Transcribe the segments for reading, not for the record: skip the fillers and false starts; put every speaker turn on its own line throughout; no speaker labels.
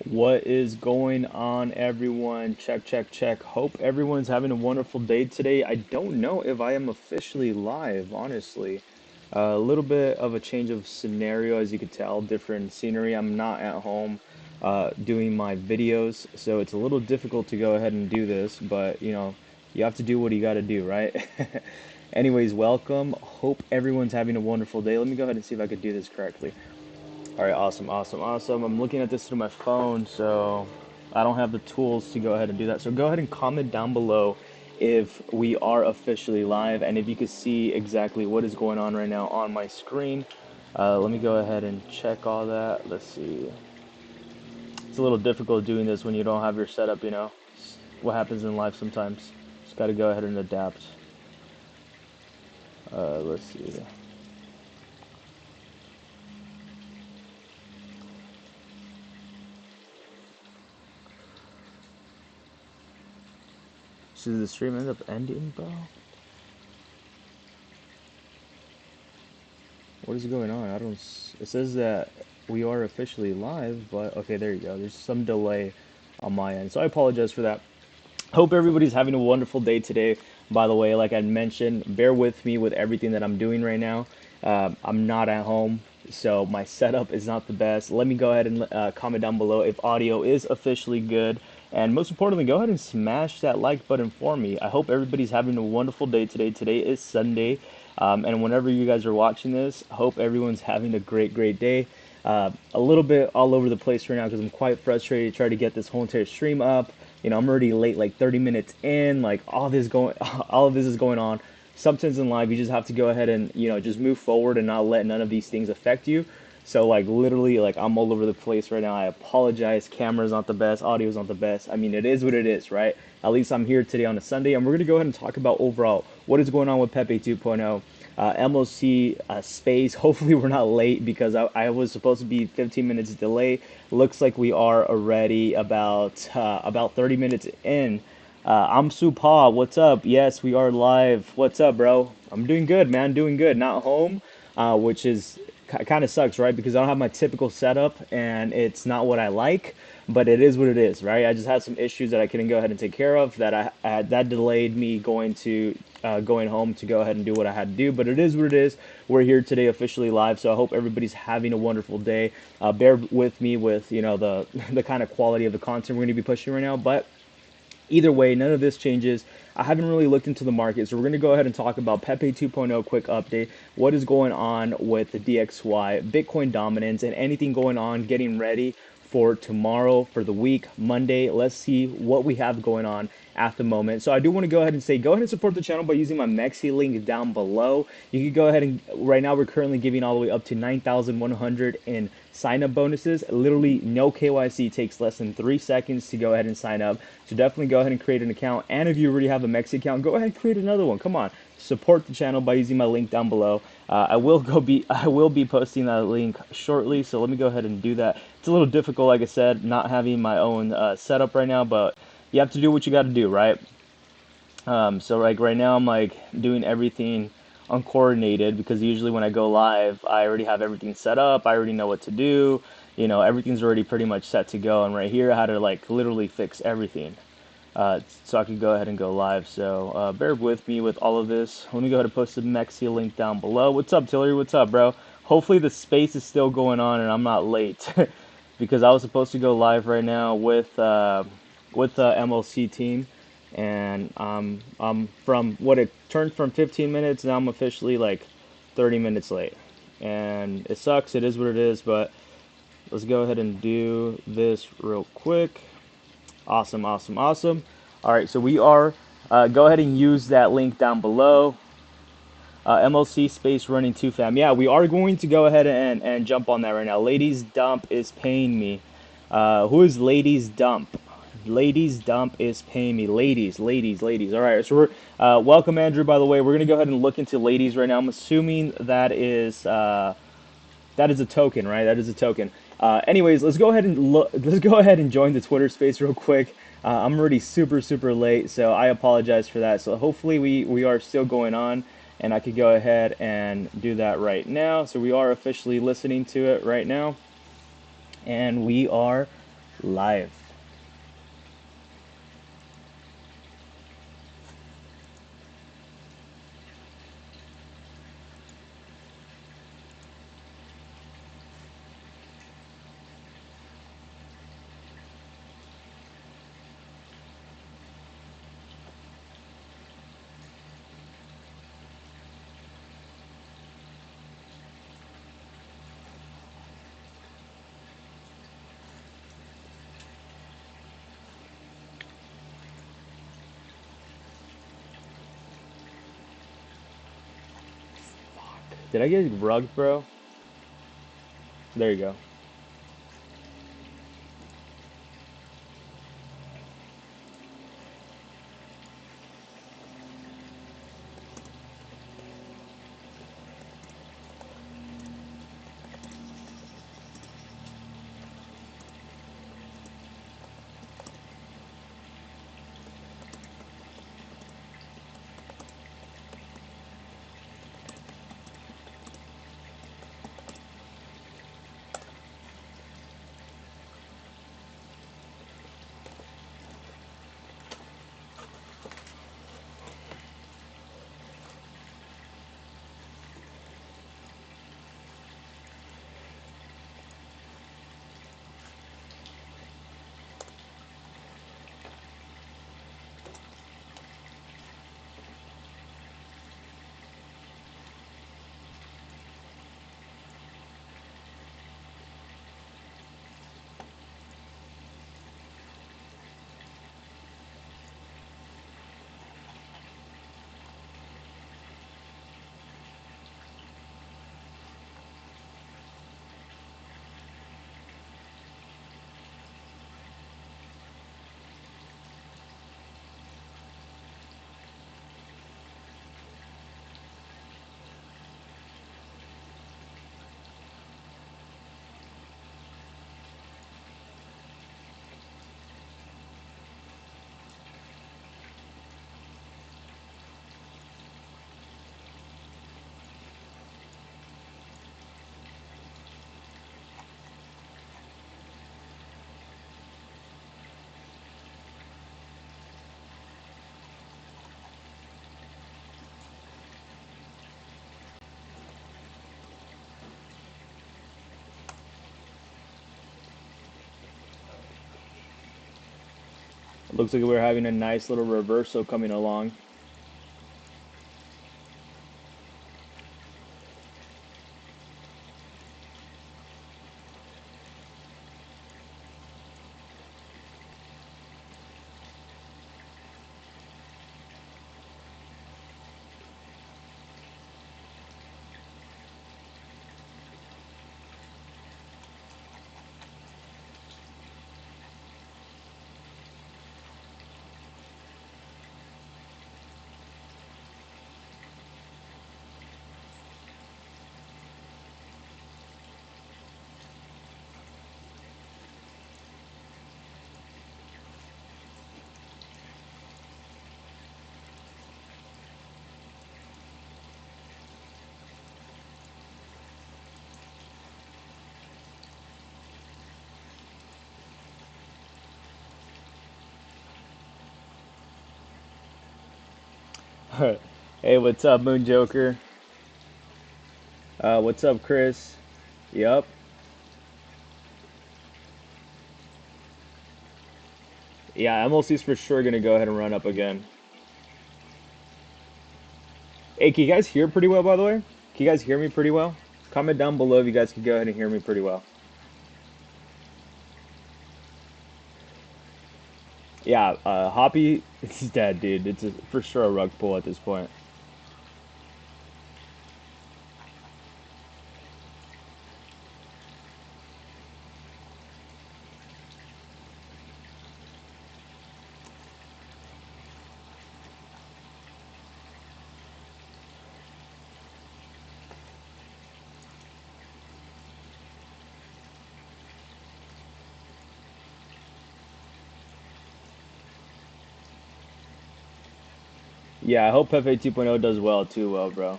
What is going on, everyone? Check, check, check. Hope everyone's having a wonderful day today. I don't know if I am officially live, honestly. A little bit of a change of scenario, as you could tell, different scenery. I'm not at home doing my videos, so it's a little difficult to go ahead and do this, but you have to do what you got to do, right? Anyways, welcome. Hope everyone's having a wonderful day. Let me go ahead and see if I could do this correctly. All right, awesome, awesome, awesome. I'm looking at this through my phone, so I don't have the tools to go ahead and do that. So go ahead and comment down below if we are officially live and if you can see exactly what is going on right now on my screen. Let me go ahead and check all that. Let's see. It's a little difficult doing this when you don't have your setup, It's what happens in life sometimes. Just got to go ahead and adapt. Let's see. Should the stream end up ending, bro? What is going on? I don't. It says that we are officially live, but okay, there you go. There's some delay on my end, so I apologize for that. Hope everybody's having a wonderful day today. By the way, like I mentioned, bear with me with everything that I'm doing right now. I'm not at home, so my setup is not the best. Let me go ahead and comment down below if audio is officially good. And most importantly, go ahead and smash that like button for me. I hope everybody's having a wonderful day today. Today is Sunday. And whenever you guys are watching this, I hope everyone's having a great, great day. A little bit all over the place right now because I'm quite frustrated to try to get this whole entire stream up. I'm already late, like 30 minutes in. Like all of this is going on. Sometimes in life, you just have to go ahead and just move forward and not let none of these things affect you. So like literally, like I'm all over the place right now. I apologize. Camera's not the best. Audio's not the best. I mean, it is what it is, right? At least I'm here today on a Sunday, and we're gonna go ahead and talk about overall what is going on with Pepe 2.0. MOC space. Hopefully we're not late because I was supposed to be 15 minutes delay. Looks like we are already about 30 minutes in. I'm Supa. What's up? Yes, we are live. What's up, bro? I'm doing good, man. Doing good. Not home, which is kind of sucks, right? Because I don't have my typical setup, and it's not what I like. But it is what it is, right? I just had some issues that I couldn't go ahead and take care of that delayed me going home to go ahead and do what I had to do. But it is what it is. We're here today officially live, so I hope everybody's having a wonderful day. Bear with me with the the kind of quality of the content we're going to be pushing right now, but either way, none of this changes. I haven't really looked into the market, so we're going to go ahead and talk about Pepe 2.0 quick update. What is going on with the DXY, Bitcoin dominance, and anything going on getting ready for tomorrow, for the week, Monday. Let's see what we have going on at the moment. So I do want to go ahead and say, go ahead and support the channel by using my MEXC link down below. You can go ahead and, right now we're currently giving all the way up to 9,100 in sign up bonuses. Literally no KYC, takes less than 3 seconds to go ahead and sign up. So definitely go ahead and create an account. And if you already have a MEXC account, go ahead and create another one. Come on, support the channel by using my link down below. I will be posting that link shortly, so let me go ahead and do that. It's a little difficult, like I said, not having my own setup right now, but you have to do what you got to do, right? So like right now, I'm like doing everything uncoordinated because usually when I go live, I already have everything set up. I already know what to do. Everything's already pretty much set to go. And right here, I had to like literally fix everything so I could go ahead and go live. So bear with me with all of this. Let me go ahead and post the MEXC link down below. What's up, Tillery? What's up, bro? Hopefully the space is still going on and I'm not late because I was supposed to go live right now with the MLC team, and I'm from what it turned from 15 minutes. Now I'm officially like 30 minutes late, and it sucks. It is what it is, but let's go ahead and do this real quick. Awesome, awesome, awesome. All right, so we are, go ahead and use that link down below. MLC space running 2 fam. Yeah, we are going to go ahead and jump on that right now. Ladies Dump is paying me. Who is Ladies Dump? Ladies Dump is paying me. Ladies, ladies, ladies. All right, so we're, welcome, Andrew, by the way. We're going to go ahead and look into ladies right now. I'm assuming that is a token, right? That is a token. Anyways, let's go ahead and let's go ahead and join the Twitter space real quick. I'm already super, super late, so I apologize for that. So hopefully we are still going on, and I could go ahead and do that right now. So we are officially listening to it right now, and we are live. Did I get rugged, bro? There you go. It looks like we're having a nice little reversal coming along. Hey, what's up, Moon Joker? What's up, Chris? Yup. Yeah, MLC's for sure gonna go ahead and run up again. Hey, can you guys hear pretty well, by the way? Can you guys hear me pretty well? Comment down below if you guys can go ahead and hear me pretty well. Yeah, Hoppy, it's dead, dude. It's for sure a rug pull at this point. Yeah, I hope PEPE 2.0 does well too, bro.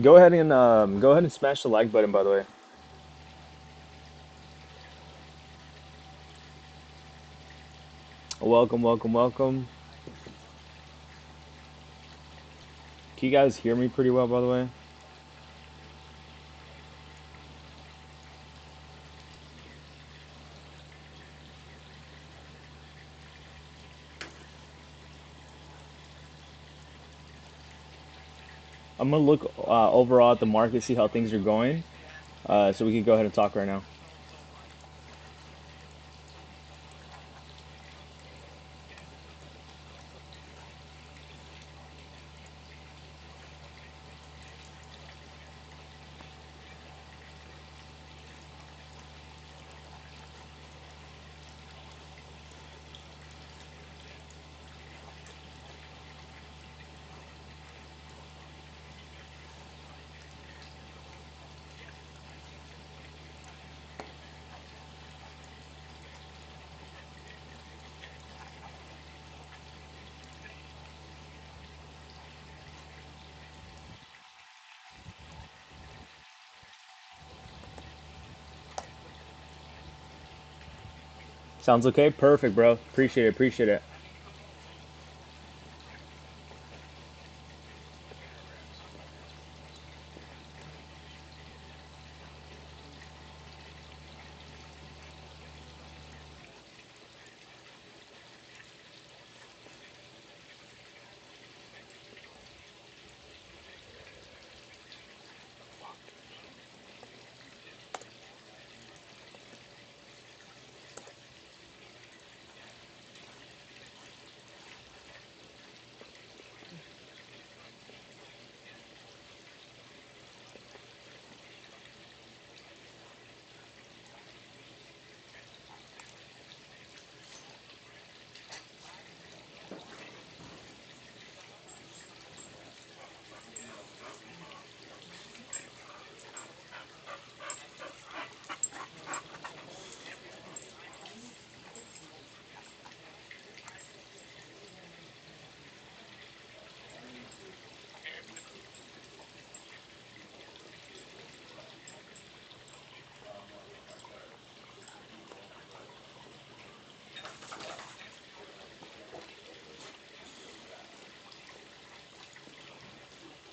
go ahead and smash the like button, by the way. Welcome, welcome, welcome. Can you guys hear me pretty well, by the way? I'm gonna look overall at the market, see how things are going, so we can go ahead and talk right now. Sounds okay? Perfect, bro. Appreciate it, appreciate it.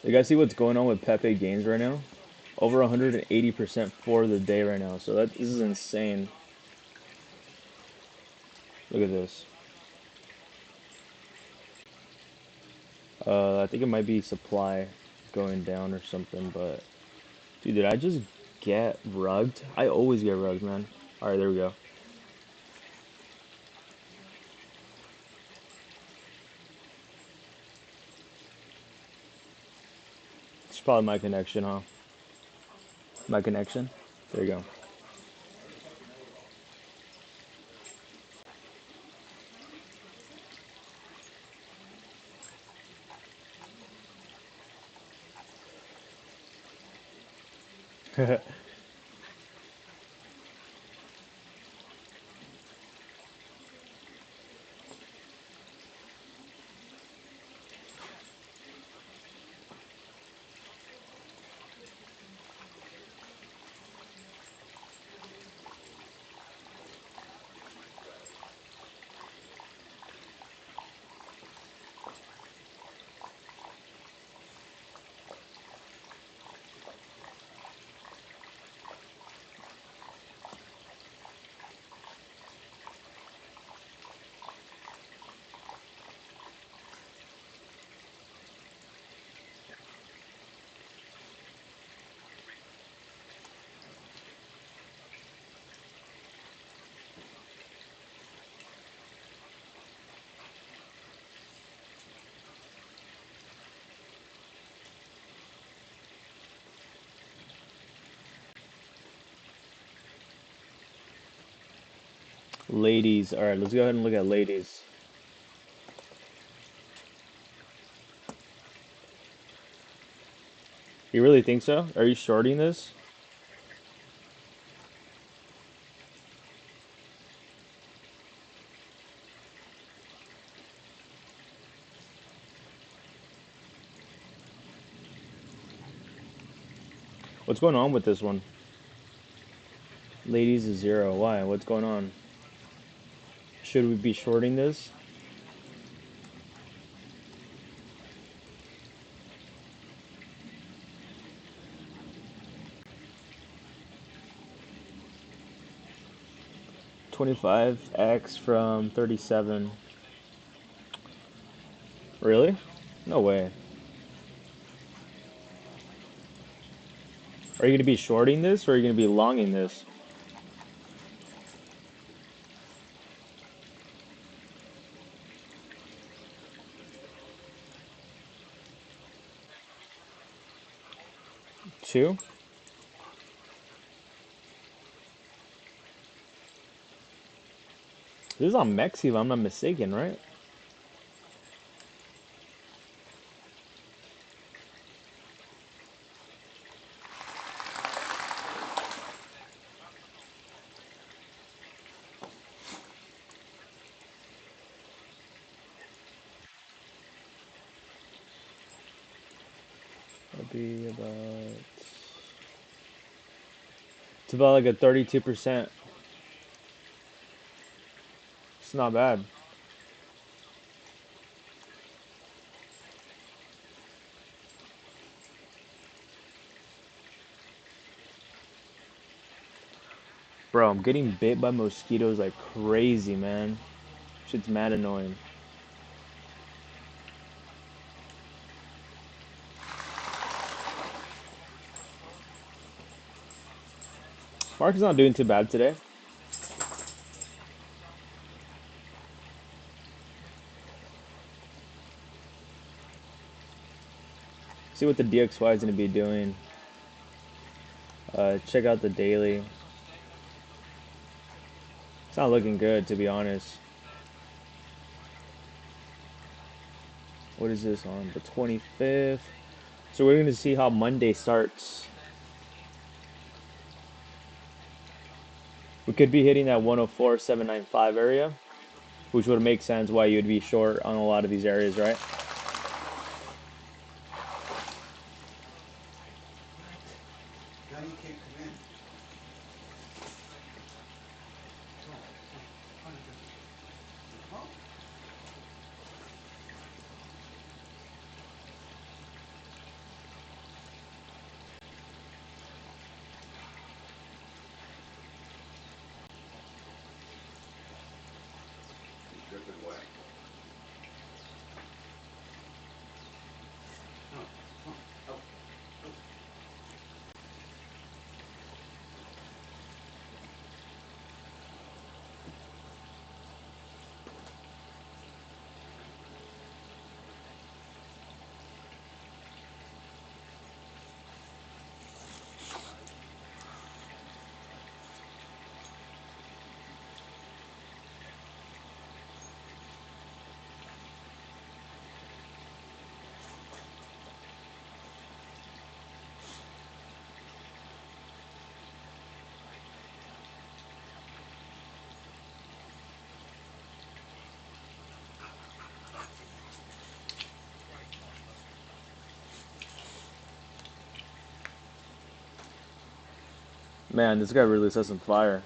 You guys see what's going on with Pepe gains right now? Over 180% for the day right now. So this is insane. Look at this. I think it might be supply going down or something, but dude, did I just get rugged? I always get rugged, man. All right, there we go. It's probably my connection, huh? My connection. There you go. Ladies. All right, let's go ahead and look at ladies. You really think so? Are you shorting this? What's going on with this one? Ladies is 0. Why? What's going on? Should we be shorting this? $25x from 37. Really? No way. Are you going to be shorting this or are you going to be longing this? Two? This is on MEXC if I'm not mistaken, right? That'll be about... It's about like a 32%. It's not bad. Bro, I'm getting bit by mosquitoes like crazy, man. Shit's mad annoying. Mark is not doing too bad today. See what the DXY is going to be doing. Check out the daily. It's not looking good, to be honest. What is this on? The 25th. So we're going to see how Monday starts. We could be hitting that 104.795 area, which would make sense why you'd be short on a lot of these areas, right? Man, this guy really sets some fire.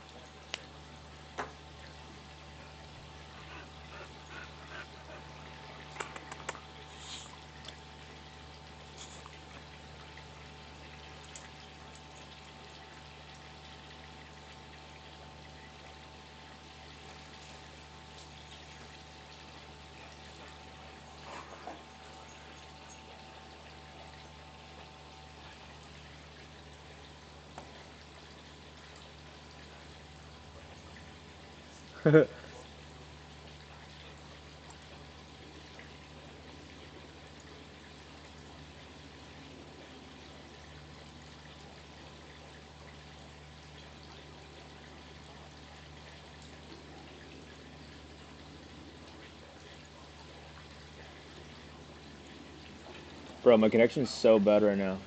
Bro, my connection's so bad right now.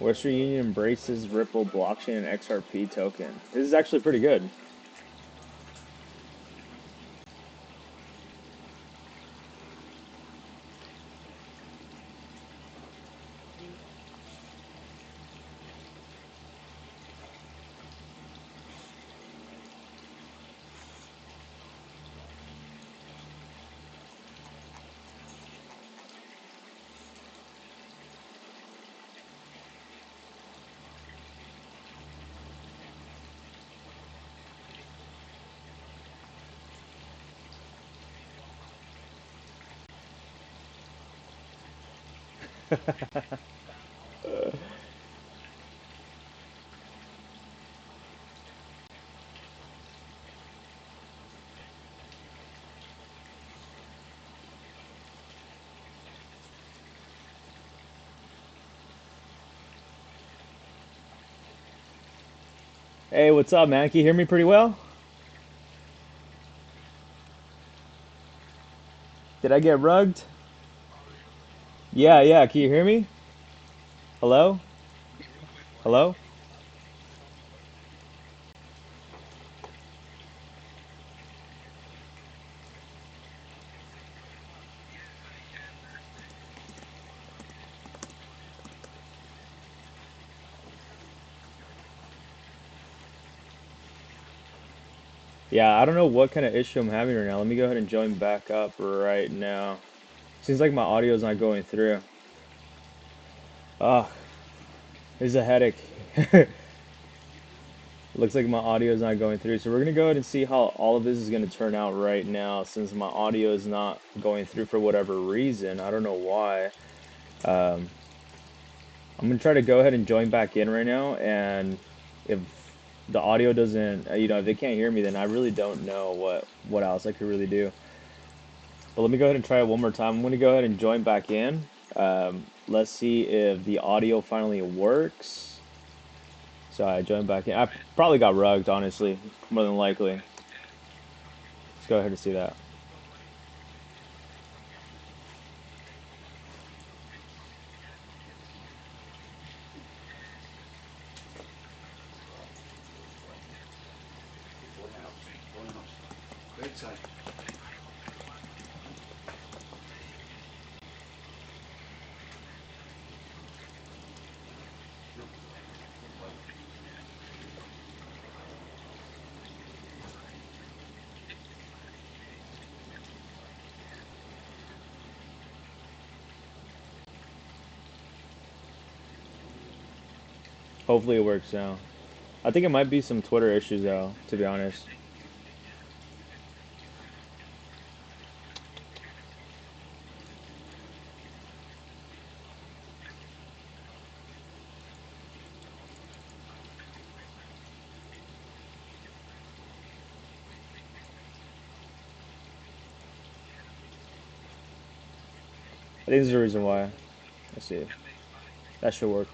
Western Union embraces Ripple blockchain and XRP token. This is actually pretty good. Hey, what's up, man? Can you hear me pretty well? Did I get rugged? Yeah, yeah. Can you hear me? Hello? Hello? Yeah, I don't know what kind of issue I'm having right now. Let me go ahead and join back up right now. Seems like my audio's not going through. Ugh, this is a headache. Looks like my audio is not going through. So we're gonna go ahead and see how all of this is gonna turn out right now since my audio is not going through for whatever reason. I don't know why. Um, I'm gonna try to go ahead and join back in right now, and if the audio doesn't, if they can't hear me, then I really don't know what else I could really do. But let me go ahead and try it one more time. I'm gonna go ahead and join back in. Let's see if the audio finally works. So I joined back in. I probably got rugged, honestly, more than likely. Let's go ahead and see that. Hopefully it works now. I think it might be some Twitter issues though, to be honest. I think this is the reason why. Let's see. That should work.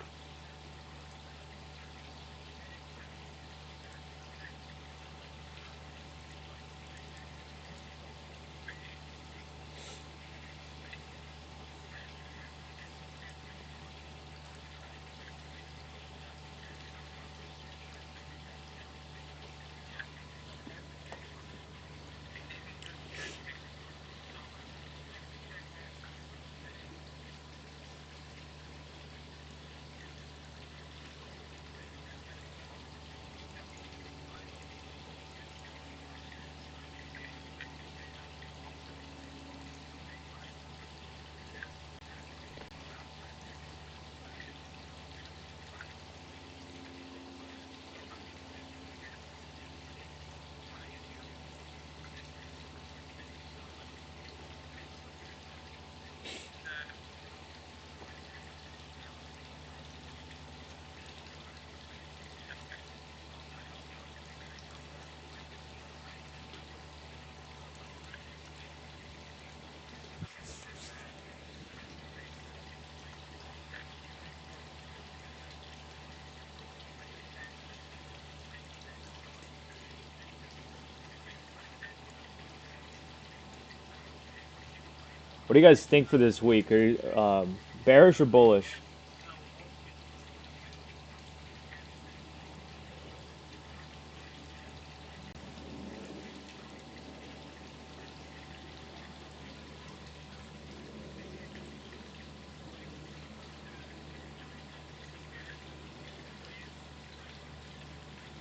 What do you guys think for this week? Are you bearish or bullish?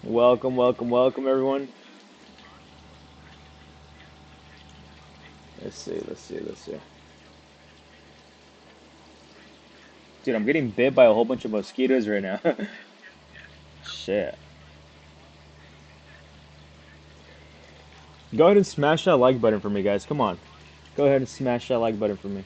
Welcome, welcome, welcome, everyone. Let's see, let's see, let's see. Dude, I'm getting bit by a whole bunch of mosquitoes right now. Shit. Go ahead and smash that like button for me, guys. Come on. Go ahead and smash that like button for me.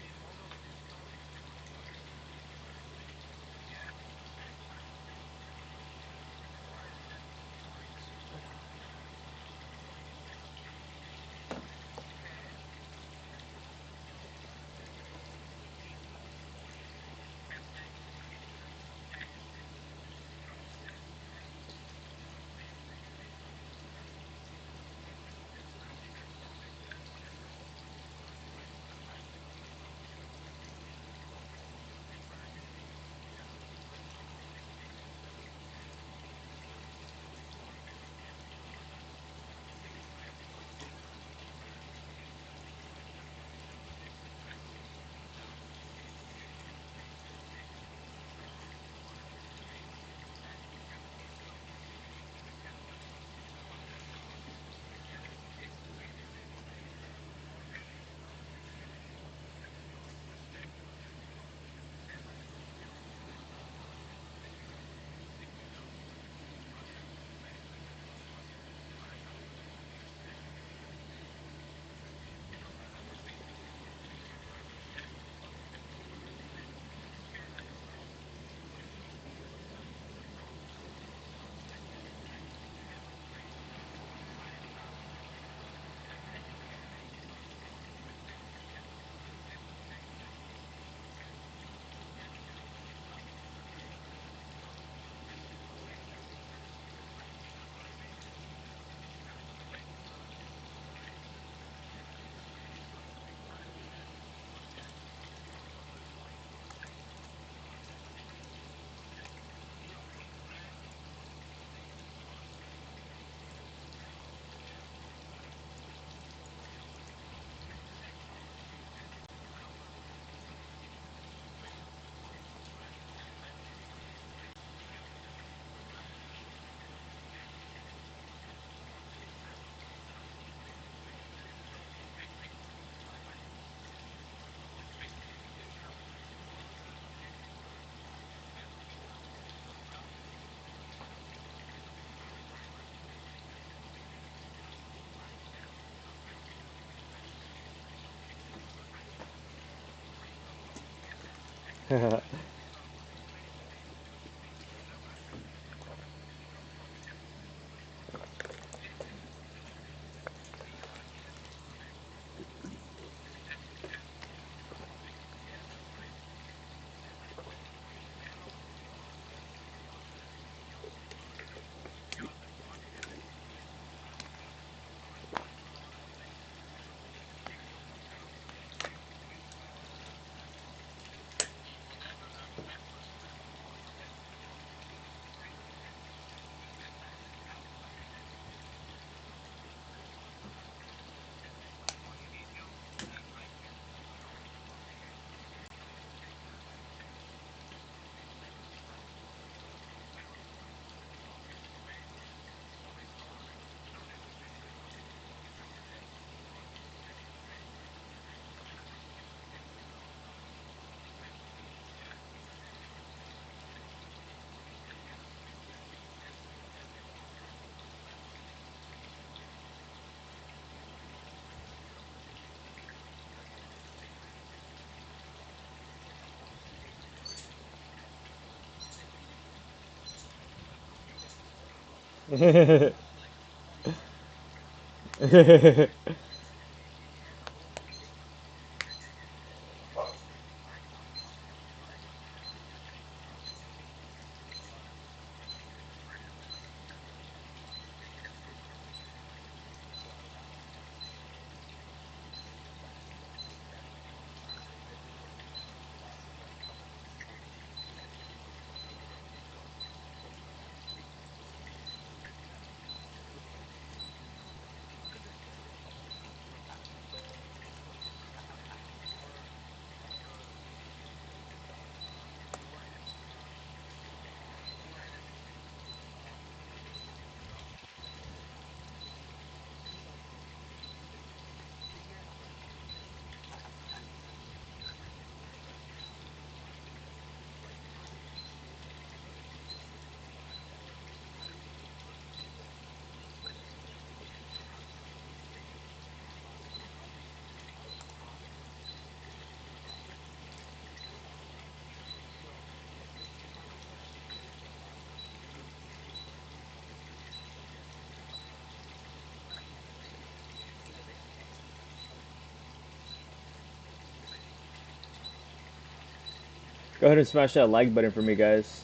Go ahead and smash that like button for me, guys.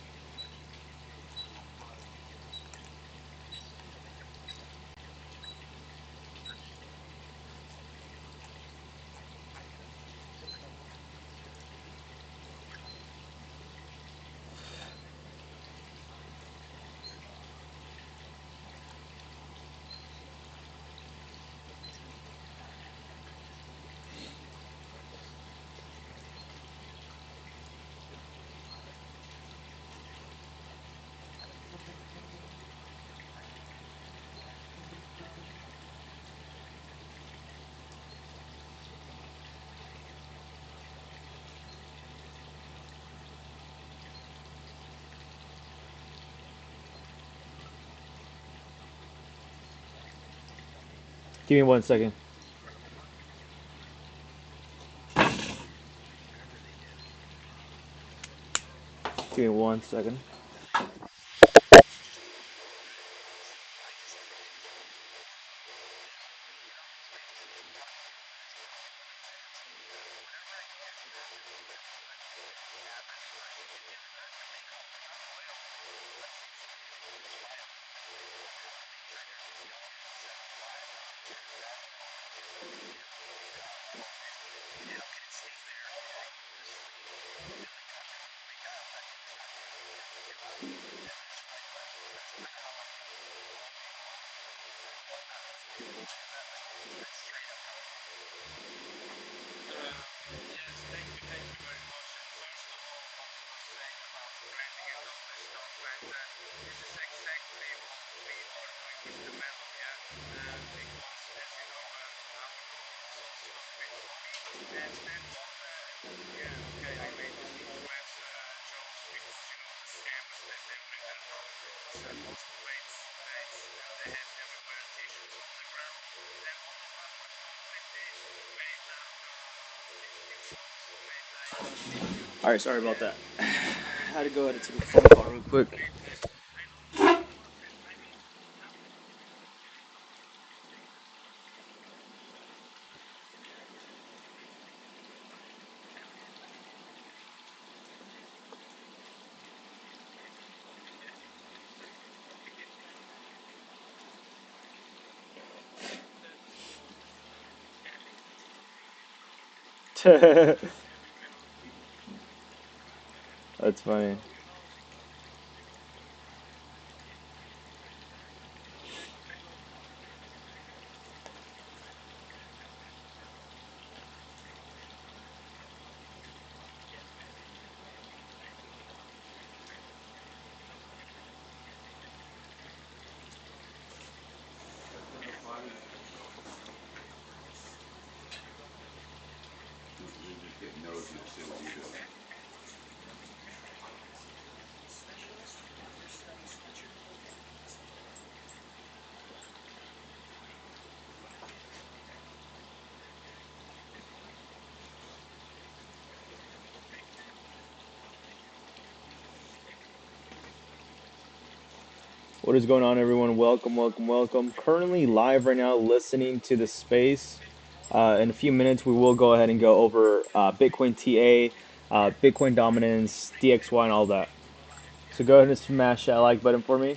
Give me 1 second. Give me 1 second. All right, sorry about that. I had to go ahead and take a phone call real quick. That's funny. What is going on, everyone? Welcome, welcome, welcome. Currently live right now, listening to the space. In a few minutes, we will go ahead and go over Bitcoin TA, Bitcoin dominance, DXY, and all that. So go ahead and smash that like button for me.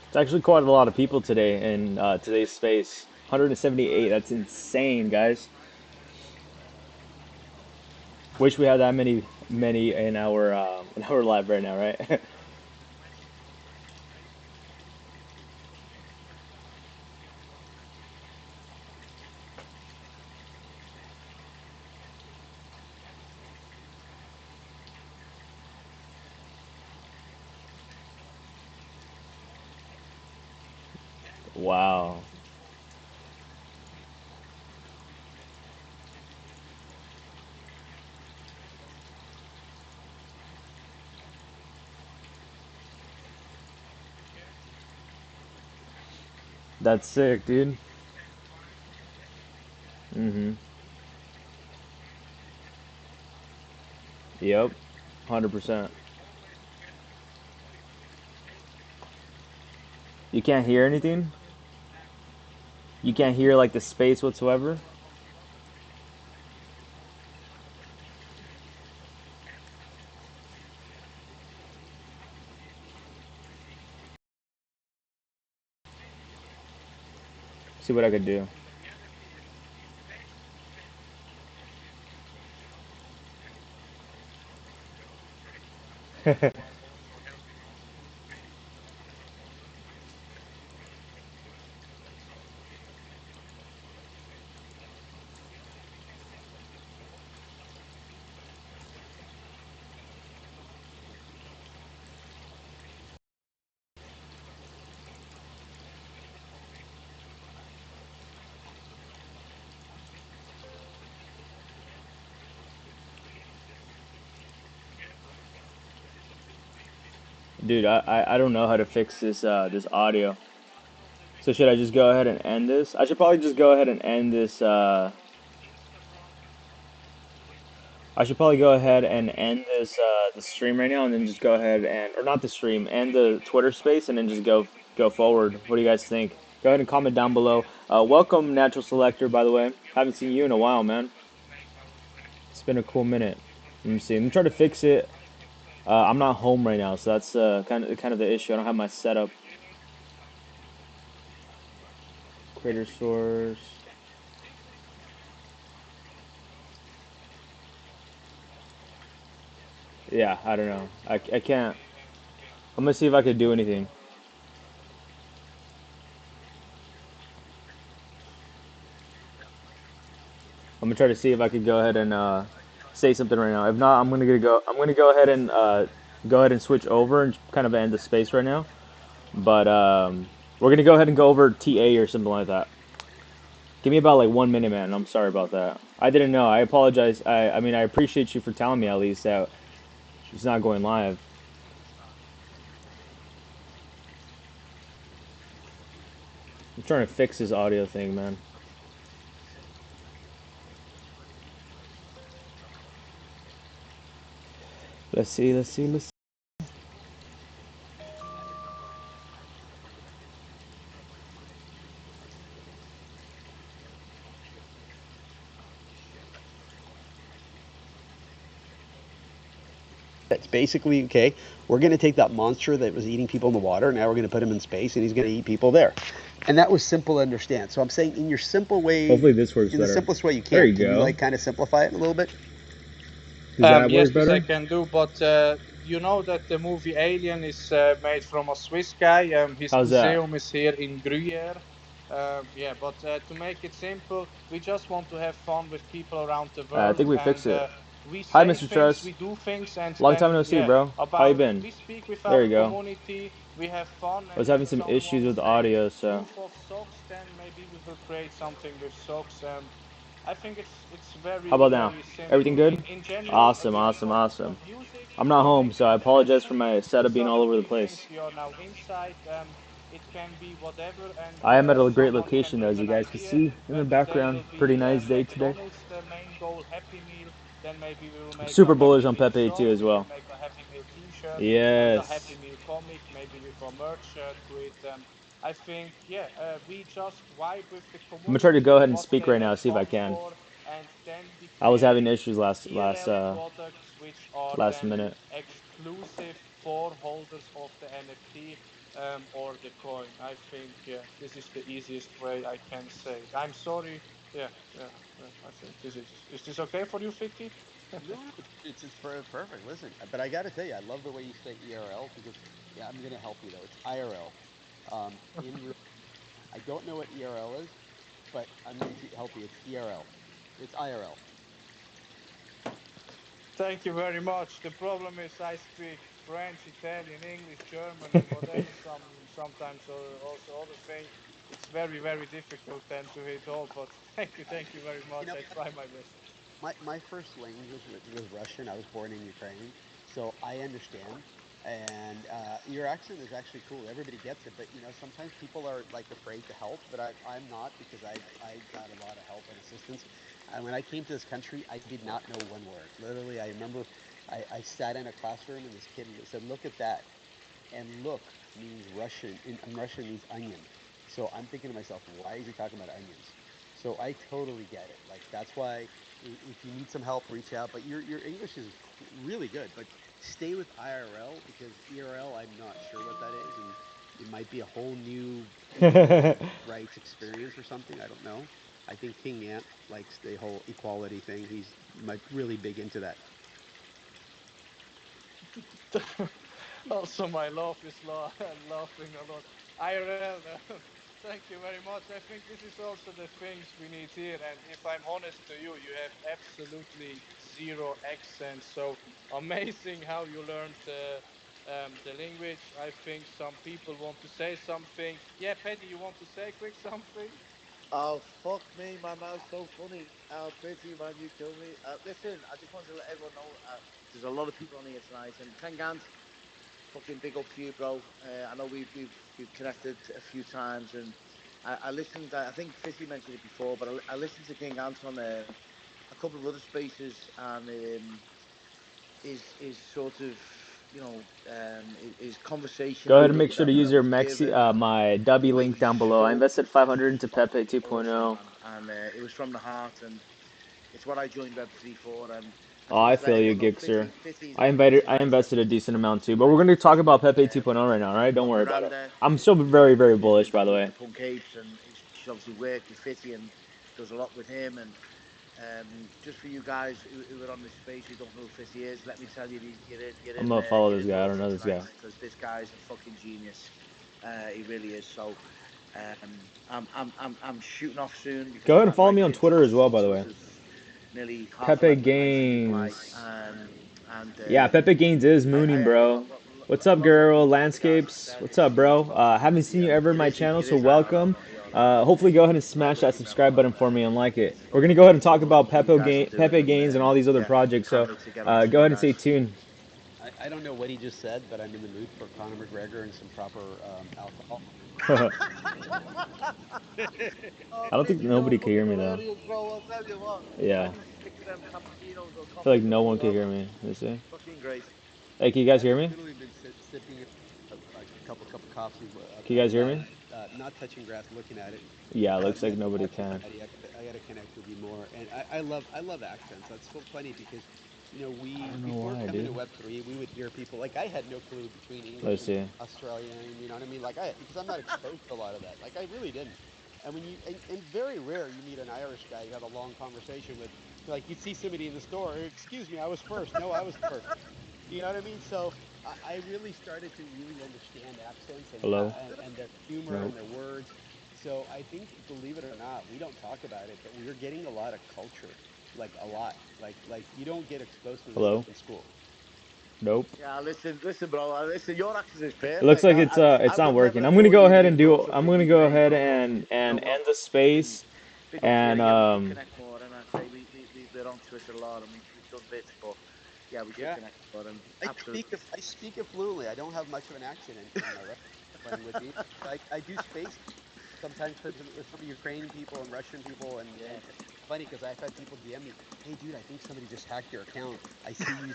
It's actually quite a lot of people today in today's space. 178. That's insane, guys. Wish we had that many in our live right now, right? Wow, that's sick, dude. Mm-hmm. Yep, 100%. You can't hear anything. You can't hear like the space whatsoever. See what I could do. Dude, I don't know how to fix this audio. So should I just go ahead and end this? I should probably just go ahead and end this. I should probably go ahead and end this the stream right now, and then just go ahead and or not the stream, end the Twitter space, and then just go forward. What do you guys think? Go ahead and comment down below. Welcome, Natural Selector. By the way, haven't seen you in a while, man. It's been a cool minute. Let me see. I'm trying to fix it. I'm not home right now, so that's kind of the issue. I don't have my setup. Creator source. Yeah, I don't know. I can't. I'm gonna see if I could do anything. I'm gonna try to see if I could go ahead and say something right now. If not, I'm gonna go ahead and switch over and kind of end the space right now. But we're gonna go ahead and go over TA or something like that. Give me about like 1 minute, man. I'm sorry about that. I didn't know. I apologize. I mean, I appreciate you for telling me at least that it's not going live. I'm trying to fix this audio thing, man. Let's see. Let's see. Let's see.
It's basically, okay, we're going to take that monster that was eating people in the water, now we're going to put him in space, and he's going to eat people there. And that was simple to understand. So I'm saying in your simple way,
Hopefully this works
in the
better.
simplest way you
There
can,
you
can you
go.
like kind of simplify it a little bit?
Does that
Yes,
work
this I
better?
can do, but you know that the movie Alien is made from a Swiss guy. His
How's that?
museum is here in Gruyere. Yeah, but to make it simple, we just want to have fun with people around the
I
world,
think we fixed
and
it.
we
Hi,
say
Mr.
things,
Trust.
we do things, and
Long time
then
no see,
yeah,
bro. How you
about
been?
we speak with
There
our
you go.
community, we have fun,
I was
and
having
if
some
someone
issues with
wants
the
a
audio, so
proof of socks, then maybe we will create something with socks. I think it's
how
very
about now?
very
Everything
simple.
good?
In general,
Awesome,
we are
awesome,
going
awesome.
from music
I'm not
to
home, so
making
I apologize for
international.
my setup
These
being
are
all
the
over the
three things.
place.
We are now inside. It can be whatever, and
I am at a great
someone can
location, though,
bring
as you
an
guys can
idea.
see in the
Whether they
background.
will
Pretty
be
nice day today.
McDonald's the main goal, Happy Meal. Then maybe we will
I'm
make a
super bullish
Happy
on
Meal
PEPE2
song.
as
We will
well.
make a Happy Meal T-shirt and a Happy
Yes.
Meal comic, maybe with a merch to it. I think, yeah, we just vibe with the
I'm gonna try to
community,
go ahead and
what
speak
they
right
have
now, see if I
fun
can.
for, and then we
I was having
create
issues
ERL products which are
last
then
minute.
exclusive for holders of the NFT or the coin. I think, yeah, this is the easiest way I can say. I'm sorry. Yeah, yeah, yeah. I think this is this okay for you, Fitty?
No, no, it's perfect. Listen, but I got to tell you, I love the way you say ERL because yeah, I'm going to help you though. It's IRL. In real, I don't know what ERL is, but I'm going to help you. It's ERL. It's IRL.
Thank you very much. The problem is I speak French, Italian, English, German, and whatever. Sometimes also other thing. It's very very difficult then to hit all. But thank you very
You
much.
know,
I try my best.
my first language was Russian. I was born in Ukraine, so I understand. And your accent is actually cool. Everybody gets it, but you know sometimes people are like afraid to help, but I'm not because I got a lot of help and assistance. And when I came to this country, I did not know one word. Literally, I remember I sat in a classroom and this kid said, "Look at that," and look means Russian. In Russian means onion. So I'm thinking to myself, why is he talking about onions? So I totally get it. Like that's why if you need some help, reach out. But your English is really good. But stay with IRL because ERL, I'm not sure what that is, and it might be a whole new equal rights experience or something. I don't know. I think King Ant likes the whole equality thing. He's really big into that.
Also, my laugh is laughing a lot. IRL, thank you very much. I think this is also the things we need here. And if I'm honest to you, you have absolutely zero accent. So amazing how you learned the language. I think some people want to say something. Yeah, Paddy, you want to say quick something?
Oh fuck me, man! That was so funny. Pity, man, you killed me. Listen, I just wanted to let everyone know there's a lot of people on here tonight, and Kengant, fucking big up to you, bro. I know we've connected a few times, and I listened. I think Fitty mentioned it before, but I listened to King Ant on a couple of other spaces, and is sort of his
Go
conversation
ahead and make sure to use
that
your
was
MEXC,
given,
my
the
W
way
link
he
down below. I
spoke,
invested 500 into Pepe
awesome,
2.0.
man. And it was from the heart, and it's what I joined Web3 for. And I
Oh,
just
I
wanted to let
feel you,
everyone know
Gixer.
Fifty is an amazing
I
writer.
invested a decent amount too, but we're going to talk about Pepe
Um,
2.0 right now, all right?
you've
Don't
got
worry about it.
Miranda,
I'm still very, very bullish, by the
with
way.
the Punk Apes, and she's obviously worked with Fitty and does a lot with him. And just for you guys who are on this space who don't know who Fitty is, let me tell you,
I'm gonna follow
you're
this
in
guy. I
luck
don't
here
know this
tonight,
guy.
because this guy's a fucking genius. He really is. So I'm shooting off soon
Go
because
ahead and
I'd
follow
like
me on
to
Twitter as well, by the
sort
way.
of nearly half a
Pepe
lap behind City Fly.
Gaines.
And
Yeah, Pepe Gaines is mooning, bro. What's up, Guerrero
lots of the guys
Landscapes?
said
What's up, bro? Haven't
obviously
seen you ever in
it
my
is
channel,
it
so
is hard on
welcome.
on
Hopefully, go ahead and
I
smash that
really remember
subscribe button for me and like it. We're gonna go ahead and talk about
you guys will do it,
Pepe
and
Gaines and all these other
yeah,
projects.
can't
So
wait to get on to
go
you
ahead and
guys.
stay tuned.
I don't know what he just said, but I'm in the mood for Conor McGregor and some proper alcohol.
I
Oh,
don't think
Pity, you're
nobody can
fucking
hear me though.
hilarious, bro. I'll tell you what. I
Yeah,
need 6 of them cappuccinos or
I feel like
coffees
no
up as
one can
well.
hear me. You see?
Fucking great.
Hey, can you guys
I've
hear me?
literally been sipping a couple cup of coffee,
Can you guys hear me?
not touching grass, looking at it.
Yeah, looks like
Man,
nobody can.
I gotta connect with you more. And I love accents. That's so funny because, you know,
I
we
don't know
before
why,
coming
dude.
to Web3, we would hear people like I had no clue between English
Let's
and
see.
Australian. You know what I mean? Like because I'm not exposed to a lot of that. Like I really didn't. And when you and very rare you meet an Irish guy you have a long conversation with. Like you'd see somebody in the store. Excuse me, I was first. No, I was first. You know what I mean? So I really started to really understand accents and
Hello?
and their humor
Nope.
and their words. So I think, believe it or not, we don't talk about it, but we're getting a lot of culture, like a lot. Like you don't get exposed to this stuff
Hello?
in school.
Nope.
Yeah, listen, bro. Listen, your accent is
It looks
perfect.
like
I
it's not
would never
working.
have thought you'd be closer
I'm
to
gonna
me,
go
mate.
ahead
But look, you know
and
what?
end the
Fucking
space
big up to
and
you. Yeah, we should connect more. And I say we're onto it a lot, and we've done bits, but yeah, we should
Yeah,
connect more. And absolutely.
I speak it fluently. I don't have much of an accent in my Russian playing with me. I do space sometimes for some Ukrainian people and Russian people, and
Yeah.
it's funny because I've had people DM me, "Hey, dude, I think somebody just hacked your account. I see you,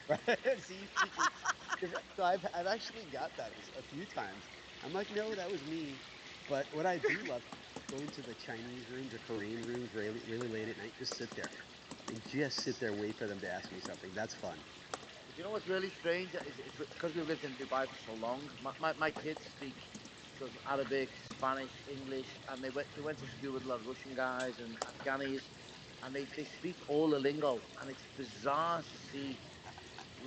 right? I see you speaking different." So I've actually got that a few times. I'm like, no, that was me. But what I do love is go into the Chinese rooms or Korean rooms really late at night, just sit there and just sit there, wait for them to ask me something. That's fun.
But you know what's really strange is it's because we've lived in Dubai for so long. My kids speak sort of Arabic, Spanish, English, and they went to school with a lot of Russian guys and Afghanis, and they speak all the lingo, and it's bizarre to see.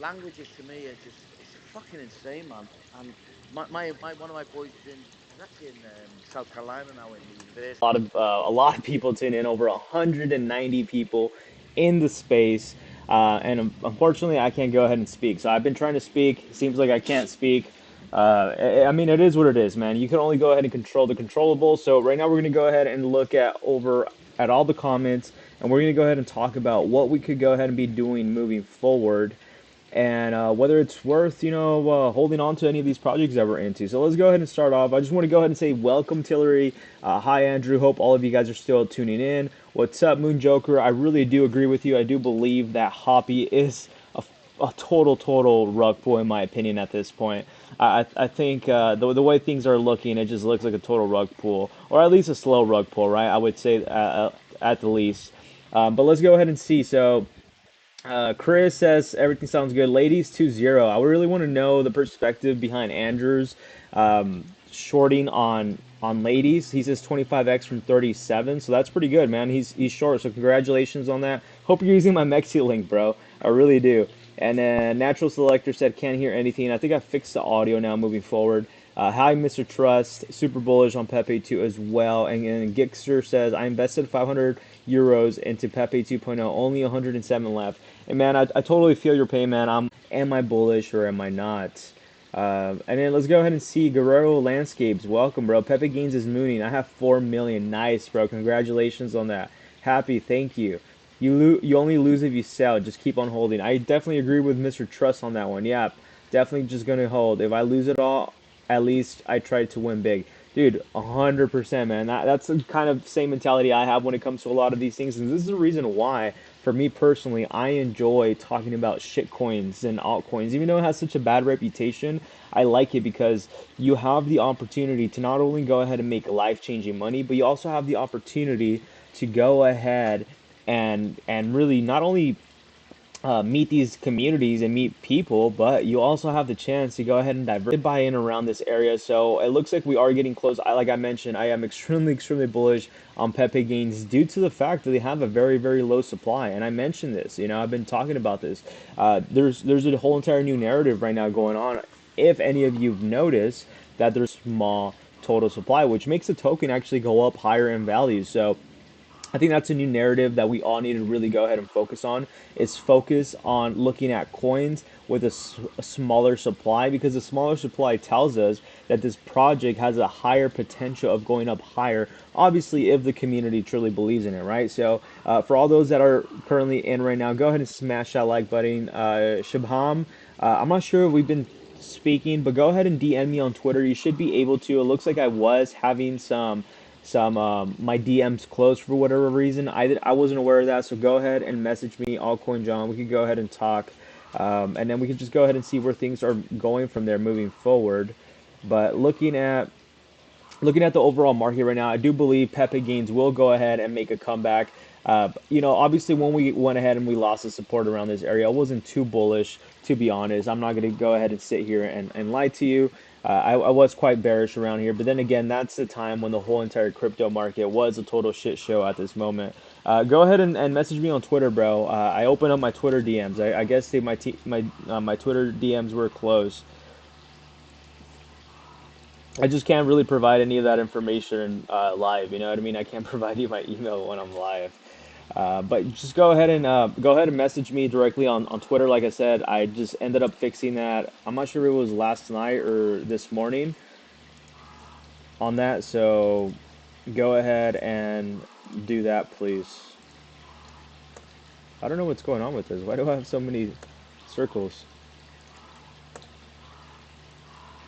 Languages to me are just it's fucking insane, man. And my one of my boys he's actually in South Carolina now in the university.
a lot of people tune in, over 190 people in the space, and unfortunately, I can't go ahead and speak. So I've been trying to speak. It seems like I can't speak. I mean, it is what it is, man. You can only go ahead and control the controllable. So right now, we're going to go ahead and look at all the comments, and we're going to go ahead and talk about what we could go ahead and be doing moving forward, and whether it's worth, holding on to any of these projects that we're into. So let's go ahead and start off. I just want to go ahead and say welcome, Tillery. Hi, Andrew. Hope all of you guys are still tuning in. What's up, Moon Joker? I really do agree with you. I do believe that Hoppy is a total rug pull, in my opinion, at this point. I think the way things are looking, it just looks like a total rug pull, or at least a slow rug pull, right? I would say at the least. But let's go ahead and see. So Chris says everything sounds good. Ladies 2-0. I really want to know the perspective behind Andrews shorting on ladies. He says 25x from 37, so that's pretty good, man. He's short, so congratulations on that. Hope you're using my MEXC link, bro. I really do. And then Natural Selector said can't hear anything. I think I fixed the audio now moving forward. Hi, Mr. Trust. Super bullish on Pepe 2 as well. And Gixter says I invested 500 euros into Pepe 2.0. Only 107 left. And man, I totally feel your pain, man. Am I bullish or am I not? And then let's go ahead and see Guerrero Landscapes. Welcome, bro. Pepe Gaines is mooning. I have 4 million. Nice, bro. Congratulations on that. Happy. Thank you. You only lose if you sell. Just keep on holding. I definitely agree with Mr. Trust on that one. Yeah, definitely just gonna hold. If I lose it all, at least I tried to win big. Dude, 100%, man. That's the kind of same mentality I have when it comes to a lot of these things. And this is the reason why, for me personally, I enjoy talking about shit coins and altcoins. Even though it has such a bad reputation, I like it because you have the opportunity to not only go ahead and make life-changing money, but you also have the opportunity to go ahead and really not only meet these communities and meet people, but you also have the chance to go ahead and buy in around this area. So it looks like we are getting close. Like I mentioned, I am extremely bullish on Pepe Gains due to the fact that they have a very low supply. And I mentioned this, I've been talking about this. There's a whole entire new narrative right now going on. If any of you've noticed that there's small total supply, which makes the token actually go up higher in value. So I think that's a new narrative that we all need to really go ahead and focus on. Is focus on looking at coins with a smaller supply, because the smaller supply tells us that this project has a higher potential of going up higher. Obviously, if the community truly believes in it, right? So, for all those that are currently in right now, go ahead and smash that like button. Shabham, I'm not sure if we've been speaking, but go ahead and DM me on Twitter. You should be able to. It looks like I was having some my DMs closed for whatever reason. I wasn't aware of that, so go ahead and message me, Altcoin John. We could go ahead and talk, and then we could just go ahead and see where things are going from there moving forward. But looking at the overall market right now, I do believe Pepe Gains will go ahead and make a comeback. Obviously, when we went ahead and we lost the support around this area, I wasn't too bullish, to be honest. I'm not going to go ahead and sit here and lie to you. I was quite bearish around here, but then again, that's the time when the whole entire crypto market was a total shit show at this moment. Go ahead and message me on Twitter, bro. I opened up my Twitter DMs. I guess my Twitter DMs were closed. I just can't really provide any of that information live. You know what I mean? I can't provide you my email when I'm live. But just go ahead and message me directly on Twitter. Like I said, I just ended up fixing that. I'm not sure if it was last night or this morning on that. So go ahead and do that, please. I don't know what's going on with this. Why do I have so many circles?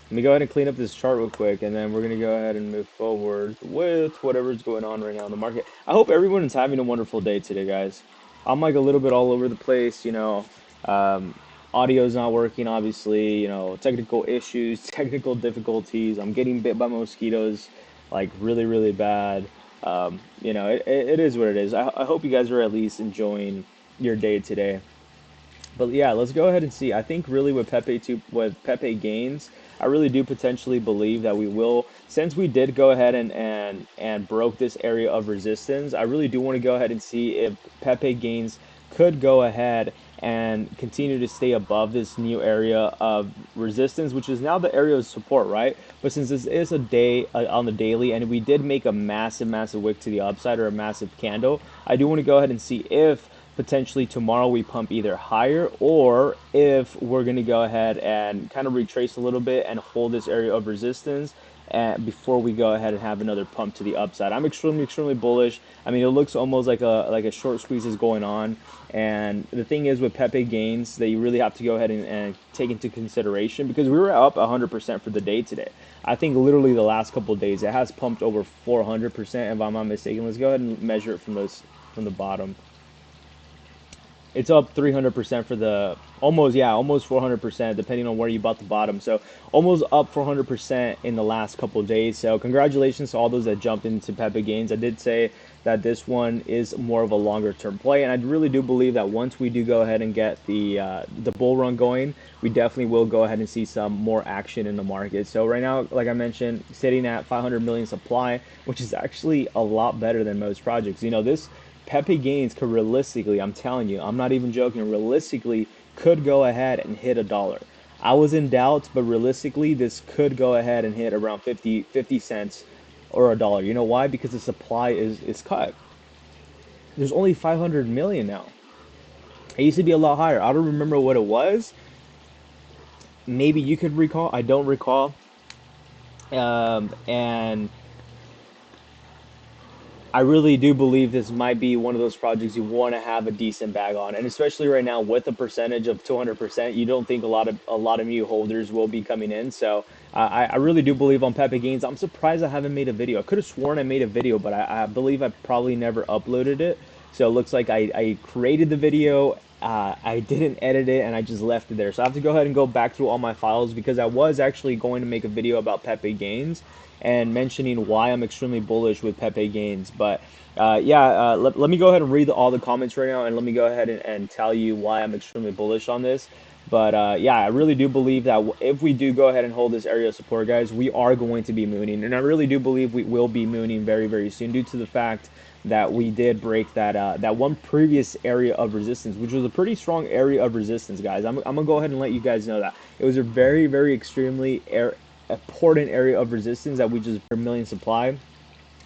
Let me go ahead and clean up this chart real quick, and then we're going to go ahead and move forward with whatever's going on right now in the market. I hope everyone is having a wonderful day today, guys. I'm like a little bit all over the place, Um, audio's not working, obviously, technical issues, technical difficulties. I'm getting bit by mosquitoes, like really, really bad. It is what it is. I hope you guys are at least enjoying your day today. But yeah, let's go ahead and see. I think really with Pepe gains, I really do potentially believe that we will, since we did go ahead and broke this area of resistance. I really do want to go ahead and see if Pepe gains could go ahead and continue to stay above this new area of resistance, which is now the area of support, right? But since this is a day on the daily, and we did make a massive, massive wick to the upside or a massive candle, I do want to go ahead and see if potentially tomorrow we pump either higher, or if we're going to go ahead and kind of retrace a little bit and hold this area of resistance before we go ahead and have another pump to the upside. I'm extremely, extremely bullish. I mean, it looks almost like a short squeeze is going on. And the thing is with Pepe gains that you really have to go ahead and take into consideration, because we were up 100% for the day today. I think literally the last couple of days it has pumped over 400%, if I'm not mistaken. Let's go ahead and measure it from the bottom. It's up 300% for the almost 400%, depending on where you bought the bottom. So almost up 400% in the last couple of days. So congratulations to all those that jumped into Pepe gains. I did say that this one is more of a longer term play, and I really do believe that once we do go ahead and get the bull run going, we definitely will go ahead and see some more action in the market. So right now, like I mentioned, sitting at 500 million supply, which is actually a lot better than most projects. This Pepe gains could realistically, I'm telling you, I'm not even joking, realistically could go ahead and hit $1. I was in doubt, but realistically, this could go ahead and hit around 50 cents or $1. You know why? Because the supply is cut. There's only 500 million now. It used to be a lot higher. I don't remember what it was. Maybe you could recall. I don't recall. And I really do believe this might be one of those projects you want to have a decent bag on, and especially right now with a percentage of 200%, you don't think a lot of new holders will be coming in. So I really do believe on Pepe gains. I'm surprised I haven't made a video. I could have sworn I made a video, but I believe I probably never uploaded it. So it looks like I created the video. I didn't edit it, and I just left it there. So I have to go ahead and go back through all my files, because I was actually going to make a video about Pepe gains and mentioning why I'm extremely bullish with Pepe gains. But let me go ahead and read all the comments right now, and let me go ahead and tell you why I'm extremely bullish on this. But I really do believe that if we do go ahead and hold this area of support, guys, we are going to be mooning. And I really do believe we will be mooning very, very soon, due to the fact that we did break that one previous area of resistance, which was a pretty strong area of resistance, guys. I'm going to go ahead and let you guys know that. It was a very, very extremely important area of resistance that we just per million supply.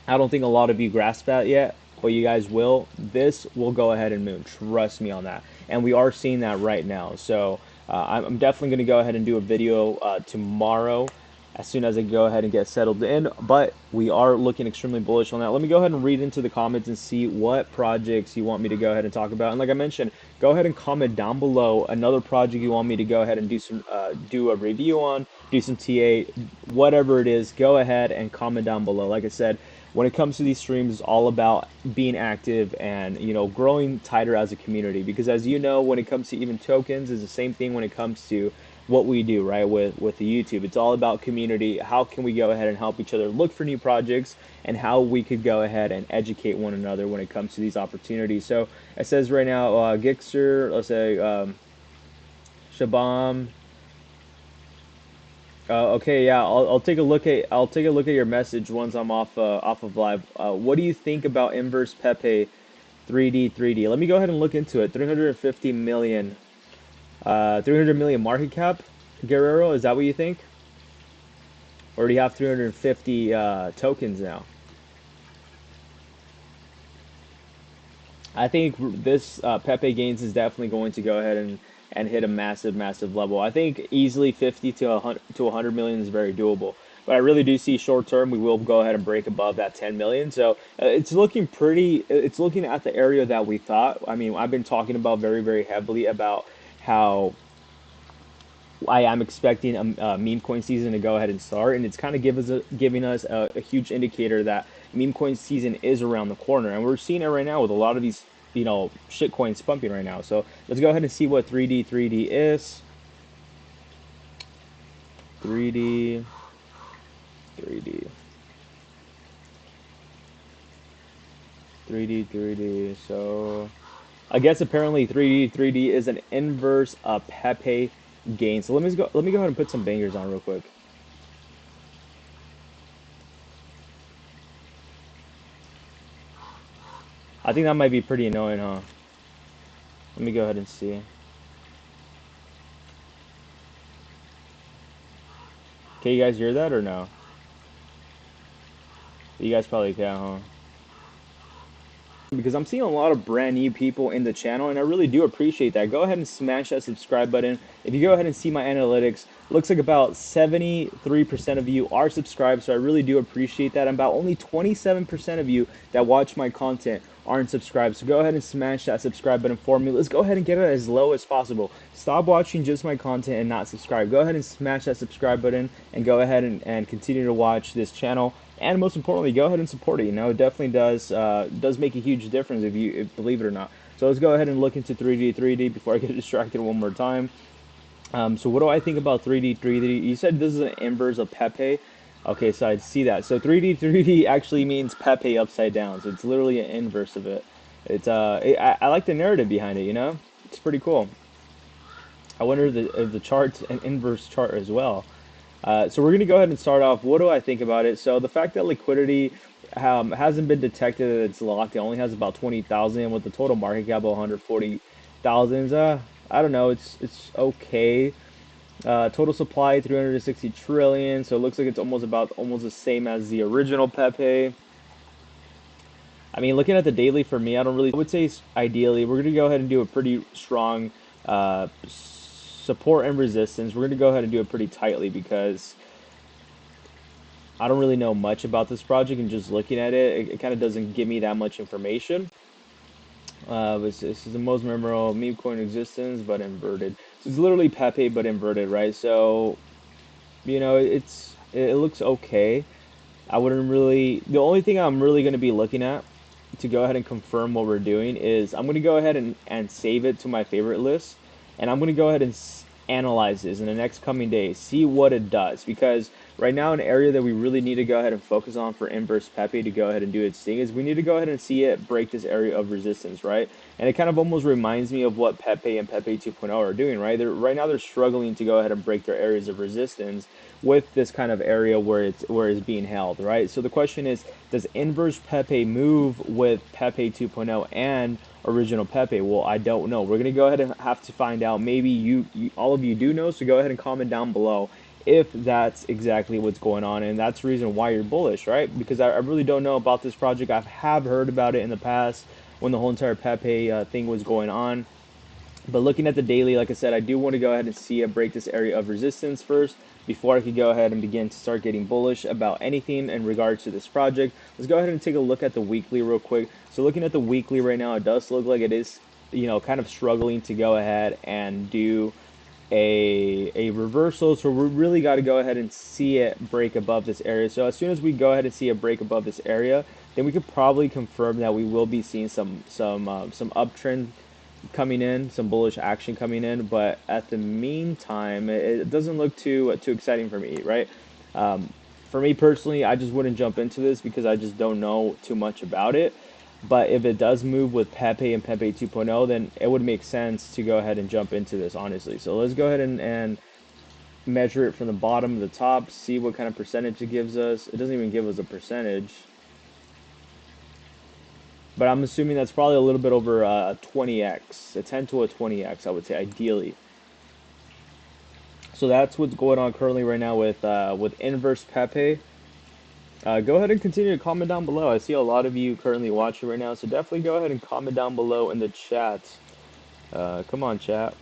I don't think a lot of you grasp that yet. but you guys will. This will go ahead and move. Trust me on that. And we are seeing that right now. So I'm definitely going to go ahead and do a video tomorrow as soon as I go ahead and get settled in. But we are looking extremely bullish on that. Let me go ahead and read into the comments and see what projects you want me to go ahead and talk about. And like I mentioned, go ahead and comment down below another project you want me to go ahead and do a review on, do some TA, whatever it is. Go ahead and comment down below. Like I said, when it comes to these streams, it's all about being active and, you know, growing tighter as a community. Because as you know, when it comes to even tokens, it's the same thing when it comes to what we do, right, with the YouTube. It's all about community. How can we go ahead and help each other look for new projects, and how we could go ahead and educate one another when it comes to these opportunities. So it says right now, Gixer, let's say Shabam. Okay, yeah, I'll take a look at your message once I'm off of live. What do you think about inverse Pepe 3D? Let me go ahead and look into it. 350 million, 300 million market cap. Guerrero, is that what you think? Or do you have 350 tokens now? I think this Pepe Gains is definitely going to go ahead and hit a massive level. I think easily 50 to 100 million is very doable. But I really do see short term we will go ahead and break above that 10 million. So it's looking pretty. It's looking at the area that we thought. I mean, I've been talking about very heavily about how I am expecting a meme coin season to go ahead and start, and it's kind of giving us a huge indicator that meme coin season is around the corner, and we're seeing it right now with a lot of these, you know, shit coins pumping right now. So let's go ahead and see what 3D is. 3D. So I guess apparently 3D is an inverse Pepe gain. So let me go ahead and put some bangers on real quick. I think that might be pretty annoying, huh? Let me go ahead and see. Can you guys hear that or no? You guys probably can, huh? Because I'm seeing a lot of brand new people in the channel, and I really do appreciate that. Go ahead and smash that subscribe button. If you go ahead and see my analytics, looks like about 73% of you are subscribed, so I really do appreciate that. And about only 27% of you that watch my content aren't subscribed, so go ahead and smash that subscribe button for me. Let's go ahead and get it as low as possible. Stop watching just my content and not subscribe. Go ahead and smash that subscribe button and go ahead and continue to watch this channel. And most importantly, go ahead and support it. You know, it definitely does make a huge difference if believe it or not. So let's go ahead and look into 3D before I get distracted one more time. So what do I think about 3D? You said this is an inverse of Pepe. Okay, so I see that. So 3D actually means Pepe upside down. So it's literally an inverse of it. It's I like the narrative behind it. You know, it's pretty cool. I wonder if the chart's an inverse chart as well. So we're going to go ahead and start off. What do I think about it? So the fact that liquidity hasn't been detected that it's locked. It only has about 20,000 with the total market cap of 140,000. I don't know. It's okay. Total supply 360 trillion. So it looks like it's almost the same as the original Pepe. I mean, looking at the daily for me, I would say ideally we're going to go ahead and do a pretty strong support and resistance. We're going to go ahead and do it pretty tightly because I don't really know much about this project, and just looking at it kind of doesn't give me that much information. This is the most memorable meme coin in existence, but inverted. So it's literally Pepe, but inverted, right? So, you know, it looks okay. I wouldn't really. The only thing I'm really going to be looking at to go ahead and confirm what we're doing is I'm going to go ahead and save it to my favorite list, and I'm going to go ahead and analyze this in the next coming days, see what it does, because right now an area that we really need to go ahead and focus on for inverse Pepe to go ahead and do its thing is we need to go ahead and see it break this area of resistance, right? And it kind of almost reminds me of what Pepe and Pepe 2.0 are doing, right? Right now they're struggling to go ahead and break their areas of resistance with this kind of area where it's being held, right? So the question is, does inverse Pepe move with Pepe 2.0 and original Pepe? Well, I don't know. We're gonna go ahead and have to find out. Maybe all of you do know, so go ahead and comment down below if that's exactly what's going on, and that's the reason why you're bullish, right? Because I really don't know about this project. I have heard about it in the past when the whole entire Pepe thing was going on. But looking at the daily, like I said, I do want to go ahead and see it break this area of resistance first before I could go ahead and begin to start getting bullish about anything in regards to this project. Let's go ahead and take a look at the weekly real quick. So looking at the weekly right now, it does look like it is, kind of struggling to go ahead and do a reversal. So we really got to go ahead and see it break above this area. So as soon as we go ahead and see it break above this area, then we could probably confirm that we will be seeing some uptrend coming in, some bullish action coming in. But at the meantime, it doesn't look too exciting for me, right? For me personally, I just wouldn't jump into this because I just don't know too much about it. But if it does move with Pepe and Pepe 2.0, then it would make sense to go ahead and jump into this, honestly. So let's go ahead and measure it from the bottom to the top, see what kind of percentage it gives us. It doesn't even give us a percentage, but I'm assuming that's probably a little bit over 20x, a 10 to a 20x, I would say, ideally. So that's what's going on currently right now with inverse Pepe. Go ahead and continue to comment down below. I see a lot of you currently watching right now, so definitely go ahead and comment down below in the chat. Come on, chat.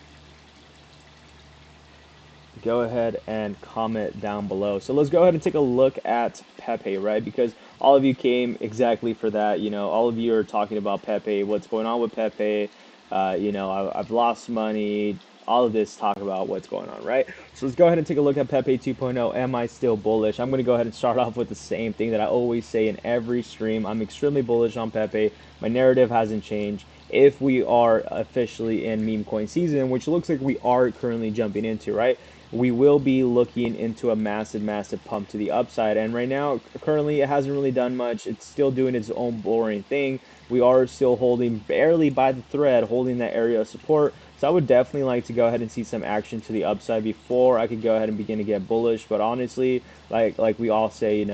Go ahead and comment down below. So let's go ahead and take a look at Pepe, right? Because all of you came exactly for that. All of you are talking about Pepe, what's going on with Pepe. I've lost money. All of this talk about what's going on, right? So let's go ahead and take a look at Pepe 2.0. Am I still bullish? I'm going to go ahead and start off with the same thing that I always say in every stream. I'm extremely bullish on Pepe. My narrative hasn't changed. If we are officially in meme coin season, which looks like we are currently jumping into, right? We will be looking into a massive pump to the upside. And right now, currently, it hasn't really done much. It's still doing its own boring thing. We are still holding barely by the thread, holding that area of support. So I would definitely like to go ahead and see some action to the upside before I could go ahead and begin to get bullish. But honestly, like we all say,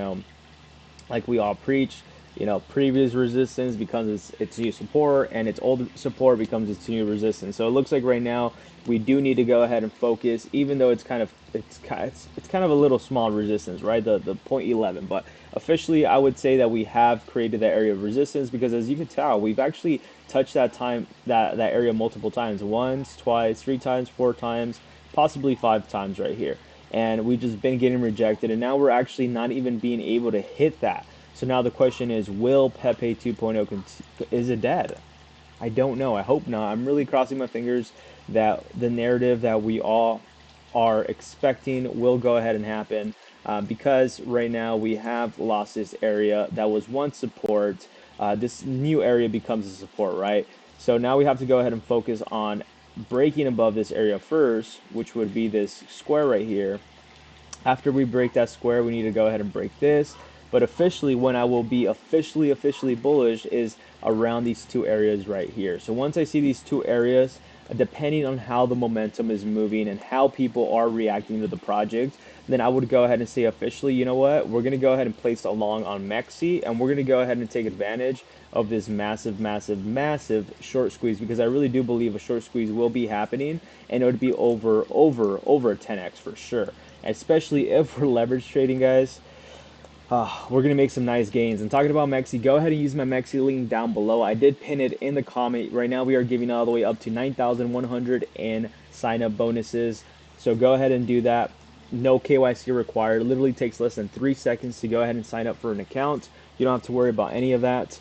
like we all preach, previous resistance becomes its new support, and its old support becomes its new resistance. So it looks like right now we do need to go ahead and focus, even though it's kind of a little small resistance, right? The 0.11, but officially I would say that we have created that area of resistance, because as you can tell, we've actually touched that area multiple times, once, twice, 3 times, 4 times, possibly 5 times right here. And we've just been getting rejected, and now we're actually not even being able to hit that. So now the question is, will Pepe 2.0 is it dead? I don't know. I hope not. I'm really crossing my fingers that the narrative that we all are expecting will go ahead and happen, because right now we have lost this area that was once support. This new area becomes a support, right? So now we have to go ahead and focus on breaking above this area first, which would be this square right here. After we break that square, we need to go ahead and break this. But officially, when I will be officially bullish is around these two areas right here. So once I see these two areas, depending on how the momentum is moving and how people are reacting to the project, then I would go ahead and say officially, you know what, we're going to go ahead and place a long on MEXC, and we're going to go ahead and take advantage of this massive short squeeze, because I really do believe a short squeeze will be happening, and it would be over a 10x for sure, especially if we're leverage trading, guys. We're going to make some nice gains. And talking about MEXC, go ahead and use my MEXC link down below. I did pin it in the comment. Right now we are giving all the way up to 9,100 in sign-up bonuses. So go ahead and do that. No KYC required. It literally takes less than 3 seconds to go ahead and sign up for an account. You don't have to worry about any of that.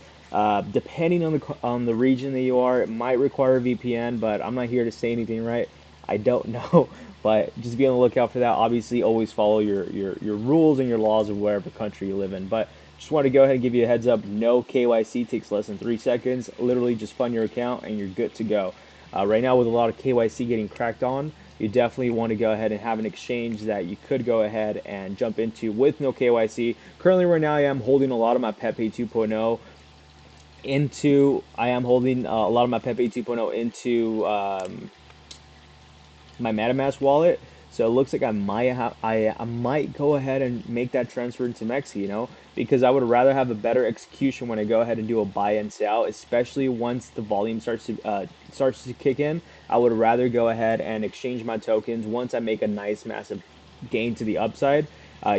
Depending on the region that you are, it might require a VPN, but I'm not here to say anything, right? I don't know. But just be on the lookout for that. Obviously, always follow your rules and your laws of wherever country you live in. But just want to go ahead and give you a heads up. No KYC, takes less than 3 seconds. Literally just fund your account and you're good to go. Right now, with a lot of KYC getting cracked on, you definitely want to go ahead and have an exchange that you could go ahead and jump into with no KYC. Currently, right now, I am holding a lot of my Pepe 2.0 into. I am holding a lot of my Pepe 2.0 into my MetaMask wallet. So it looks like I might go ahead and make that transfer into MEXC, because I would rather have a better execution when I go ahead and do a buy and sell, especially once the volume starts to kick in. I would rather go ahead and exchange my tokens once I make a nice massive gain to the upside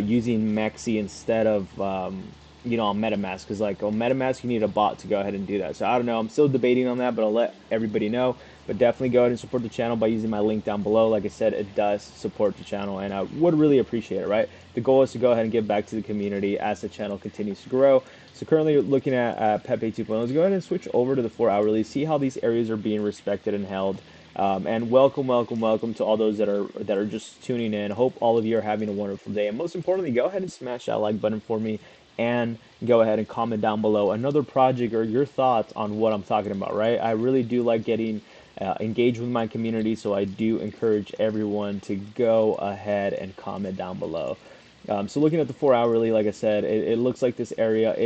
using MEXC instead of on MetaMask, because like on MetaMask you need a bot to go ahead and do that. So I don't know. I'm still debating on that, but I'll let everybody know. But definitely go ahead and support the channel by using my link down below. Like I said, it does support the channel, and I would really appreciate it. Right? The goal is to go ahead and give back to the community as the channel continues to grow. So currently looking at Pepe 2.0. Let's go ahead and switch over to the 4-hourly. See how these areas are being respected and held. And welcome to all those that are just tuning in. Hope all of you are having a wonderful day. And most importantly, go ahead and smash that like button for me, and go ahead and comment down below another project or your thoughts on what I'm talking about. Right? I really do like getting engaged with my community, so I do encourage everyone to go ahead and comment down below. So looking at the 4-hourly, like I said, it looks like this area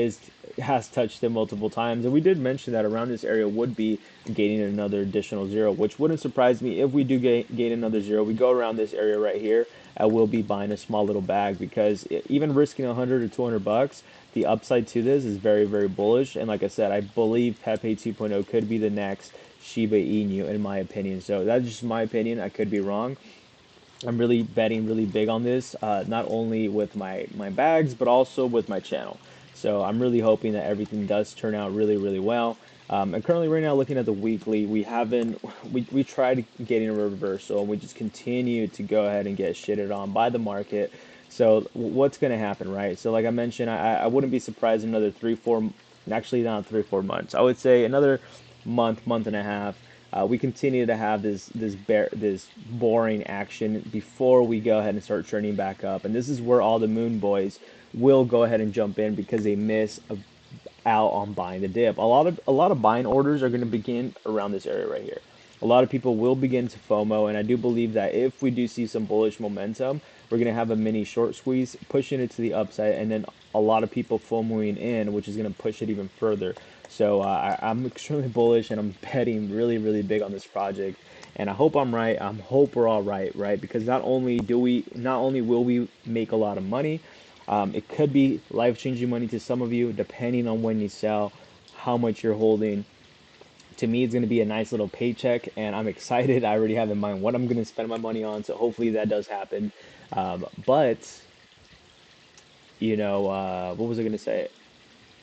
has touched it multiple times, and we did mention that around this area would be gaining another additional zero, which wouldn't surprise me if we do gain another zero. We go around this area right here, I will be buying a small little bag, because even risking 100 or 200 bucks, the upside to this is very, very bullish. And like I said, I believe Pepe 2.0 could be the next Shiba Inu, in my opinion. So that's just my opinion. I could be wrong. I'm really betting really big on this, not only with my bags, but also with my channel. So I'm really hoping that everything does turn out really, really well. And currently right now looking at the weekly, we tried getting a reversal, and we just continue to go ahead and get shitted on by the market. So what's going to happen, right? So like I mentioned, I wouldn't be surprised in another 3-4, actually not 3-4 months. I would say another month and a half. We continue to have this boring action before we go ahead and start turning back up, and this is where all the moon boys will go ahead and jump in, because they miss out on buying the dip. A lot of buying orders are going to begin around this area right here. A lot of people will begin to FOMO, and I do believe that if we do see some bullish momentum, we're going to have a mini short squeeze pushing it to the upside, and then a lot of people FOMOing in, which is going to push it even further. So I'm extremely bullish, and I'm betting really, really big on this project. And I hope I'm right. I hope we're all right, right? Because not only will we make a lot of money, it could be life-changing money to some of you, depending on when you sell, how much you're holding. To me, it's going to be a nice little paycheck, and I'm excited. I already have in mind what I'm going to spend my money on, so hopefully that does happen. But what was I going to say?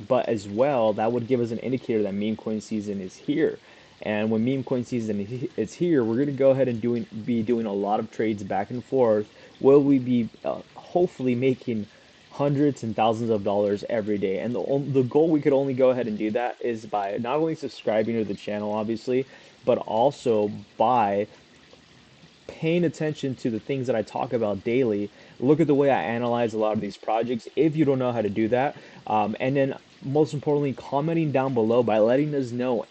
But as well, that would give us an indicator that meme coin season is here. And when meme coin season is here, we're going to go ahead and be doing a lot of trades back and forth. Will we be hopefully making hundreds and thousands of dollars every day? And the goal, we could only go ahead and do that is by not only subscribing to the channel, obviously, but also by paying attention to the things that I talk about daily. Look at the way I analyze a lot of these projects, if you don't know how to do that. And then most importantly, commenting down below by letting us know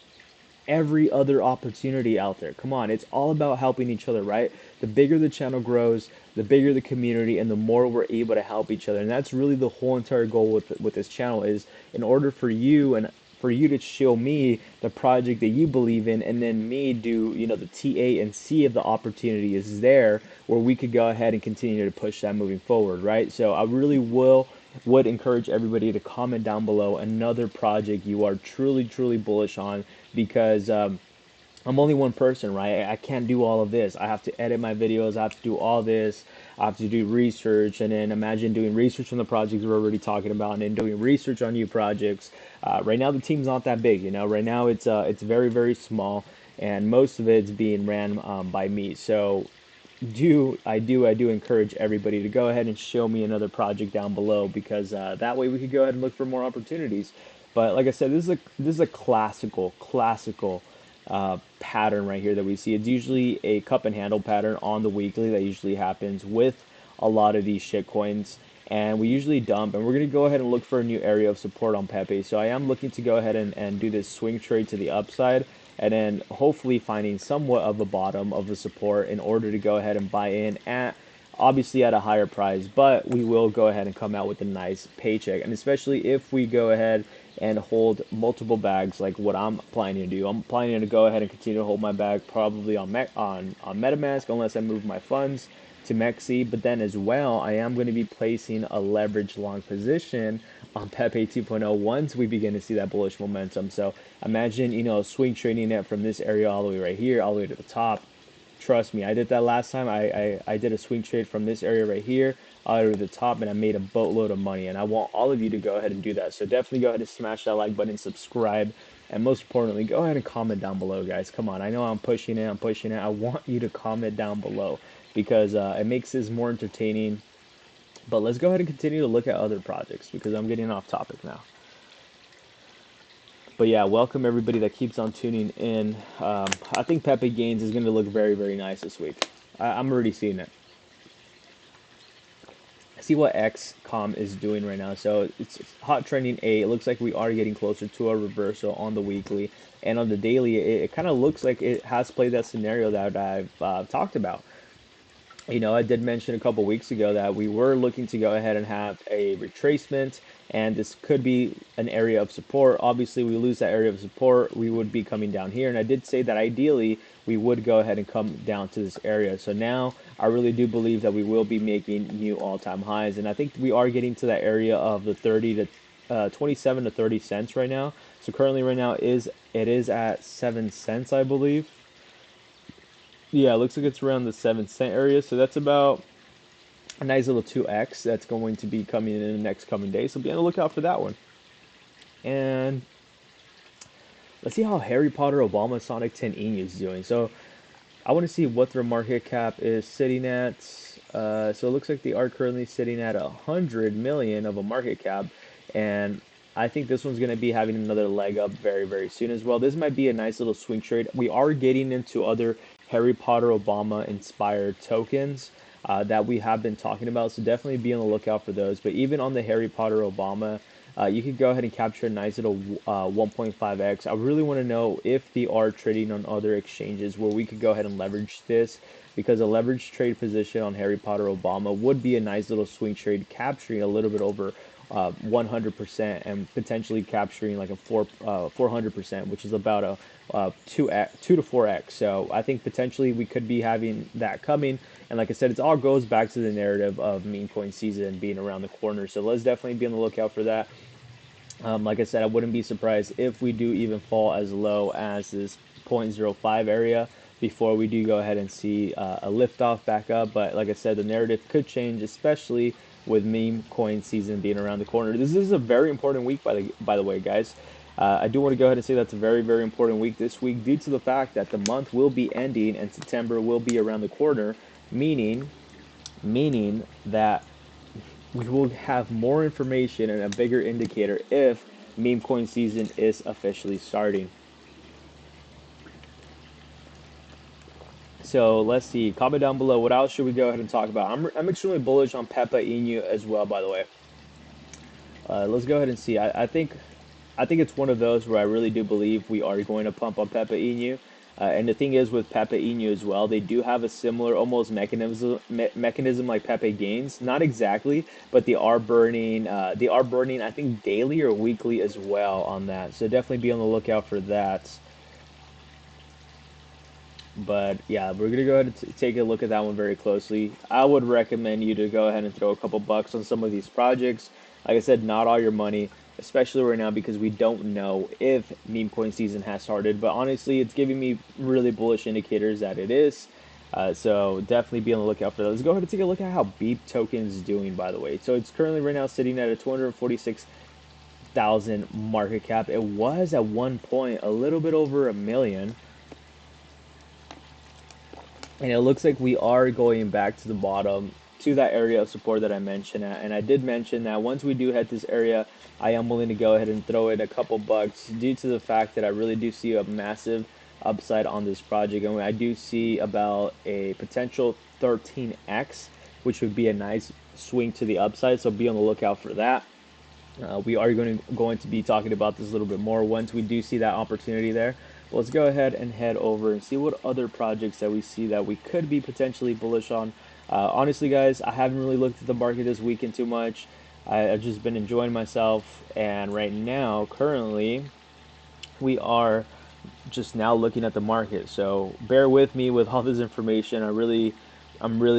every other opportunity out there. Come on, it's all about helping each other, right? The bigger the channel grows, the bigger the community, and the more we're able to help each other. And that's really the whole entire goal with this channel, is in order for you to show me the project that you believe in, and then me do the TA and see if the opportunity is there where we could go ahead and continue to push that moving forward, right? So I really would encourage everybody to comment down below another project you are truly bullish on, because I'm only one person, right? I can't do all of this. I have to edit my videos. I have to do all this. I have to do research, and then imagine doing research on the projects we're already talking about, and then doing research on new projects. Right now, the team's not that big. Right now it's very, very small, and most of it's being ran by me. So I do encourage everybody to go ahead and show me another project down below, because that way we could go ahead and look for more opportunities. But like I said, this is a classical pattern right here that we see. It's usually a cup and handle pattern on the weekly that usually happens with a lot of these shit coins, and we usually dump, and we're going to go ahead and look for a new area of support on Pepe. So I am looking to go ahead and do this swing trade to the upside, and then hopefully finding somewhat of a bottom of the support in order to go ahead and buy in at, obviously at a higher price, but we will go ahead and come out with a nice paycheck. And especially if we go ahead and hold multiple bags like what I'm planning to do. I'm planning to go ahead and continue to hold my bag probably on MetaMask, unless I move my funds to MEXC. But then as well, I am going to be placing a leverage long position on Pepe 2.0 once we begin to see that bullish momentum. So imagine, swing trading it from this area all the way right here, all the way to the top. Trust me, I did that last time. I did a swing trade from this area right here out to the top, and I made a boatload of money. And I want all of you to go ahead and do that. So definitely go ahead and smash that like button, subscribe, and most importantly, go ahead and comment down below, guys. Come on, I know I'm pushing it. I'm pushing it. I want you to comment down below because it makes this more entertaining. But let's go ahead and continue to look at other projects because I'm getting off topic now. But yeah, welcome everybody that keeps on tuning in. I think Pepe Gains is going to look very, very nice this week. I'm already seeing it. See what XCOM is doing right now. So it's hot trending A. It looks like we are getting closer to a reversal on the weekly. And on the daily, it kind of looks like it has played that scenario that I've talked about. You know, I did mention a couple weeks ago that we were looking to go ahead and have a retracement, and this could be an area of support. Obviously, we lose that area of support, we would be coming down here, and I did say that ideally we would go ahead and come down to this area. So now I really do believe that we will be making new all-time highs, and I think we are getting to that area of the 30 to 27 to 30 cents right now. So currently right now it is at 7 cents, I believe. Yeah, it looks like it's around the 7 cent area, so that's about a nice little 2x that's going to be coming in the next coming days. So be on the lookout for that one. And let's see how Harry Potter Obama Sonic 10 Inu is doing. So I want to see what their market cap is sitting at. So it looks like they are currently sitting at 100 million of a market cap, and I think this one's going to be having another leg up very, very soon as well. This might be a nice little swing trade. We are getting into other Harry Potter Obama inspired tokens that we have been talking about, so definitely be on the lookout for those. But even on the Harry Potter Obama, you could go ahead and capture a nice little 1.5x. I really want to know if they are trading on other exchanges where we could go ahead and leverage this, because a leverage trade position on Harry Potter Obama would be a nice little swing trade, capturing a little bit over 100% and potentially capturing like a 400%, which is about a 2 to 4x. So I think potentially we could be having that coming. And like I said, it all goes back to the narrative of meme coin season being around the corner. So let's definitely be on the lookout for that. Like I said, I wouldn't be surprised if we do even fall as low as this 0.05 area before we do go ahead and see a liftoff back up. But like I said, the narrative could change, especially with meme coin season being around the corner. This is a very important week, by the way, guys. I do want to go ahead and say that's a very, very important week this week due to the fact that the month will be ending and September will be around the corner, meaning that we will have more information and a bigger indicator if meme coin season is officially starting. So let's see. Comment down below. What else should we go ahead and talk about? I'm extremely bullish on PEPE2.0 as well, by the way. Let's go ahead and see. I think it's one of those where I really do believe we are going to pump on PEPE2.0. And the thing is with PEPE2.0 as well, they do have a similar almost mechanism like Pepe Gains. Not exactly, but they are burning. I think daily or weekly as well on that. So definitely be on the lookout for that. But yeah, we're gonna go ahead and take a look at that one very closely. I would recommend you to go ahead and throw a couple bucks on some of these projects. Like I said, not all your money, especially right now because we don't know if meme coin season has started. But honestly, it's giving me really bullish indicators that it is. So definitely be on the lookout for those. Go ahead and take a look at how Beep token is doing, by the way. So it's currently right now sitting at a 246,000 market cap. It was at one point a little bit over a million. And it looks like we are going back to the bottom, to that area of support that I mentioned at. And I did mention that once we do hit this area, I am willing to go ahead and throw in a couple bucks due to the fact that I really do see a massive upside on this project. And I do see about a potential 13x, which would be a nice swing to the upside. So be on the lookout for that. We are going to be talking about this a little bit more once we do see that opportunity there. Let's go ahead and head over and see what other projects that we see that we could be potentially bullish on. Honestly, guys, I haven't really looked at the market this weekend too much. I've just been enjoying myself, and right now, currently, we are just now looking at the market. So bear with me with all this information. I'm really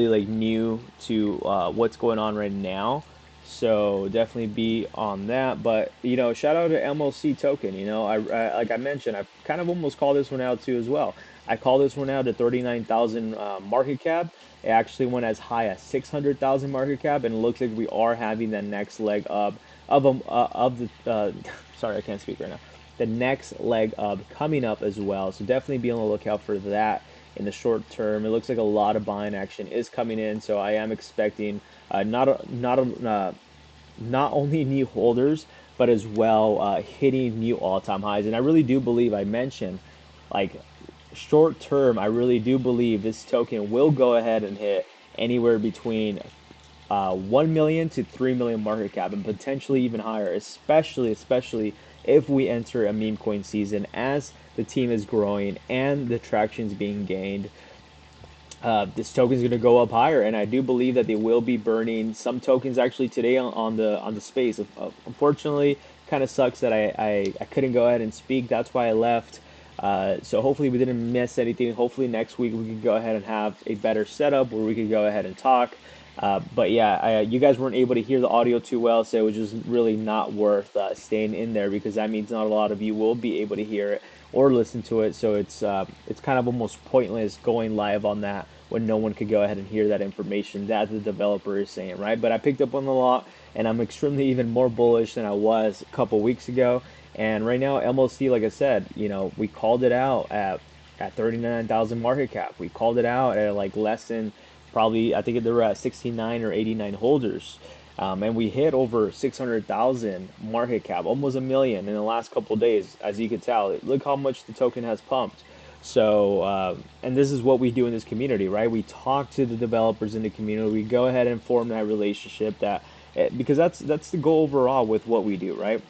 like new to what's going on right now. So definitely be on that. But you know, shout out to MLC token. You know, I like I mentioned, I kind of almost called this one out too as well. I call this one out at 39,000 market cap. It actually went as high as 600,000 market cap, and it looks like we are having the next leg up of the sorry, I can't speak right now. The next leg up coming up as well. So definitely be on the lookout for that in the short term. It looks like a lot of buying action is coming in, so I am expecting not only new holders but as well hitting new all-time highs. And I really do believe I mentioned like short term, I really do believe this token will go ahead and hit anywhere between 1 million to 3 million market cap and potentially even higher, especially if we enter a meme coin season as the team is growing and the traction is being gained. This token is going to go up higher, and I do believe that they will be burning some tokens actually today on the space. Unfortunately, kind of sucks that I couldn't go ahead and speak. That's why I left. So hopefully we didn't miss anything. Hopefully next week we can go ahead and have a better setup where we could go ahead and talk. But yeah, you guys weren't able to hear the audio too well, so it was just really not worth staying in there because that means not a lot of you will be able to hear it or listen to it. So it's kind of almost pointless going live on that when no one could go ahead and hear that information that the developer is saying, right? But I picked up on the lot, and I'm extremely even more bullish than I was a couple weeks ago. And right now, MLC, like I said, we called it out at 39,000 market cap. We called it out at like less than probably, I think they were at 69 or 89 holders. And we hit over 600,000 market cap, almost a million in the last couple of days, as you can tell. Look how much the token has pumped. So, and this is what we do in this community, right? We talk to the developers in the community. We go ahead and form that relationship because that's the goal overall with what we do, right?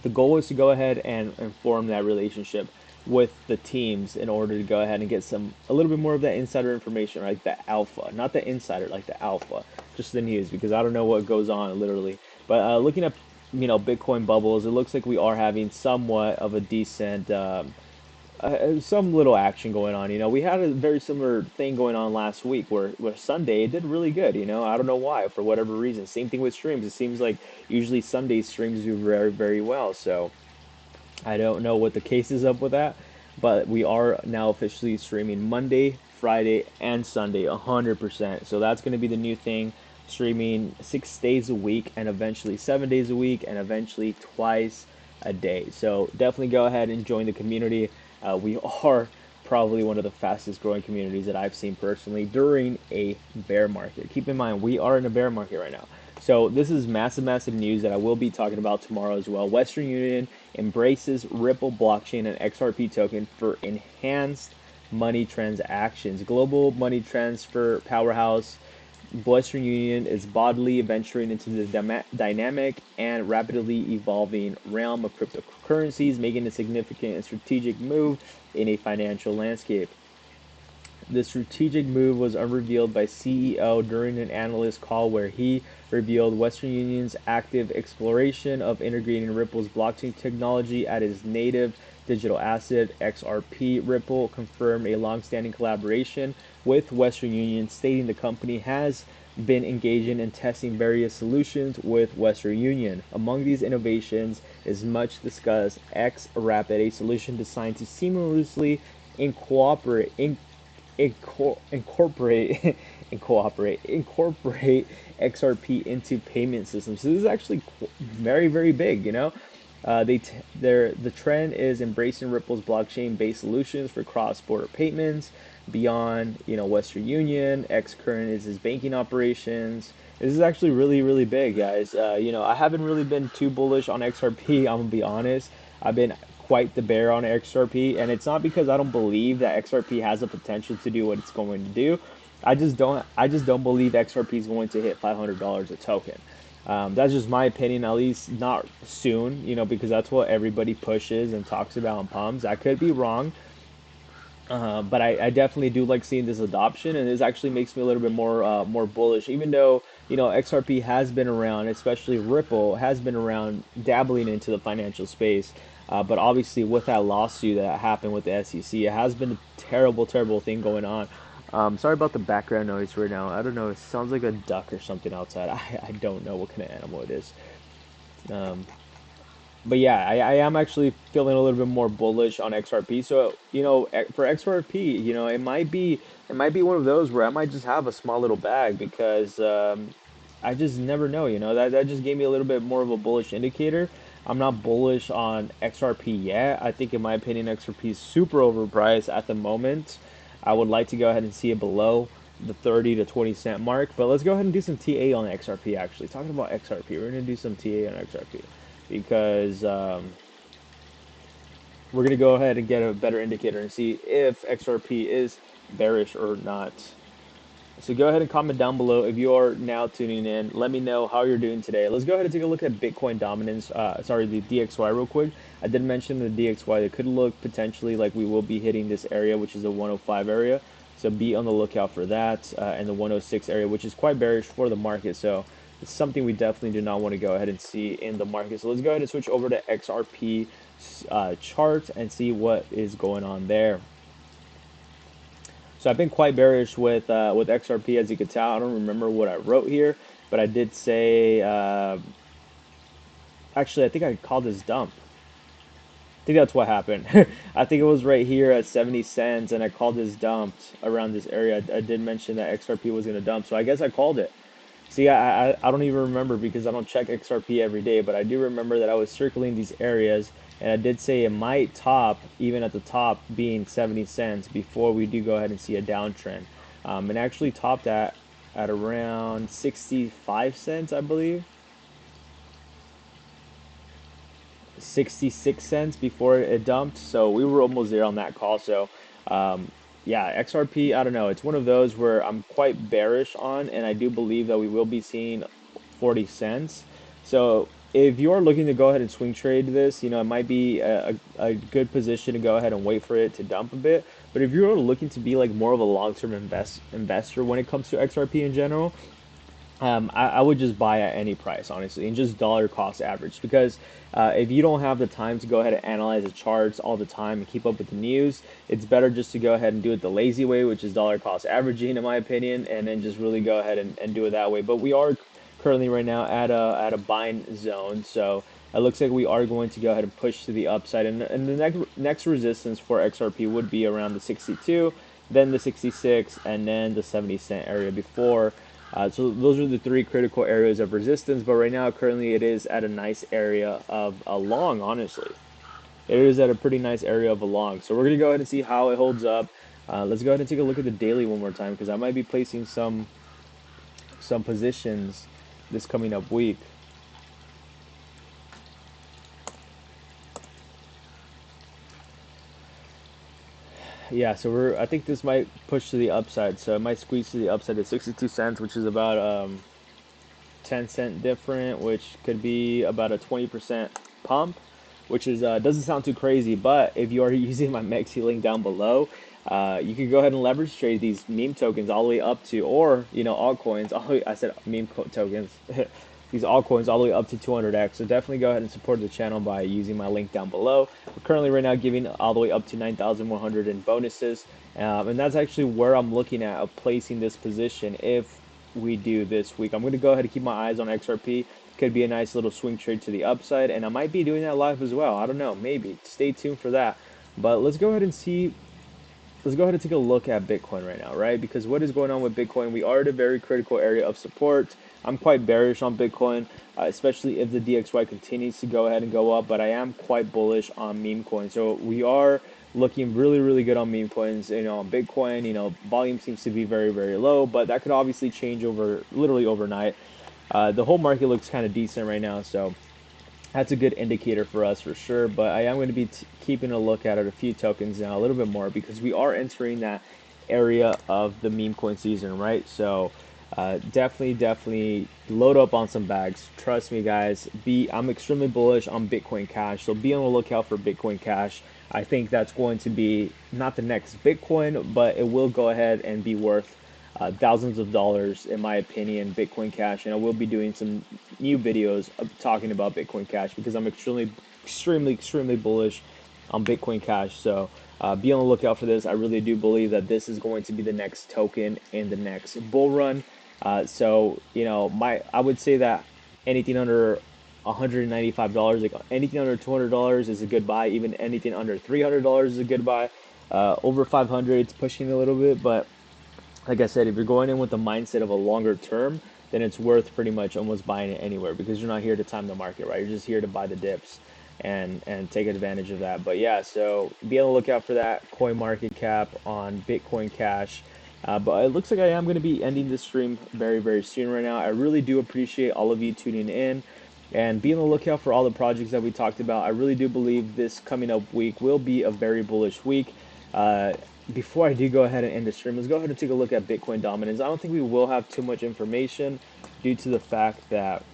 The goal is to go ahead and form that relationship with the teams in order to go ahead and get a little bit more of that insider information, right? The alpha, not the insider, like the alpha, just the news, because I don't know what goes on literally. But looking at Bitcoin bubbles, it looks like we are having somewhat of a decent some little action going on. We had a very similar thing going on last week where Sunday it did really good. I don't know why, for whatever reason. Same thing with streams. It seems like usually Sunday streams do very, very well. So I don't know what the case is up with that, but we are now officially streaming Monday, Friday, and Sunday 100%. So that's going to be the new thing, streaming 6 days a week and eventually 7 days a week and eventually twice a day. So definitely go ahead and join the community. We are probably one of the fastest growing communities that I've seen personally during a bear market. Keep in mind, we are in a bear market right now. So this is massive, massive news that I will be talking about tomorrow as well. Western Union embraces Ripple blockchain and XRP token for enhanced money transactions. Global money transfer powerhouse Western Union is boldly venturing into the dynamic and rapidly evolving realm of cryptocurrencies, making a significant and strategic move in a financial landscape. The strategic move was unrevealed by CEO during an analyst call where he revealed Western Union's active exploration of integrating Ripple's blockchain technology at its native digital asset, XRP. Ripple confirmed a long-standing collaboration with Western Union, stating the company has been engaging in testing various solutions with Western Union. Among these innovations is much discussed X Rapid, a solution designed to seamlessly incorporate incorporate incorporate XRP into payment systems. So this is actually very, very big. The trend is embracing Ripple's blockchain-based solutions for cross-border payments beyond Western Union. XCurrent is his banking operations. This is actually really, really big, guys. I haven't really been too bullish on XRP. I'm gonna be honest. I've been quite the bear on XRP, and it's not because I don't believe that XRP has the potential to do what it's going to do. I just don't believe XRP is going to hit $500 a token. That's just my opinion, at least not soon, because that's what everybody pushes and talks about and pumps. I could be wrong, but I definitely do like seeing this adoption, and this actually makes me a little bit more bullish. Even though XRP has been around, especially Ripple has been around dabbling into the financial space, but obviously with that lawsuit that happened with the SEC, it has been a terrible, terrible thing going on. Sorry about the background noise right now. I don't know. It sounds like a duck or something outside. I don't know what kind of animal it is. Um, But yeah, I am actually feeling a little bit more bullish on XRP. So for XRP, it might be one of those where I might just have a small little bag because I just never know. That just gave me a little bit more of a bullish indicator. I'm not bullish on XRP yet. I think, in my opinion, XRP is super overpriced at the moment. I would like to go ahead and see it below the 30 to 20 cent mark. But let's go ahead and do some TA on XRP. Actually, talking about XRP, we're gonna do some TA on XRP because we're going to go ahead and get a better indicator and see if XRP is bearish or not. So go ahead and comment down below if you are now tuning in. Let me know how you're doing today. Let's go ahead and take a look at Bitcoin dominance. Sorry, the DXY real quick. I did mention the DXY. It could look potentially like we will be hitting this area, which is the 105 area. So be on the lookout for that, and the 106 area, which is quite bearish for the market. So it's something we definitely do not want to go ahead and see in the market. So let's go ahead and switch over to XRP chart and see what is going on there. So I've been quite bearish with XRP, as you can tell. I don't remember what I wrote here, but I did say. Actually, I think I called this dump. I think that's what happened. I think it was right here at 70 cents, and I called this dumped around this area. I did mention that XRP was going to dump, so I guess I called it. See, I don't even remember because I don't check XRP every day, but I do remember that I was circling these areas, and I did say it might top, even at the top being 70 cents, before we do go ahead and see a downtrend. It actually topped at around 65 cents, I believe. 66 cents before it dumped, so we were almost there on that call. So yeah, XRP, I don't know, it's one of those where I'm quite bearish on, and I do believe that we will be seeing 40 cents. So if you're looking to go ahead and swing trade this, it might be a good position to go ahead and wait for it to dump a bit. But if you're looking to be like more of a long-term investor when it comes to XRP in general, I would just buy at any price, honestly, and just dollar cost average. Because if you don't have the time to go ahead and analyze the charts all the time and keep up with the news, it's better just to go ahead and do it the lazy way, which is dollar cost averaging, in my opinion, and then just really go ahead and do it that way. But we are currently right now at a buying zone, so it looks like we are going to go ahead and push to the upside. And the next resistance for XRP would be around the 62, then the 66, and then the 70 cent area before. So those are the three critical areas of resistance, but right now, currently, it is at a nice area of a long, honestly. It is at a pretty nice area of a long. So we're going to go ahead and see how it holds up. Let's go ahead and take a look at the daily one more time, because I might be placing some positions this coming up week. Yeah, so I think this might push to the upside. So it might squeeze to the upside at 62 cents, which is about 10-cent different, which could be about a 20% pump, which is doesn't sound too crazy. But if you are using my MEXC link down below, you can go ahead and leverage trade these meme tokens all the way up to, or altcoins. I said tokens. These altcoins all the way up to 200x. So definitely go ahead and support the channel by using my link down below. We're currently right now giving all the way up to 9,100 in bonuses, and that's actually where I'm looking at of placing this position if we do this week. I'm going to go ahead and keep my eyes on XRP. Could be a nice little swing trade to the upside, and I might be doing that live as well. I don't know, maybe. Stay tuned for that. But let's go ahead and see. Let's go ahead and take a look at Bitcoin right now, right? Because what is going on with Bitcoin? We are at a very critical area of support. I'm quite bearish on Bitcoin, especially if the DXY continues to go ahead and go up, but I am quite bullish on meme coin. So we are looking really, really good on meme coins. On Bitcoin, volume seems to be very, very low, but that could obviously change literally overnight. The whole market looks kind of decent right now, so that's a good indicator for us for sure. But I am going to be keeping a look at a few tokens now a little bit more, because we are entering that area of the meme coin season, right? So definitely load up on some bags. Trust me, guys. I'm extremely bullish on Bitcoin Cash, so be on the lookout for Bitcoin Cash. I think that's going to be not the next Bitcoin, but it will go ahead and be worth thousands of dollars, in my opinion, Bitcoin Cash. And I will be doing some new videos talking about Bitcoin Cash, because I'm extremely bullish on Bitcoin Cash. So be on the lookout for this. I really do believe that this is going to be the next token in the next bull run. I would say that anything under $195. Like anything under $200 is a good buy. Even anything under $300 is a good buy. Over 500, it's pushing a little bit, but like I said, if you're going in with the mindset of a longer term, then it's worth pretty much almost buying it anywhere because you're not here to time the market, right? You're just here to buy the dips and take advantage of that. But yeah, so be on the lookout for that coin market cap on Bitcoin Cash. But it looks like I am going to be ending this stream very, very soon right now. I really do appreciate all of you tuning in and be on the lookout for all the projects that we talked about. I really do believe this coming up week will be a very bullish week. Uh, Before I do go ahead and end the stream, let's go ahead and take a look at Bitcoin dominance. I don't think we will have too much information due to the fact that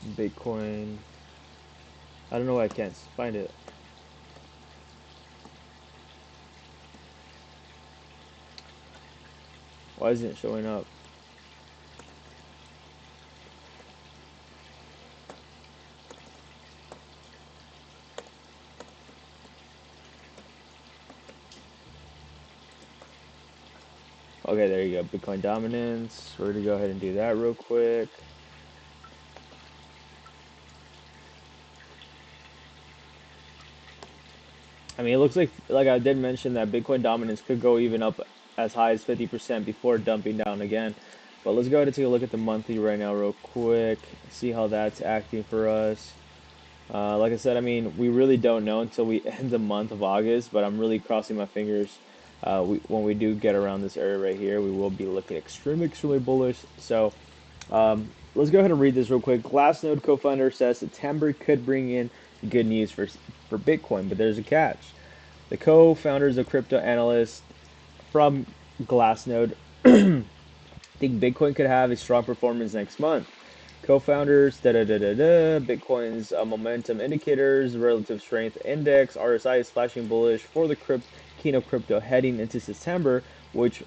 Bitcoin, I don't know why I can't find it. Why isn't it showing up? Okay, there you go. Bitcoin dominance. We're gonna go ahead and do that real quick. I mean, it looks like I did mention that Bitcoin dominance could go even up as high as 50% before dumping down again. But let's go ahead and take a look at the monthly right now real quick. See how that's acting for us. Like I said, I mean, we really don't know until we end the month of August, but I'm really crossing my fingers. When we do get around this area right here, we will be looking extremely, extremely bullish. So let's go ahead and read this real quick. Glassnode co-founder says September could bring in good news for Bitcoin, but there's a catch. The co-founders of crypto analysts from Glassnode think Bitcoin could have a strong performance next month. Co-founders, Bitcoin's momentum indicators, relative strength index, RSI is flashing bullish for the king of crypto heading into September, which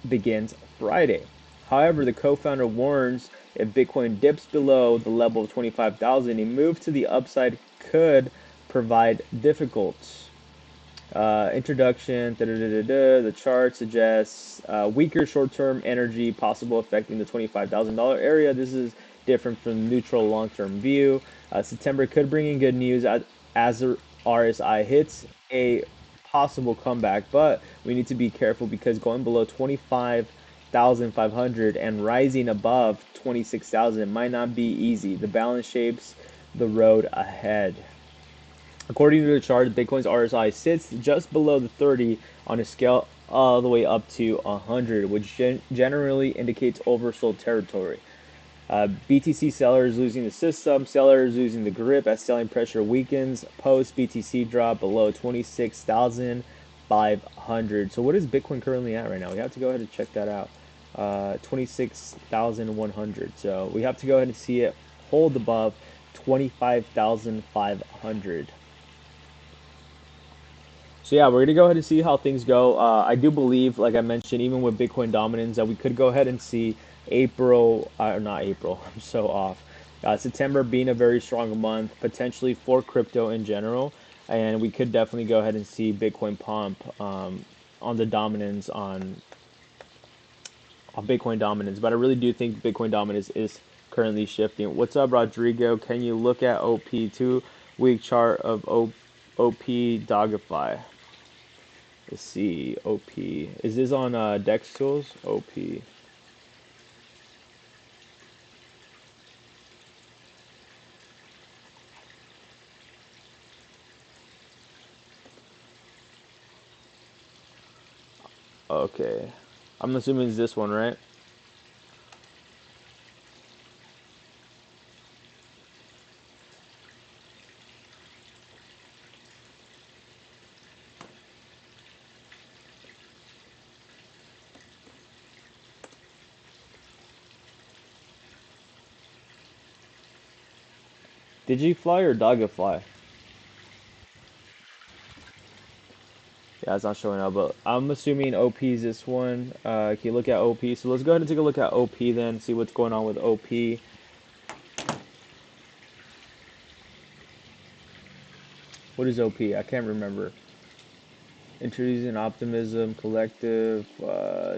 begins Friday. However, the co-founder warns if Bitcoin dips below the level of 25,000, a move to the upside could provide difficulties. Introduction, the chart suggests weaker short-term energy possible affecting the $25,000 area. This is different from neutral long-term view. September could bring in good news as the RSI hits a possible comeback, but we need to be careful because going below 25,500 and rising above 26,000 might not be easy. The balance shapes the road ahead. According to the chart, Bitcoin's RSI sits just below the 30 on a scale all the way up to 100, which generally indicates oversold territory. BTC sellers losing the system, sellers losing the grip as selling pressure weakens. Post BTC drop below 26,500. So what is Bitcoin currently at right now? We have to go ahead and check that out. 26,100. So we have to go ahead and see it hold above 25,500. So yeah, we're gonna go ahead and see how things go. I do believe, like I mentioned, even with Bitcoin dominance, that we could go ahead and see April, or not April, I'm so off. September being a very strong month, potentially for crypto in general, and we could definitely go ahead and see Bitcoin pump on the dominance on Bitcoin dominance. But I really do think Bitcoin dominance is currently shifting. What's up, Rodrigo? Can you look at OP 2-week chart of OP Dogify? Let's see, OP. Is this on Dex Tools? OP. Okay. I'm assuming it's this one, right? Digifly or Dogify? Yeah, it's not showing up, but I'm assuming OP is this one. Can you look at OP? So let's go ahead and take a look at OP then, see what's going on with OP. What is OP? I can't remember. Introducing optimism, collective,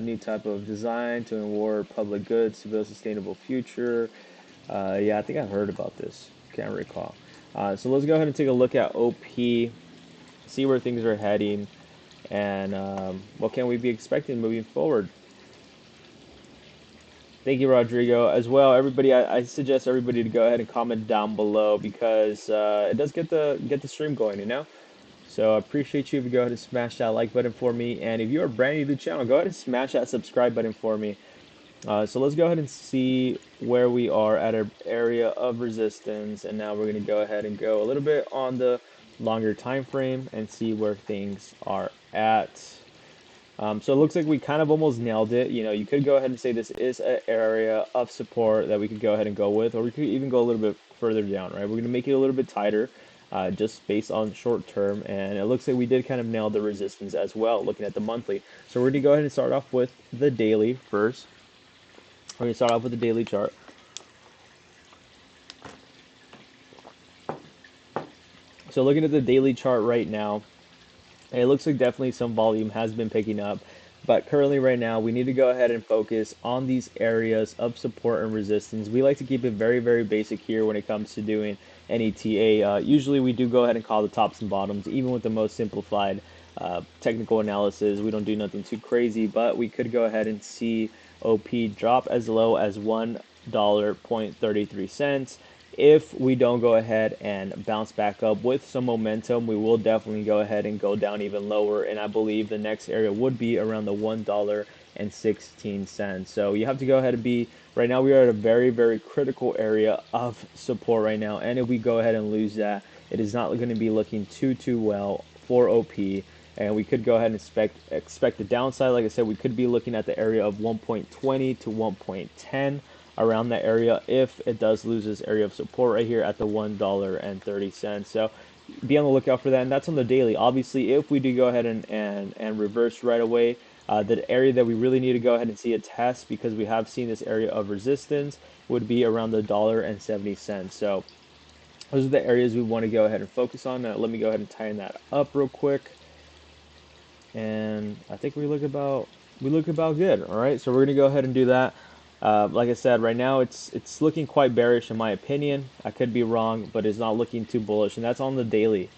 new type of design to reward public goods to build a sustainable future. Yeah, I think I've heard about this. Can't recall. So let's go ahead and take a look at OP, see where things are heading, and what can we be expecting moving forward. Thank you, Rodrigo. As well, everybody, I suggest everybody to go ahead and comment down below because it does get the stream going, you know. So I appreciate you if you go ahead and smash that like button for me, and if you are brand new to the channel, go ahead and smash that subscribe button for me. So let's go ahead and see where we are at our area of resistance, and now we're going to go ahead and go a little bit on the longer time frame and see where things are at. So it looks like we kind of almost nailed it. You know, you could go ahead and say this is an area of support that we could go ahead and go with, or we could even go a little bit further down, right? We're going to make it a little bit tighter, just based on short term, and it looks like we did kind of nail the resistance as well, looking at the monthly. So we're going to go ahead and start off with the daily first. We're going to start off with the daily chart. So looking at the daily chart right now, it looks like definitely some volume has been picking up, but currently right now we need to go ahead and focus on these areas of support and resistance. We like to keep it very, very basic here when it comes to doing any TA. Usually we do go ahead and call the tops and bottoms, even with the most simplified technical analysis. We don't do nothing too crazy, but we could go ahead and see OP drop as low as $1.33. If we don't go ahead and bounce back up with some momentum, we will definitely go ahead and go down even lower, and I believe the next area would be around the $1.16. So you have to go ahead and be, right now we are at a very, very critical area of support right now, and if we go ahead and lose that, it is not going to be looking too well for OP, and we could go ahead and expect the downside. Like I said, we could be looking at the area of 1.20 to 1.10, around that area if it does lose this area of support right here at the $1.30. So be on the lookout for that, and that's on the daily. Obviously, if we do go ahead and reverse right away, the area that we really need to go ahead and see a test, because we have seen this area of resistance, would be around the $1.70. So those are the areas we want to go ahead and focus on. Now, let me go ahead and tighten that up real quick, and I think we look about good. All right, so we're gonna go ahead and do that. Like I said, right now it's looking quite bearish in my opinion. I could be wrong, but it's not looking too bullish, and that's on the daily.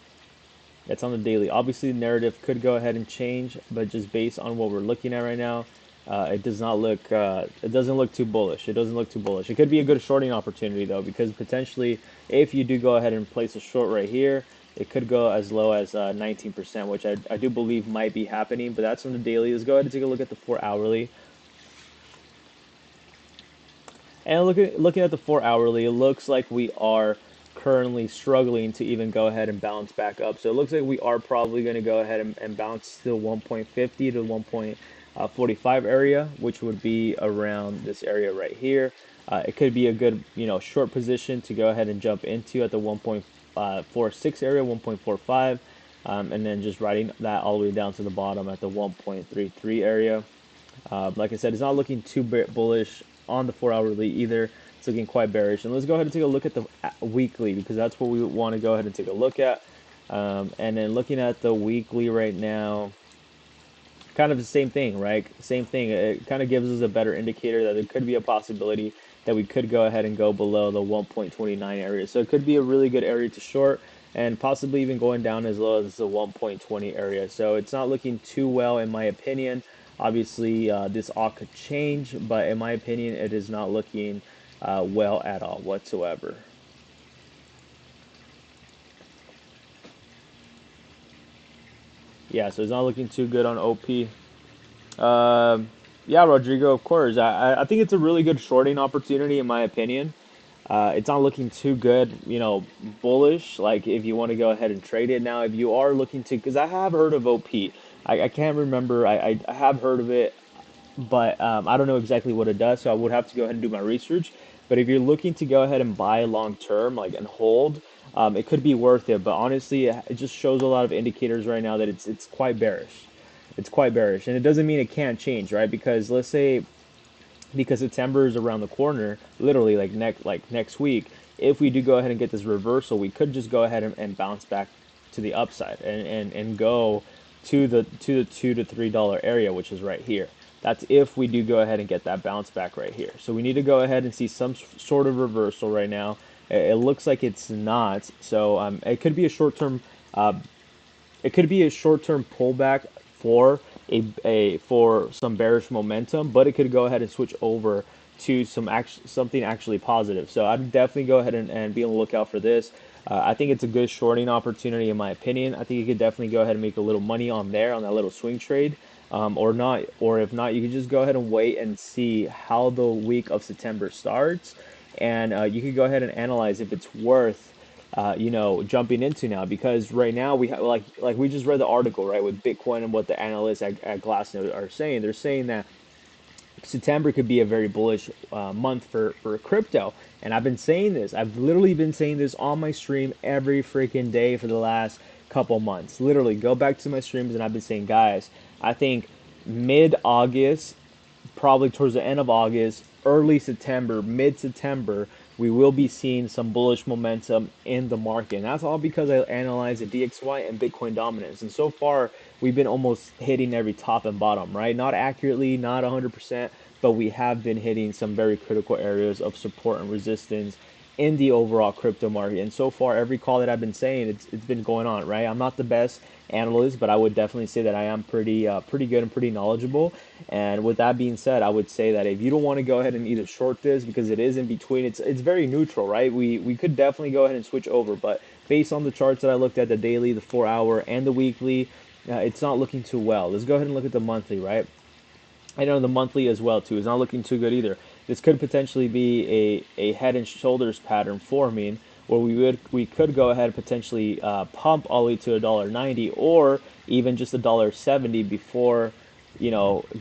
That's on the daily. Obviously, the narrative could go ahead and change, but just based on what we're looking at right now, it does not look. It doesn't look too bullish. It doesn't look too bullish. It could be a good shorting opportunity though, because potentially, if you do go ahead and place a short right here, it could go as low as 19%, which I do believe might be happening. But that's on the daily. Let's go ahead and take a look at the 4-hourly. And looking at the 4-hourly, it looks like we are currently struggling to even go ahead and bounce back up. So it looks like we are probably going to go ahead and bounce to 1.50 to 1.45 area, which would be around this area right here. It could be a good, short position to go ahead and jump into at the 1.46 area, 1.45, and then just riding that all the way down to the bottom at the 1.33 area. Like I said, it's not looking too bullish on the 4-hourly either. It's looking quite bearish. And let's go ahead and take a look at the weekly, because that's what we want to go ahead and take a look at. And then looking at the weekly right now, kind of the same thing, right? Same thing. It kind of gives us a better indicator that there could be a possibility that we could go ahead and go below the 1.29 area. So it could be a really good area to short, and possibly even going down as low as the 1.20 area. So it's not looking too well in my opinion. Obviously, this all could change, but in my opinion, it is not looking well at all whatsoever. Yeah, so it's not looking too good on OP. Yeah, Rodrigo, of course. I think it's a really good shorting opportunity in my opinion. It's not looking too good, bullish, like if you want to go ahead and trade it. Now, if you are looking to, because I have heard of OP. I can't remember. I have heard of it, but I don't know exactly what it does, so I would have to go ahead and do my research. But if you're looking to go ahead and buy long term, like and hold, it could be worth it. But honestly, it just shows a lot of indicators right now that it's quite bearish. It's quite bearish, and it doesn't mean it can't change, right? Because let's say, because September is around the corner, literally like next week. If we do go ahead and get this reversal, we could just go ahead and bounce back to the upside and go to the $2 to $3 area, which is right here. That's if we do go ahead and get that bounce back right here. So we need to go ahead and see some sort of reversal right now. It looks like it's not. So it could be a short-term pullback for for some bearish momentum, but it could go ahead and switch over to something actually positive. So I'd definitely go ahead and be on the lookout for this. I think it's a good shorting opportunity in my opinion. I think you could definitely go ahead and make a little money on there on that little swing trade, or not, or if not, you could just go ahead and wait and see how the week of September starts, and you could go ahead and analyze if it's worth jumping into now, because right now we have like we just read the article, right, with Bitcoin and what the analysts at Glassnode are saying. They're saying that September could be a very bullish month for crypto. And I've been saying this. I've literally been saying this on my stream every freaking day for the last couple months. Literally, go back to my streams and I've been saying, guys, I think mid-August, probably towards the end of August, early September, mid-September, we will be seeing some bullish momentum in the market. And that's all because I analyzed the DXY and Bitcoin dominance. And so far, we've been almost hitting every top and bottom, right? Not accurately, not 100%, but we have been hitting some very critical areas of support and resistance in the overall crypto market. And so far, every call that I've been saying, it's been going on, right? I'm not the best analyst, but I would definitely say that I am pretty good and pretty knowledgeable. And with that being said, I would say that if you don't want to go ahead and either short this because it is in between, it's very neutral, right? We could definitely go ahead and switch over, but based on the charts that I looked at, the daily, the 4 hour, and the weekly, it's not looking too well. Let's go ahead and look at the monthly, right? I know the monthly as well too is not looking too good either. This could potentially be a head and shoulders pattern forming, where we could go ahead and potentially pump all the way to $1.90 or even just $1.70 before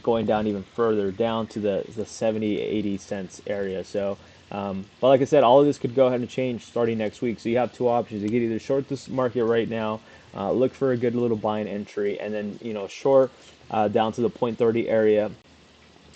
going down even further down to the 70-80 cents area. So but like I said, all of this could go ahead and change starting next week. So you have two options. You could either short this market right now, look for a good little buying entry, and then short down to the 0.30 area,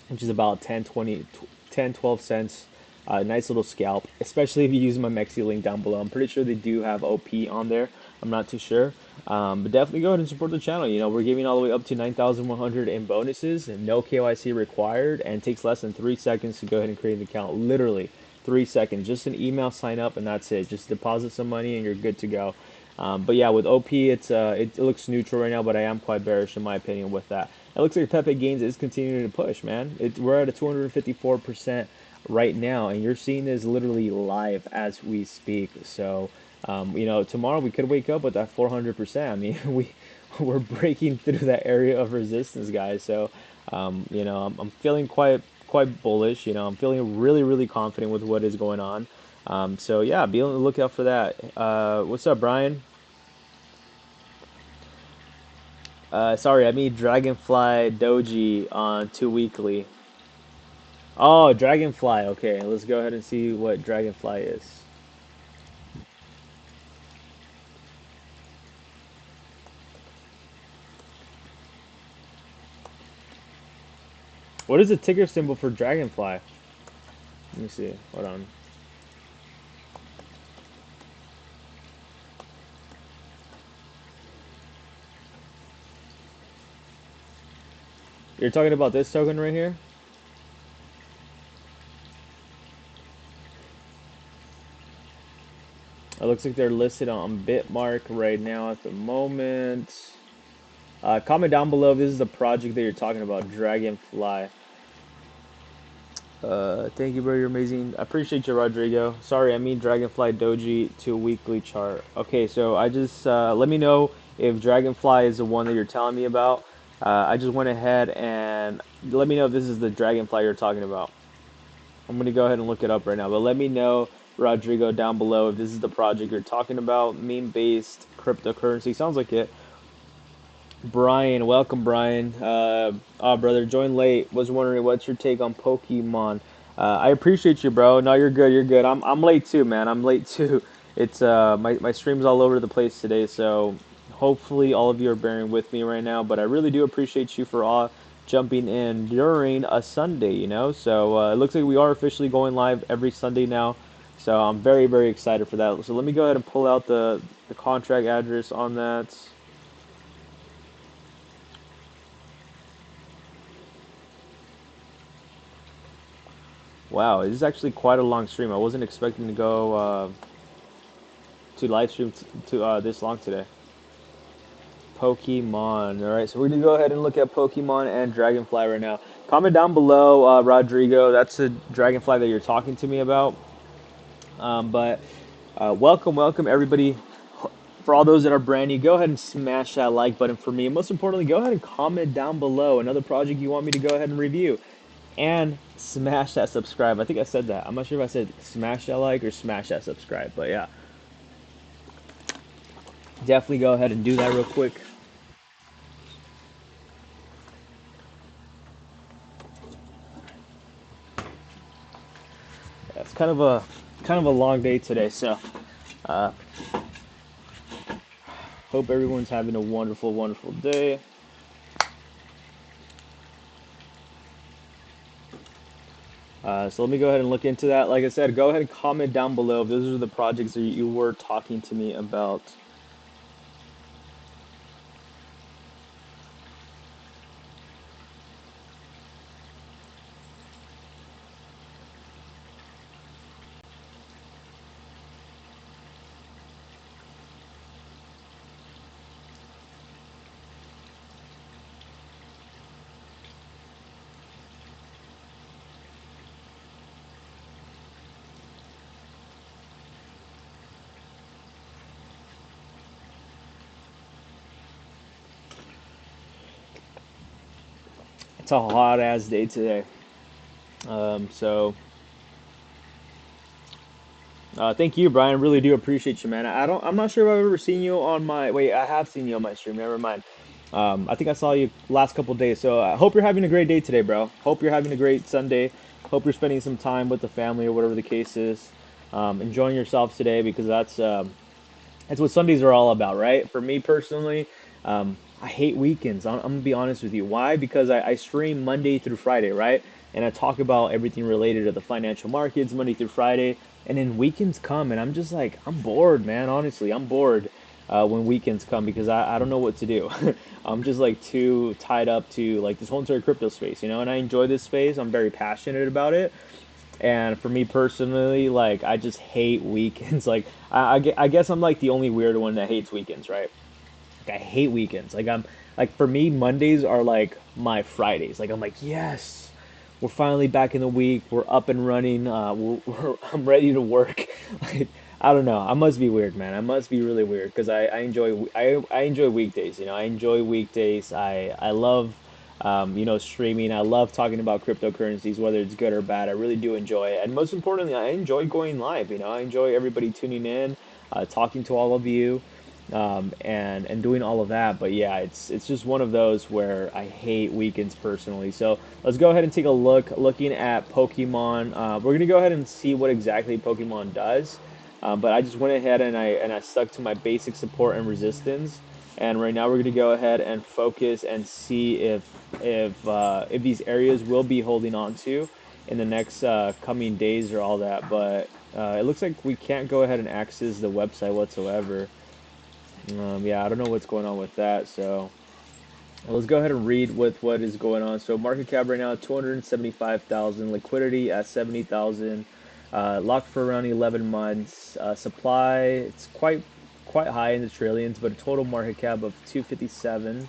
which is about 12 cents. Nice little scalp, especially if you use my MEXC link down below. I'm pretty sure they do have OP on there. I'm not too sure. But definitely go ahead and support the channel. We're giving all the way up to 9,100 in bonuses and no KYC required, and it takes less than 3 seconds to go ahead and create an account. Literally 3 seconds. Just an email sign up and that's it. Just deposit some money and you're good to go. But yeah, with OP, it looks neutral right now, but I am quite bearish in my opinion with that. It looks like PEPE gains is continuing to push, man. We're at a 254% right now, and you're seeing this literally live as we speak. So, tomorrow we could wake up with that 400%. I mean, we're breaking through that area of resistance, guys. So, I'm feeling quite bullish. I'm feeling really confident with what is going on. So yeah, be on the lookout for that. What's up, Brian? Sorry, I mean Dragonfly Doji on 2 weekly. Oh, Dragonfly. Okay, let's go ahead and see what Dragonfly is. What is the ticker symbol for Dragonfly? Let me see. Hold on. You're talking about this token right here? It looks like they're listed on Bitmark right now at the moment. Comment down below if this is the project that you're talking about, Dragonfly. Thank you, bro. You're amazing. I appreciate you, Rodrigo. Sorry, I mean Dragonfly Doji to weekly chart. Okay, so I just let me know if Dragonfly is the one that you're telling me about. I just went ahead and let me know if this is the Dragonfly you're talking about. I'm gonna go ahead and look it up right now, but let me know, Rodrigo, down below if this is the project you're talking about. Meme-based cryptocurrency sounds like it. Brian, welcome, Brian. Brother, joined late. Was wondering what's your take on Pokemon. I appreciate you, bro. No, you're good. You're good. I'm late too, man. I'm late too. It's my stream's all over the place today, so hopefully all of you are bearing with me right now. But I really do appreciate you for all jumping in during a Sunday. So it looks like we are officially going live every Sunday now. So I'm very, very excited for that. So let me go ahead and pull out the contract address on that. Wow, it is actually quite a long stream. I wasn't expecting to go to live stream to this long today. Pokemon. All right, so we're gonna go ahead and look at Pokemon and Dragonfly right now. Comment down below, Rodrigo. That's the Dragonfly that you're talking to me about. But welcome, welcome everybody. For all those that are brand new, go ahead and smash that like button for me. And most importantly, go ahead and comment down below another project you want me to go ahead and review. And smash that subscribe. I think I said that. I'm not sure if I said smash that like or smash that subscribe. But yeah, definitely go ahead and do that real quick. Yeah, it's kind of a long day today, so uh, hope everyone's having a wonderful, wonderful day. So let me go ahead and look into that. Like I said, go ahead and comment down below if those are the projects that you were talking to me about. It's a hot ass day today. So thank you, Brian. Really do appreciate you, man. I'm not sure if I've ever seen you on my. Wait, I have seen you on my stream. Never mind. I think I saw you last couple days. So I hope you're having a great day today, bro. Hope you're having a great Sunday. Hope you're spending some time with the family or whatever the case is. Enjoying yourself today because that's what Sundays are all about, right? For me personally, I hate weekends. I'm gonna be honest with you. Why? Because I stream Monday through Friday, right? And I talk about everything related to the financial markets Monday through Friday. And then weekends come, and I'm just like, I'm bored, man. Honestly, I'm bored when weekends come because I don't know what to do. I'm just like too tied up to like this whole entire crypto space, you know. And I enjoy this space. I'm very passionate about it. And for me personally, like I just hate weekends. Like I guess I'm like the only weird one that hates weekends, right? Like I hate weekends. Like I'm like for me, Mondays are like my Fridays. Like I'm like yes, we're finally back in the week. We're up and running. I'm ready to work. Like I don't know. I must be weird, man. I must be really weird because I enjoy weekdays. You know, I enjoy weekdays. I love streaming. I love talking about cryptocurrencies, whether it's good or bad. I really do enjoy it. And most importantly, I enjoy going live. You know, I enjoy everybody tuning in, talking to all of you, and doing all of that. But yeah, it's just one of those where I hate weekends personally. So let's go ahead and take a look. Looking at Pokemon, we're gonna go ahead and see what exactly Pokemon does. But I just went ahead and I stuck to my basic support and resistance. And right now we're going to go ahead and focus and see if these areas will be holding on to in the next coming days or all that. But it looks like we can't go ahead and access the website whatsoever. Yeah, I don't know what's going on with that. So let's go ahead and read with what is going on. So market cap right now 275,000, liquidity at 70,000, locked for around 11 months. Supply it's quite high in the trillions, but a total market cap of 257.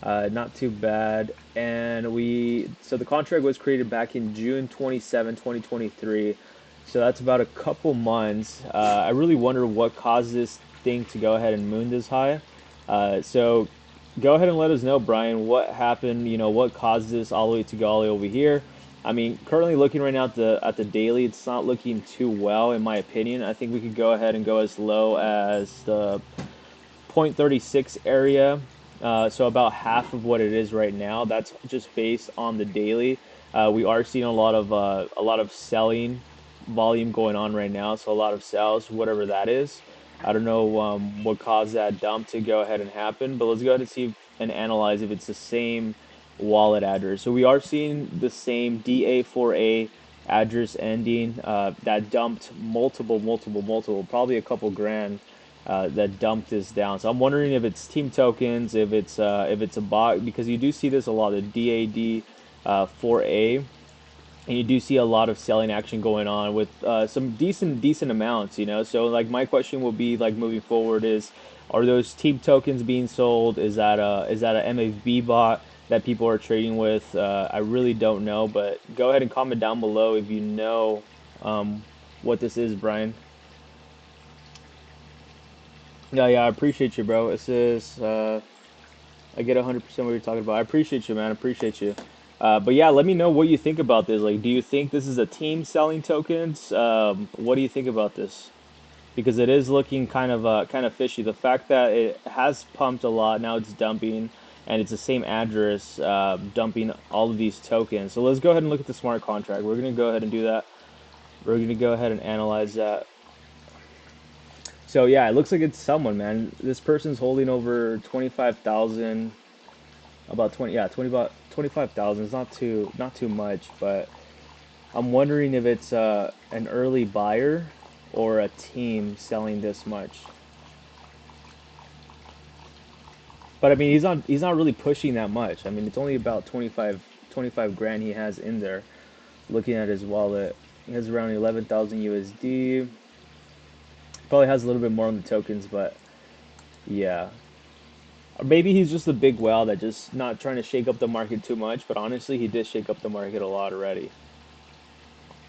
Not too bad. And so the contract was created back in June 27, 2023. So that's about a couple months. I really wonder what caused this thing to go ahead and moon this high. So go ahead and let us know, Brian, what happened, what caused this all the way to go all the way over here. I mean, currently looking right now at the daily, it's not looking too well in my opinion. I think we could go ahead and go as low as the 0.36 area. So about half of what it is right now. That's just based on the daily. We are seeing a lot of selling volume going on right now. So a lot of sales, whatever that is. I don't know what caused that dump to go ahead and happen, but let's go ahead and see and analyze if it's the same wallet address. So we are seeing the same DA4A address ending that dumped multiple, probably a couple grand that dumped this down. So I'm wondering if it's team tokens, if it's a bot, because you do see this a lot, the DAD 4A, and you do see a lot of selling action going on with some decent amounts, you know. So like my question will be like moving forward is, are those team tokens being sold? Is that a MFB bot that people are trading with? I really don't know, but go ahead and comment down below if you know what this is, Brian. Yeah, I appreciate you, bro. It says I get 100% what you're talking about. I appreciate you, man. I appreciate you. But yeah, let me know what you think about this. Like, do you think this is a team selling tokens? What do you think about this? Because it is looking kind of fishy. The fact that it has pumped a lot, now it's dumping, and it's the same address dumping all of these tokens. So let's go ahead and look at the smart contract. We're gonna go ahead and do that. We're gonna go ahead and analyze that. So yeah, it looks like it's someone, man. This person's holding over 25,000. About 20, yeah, 20, about 25,000. It's not too much, but I'm wondering if it's an early buyer or a team selling this much. But I mean, he's not really pushing that much. I mean, it's only about 25 grand he has in there. Looking at his wallet, he has around 11,000 USD. Probably has a little bit more on the tokens, but yeah. Or maybe he's just a big whale that just not trying to shake up the market too much. But honestly, he did shake up the market a lot already,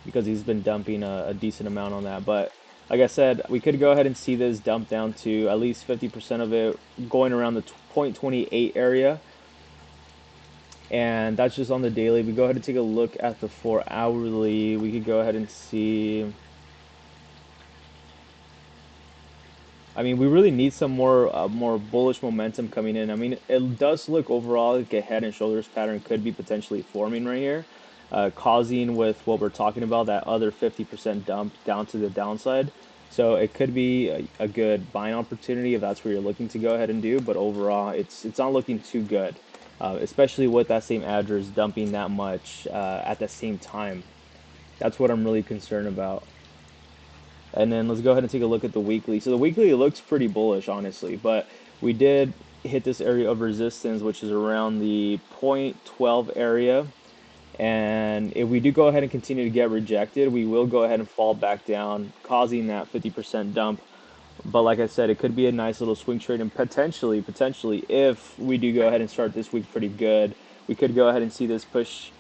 because he's been dumping a decent amount on that. But like I said, we could go ahead and see this dump down to at least 50% of it going around the 0.28 area. And that's just on the daily. We go ahead and take a look at the 4 hourly. We could go ahead and see. I mean, we really need some more bullish momentum coming in. I mean, it does look overall like a head and shoulders pattern could be potentially forming right here, causing with what we're talking about, that other 50% dump down to the downside. So it could be a good buying opportunity if that's what you're looking to go ahead and do. But overall, it's not looking too good, especially with that same address dumping that much at the same time. That's what I'm really concerned about. And then let's go ahead and take a look at the weekly. So the weekly looks pretty bullish, honestly, but we did hit this area of resistance, which is around the 0.12 area. And if we do go ahead and continue to get rejected, we will go ahead and fall back down, causing that 50% dump. But like I said, it could be a nice little swing trade, and potentially, if we do go ahead and start this week pretty good, we could go ahead and see this push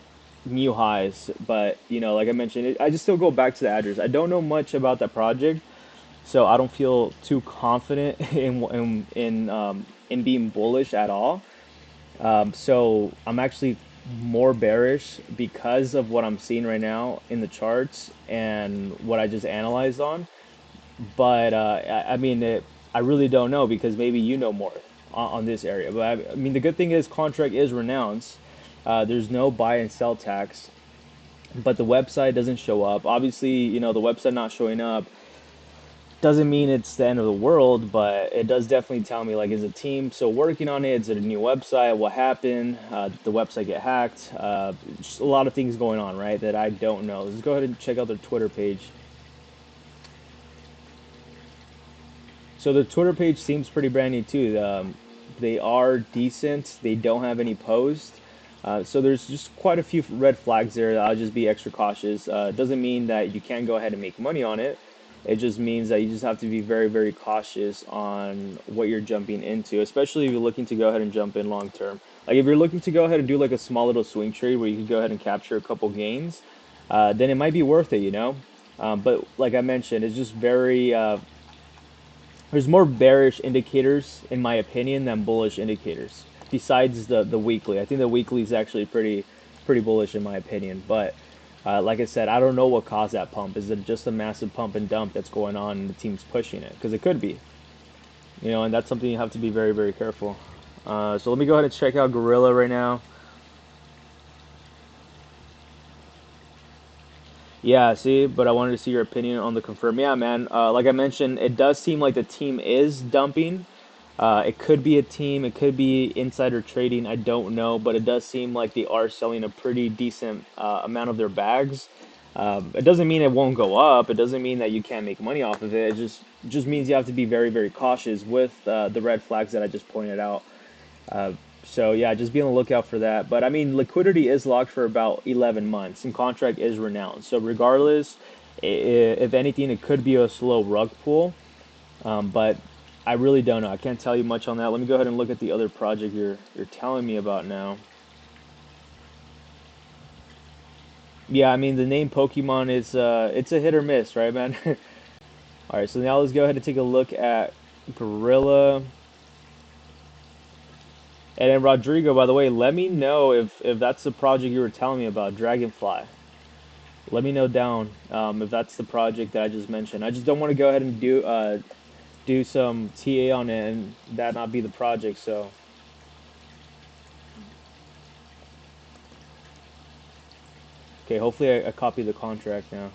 new highs. But you know, like I mentioned, I just still go back to the address. I don't know much about that project, so I don't feel too confident in being bullish at all. So I'm actually more bearish because of what I'm seeing right now in the charts and what I just analyzed on. But I mean, I really don't know, because maybe you know more on this area. But I mean, the good thing is contract is renounced. There's no buy and sell tax, but the website doesn't show up. Obviously, you know, the website not showing up doesn't mean it's the end of the world, but it does definitely tell me, like, is the team still working on it? Is it a new website? What happened? Did the website get hacked? Just a lot of things going on, right, that I don't know. Let's go ahead and check out their Twitter page. So the Twitter page seems pretty brand new too. They are decent. They don't have any posts. So there's just quite a few red flags there. I'll just be extra cautious. It doesn't mean that you can't go ahead and make money on it. It just means that you just have to be very, very cautious on what you're jumping into, especially if you're looking to go ahead and jump in long term. Like if you're looking to go ahead and do like a small little swing trade where you can go ahead and capture a couple gains, then it might be worth it, you know. But like I mentioned, it's just very there's more bearish indicators, in my opinion, than bullish indicators. Besides the weekly, I think the weekly is actually pretty bullish in my opinion. But like I said, I don't know what caused that pump. Is it just a massive pump and dump that's going on, and the team's pushing it? Because it could be, you know, and that's something you have to be very, very careful. So let me go ahead and check out Gorilla right now. Yeah, see, but I wanted to see your opinion on the confirm. Yeah, man. Like I mentioned, it does seem like the team is dumping. It could be a team, it could be insider trading. I don't know, but it does seem like they are selling a pretty decent amount of their bags. It doesn't mean it won't go up. It doesn't mean that you can't make money off of it. It just means you have to be very, very cautious with the red flags that I just pointed out. Uh, so yeah, just be on the lookout for that. But I mean, liquidity is locked for about 11 months, and contract is renounced. So regardless, if anything, it could be a slow rug pull. But I really don't know. I can't tell you much on that. Let me go ahead and look at the other project you're telling me about now. Yeah, I mean the name Pokemon is it's a hit or miss, right, man? All right, so now let's go ahead and take a look at Gorilla. And then Rodrigo, by the way, let me know if that's the project you were telling me about, Dragonfly. Let me know down if that's the project that I just mentioned. I just don't want to go ahead and do some TA on it and that not be the project. So okay, hopefully I copy the contract now.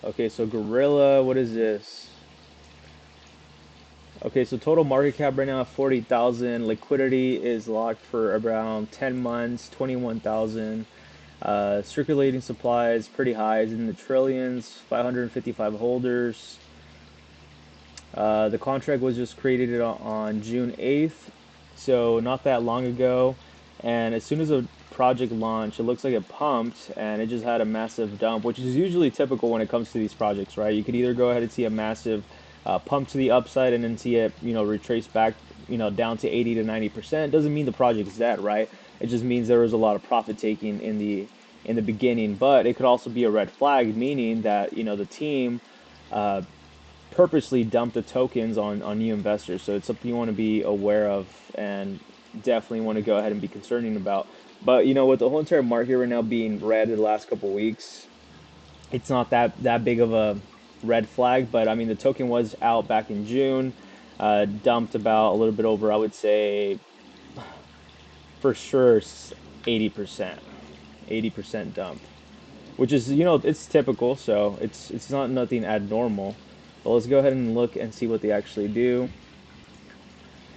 Okay, so Gorilla, what is this? Okay, so total market cap right now 40,000. Liquidity is locked for around 10 months, 21,000. Circulating supply is pretty high, it's in the trillions, 555 holders. The contract was just created on June 8th, so not that long ago. And as soon as the project launched, it looks like it pumped and it just had a massive dump, which is usually typical when it comes to these projects, right? You could either go ahead and see a massive pump to the upside and then see it, retrace back, down to 80 to 90%. Doesn't mean the project is dead, right? It just means there was a lot of profit taking in the beginning, but it could also be a red flag, meaning that the team purposely dump the tokens on new investors. So it's something you want to be aware of and definitely want to go ahead and be concerning about. But with the whole entire market right now being red the last couple of weeks, it's not that big of a red flag. But I mean, the token was out back in June, dumped about a little bit over, I would say, for sure 80%, 80% dump, which is it's typical. So it's not nothing abnormal. But let's go ahead and look and see what they actually do.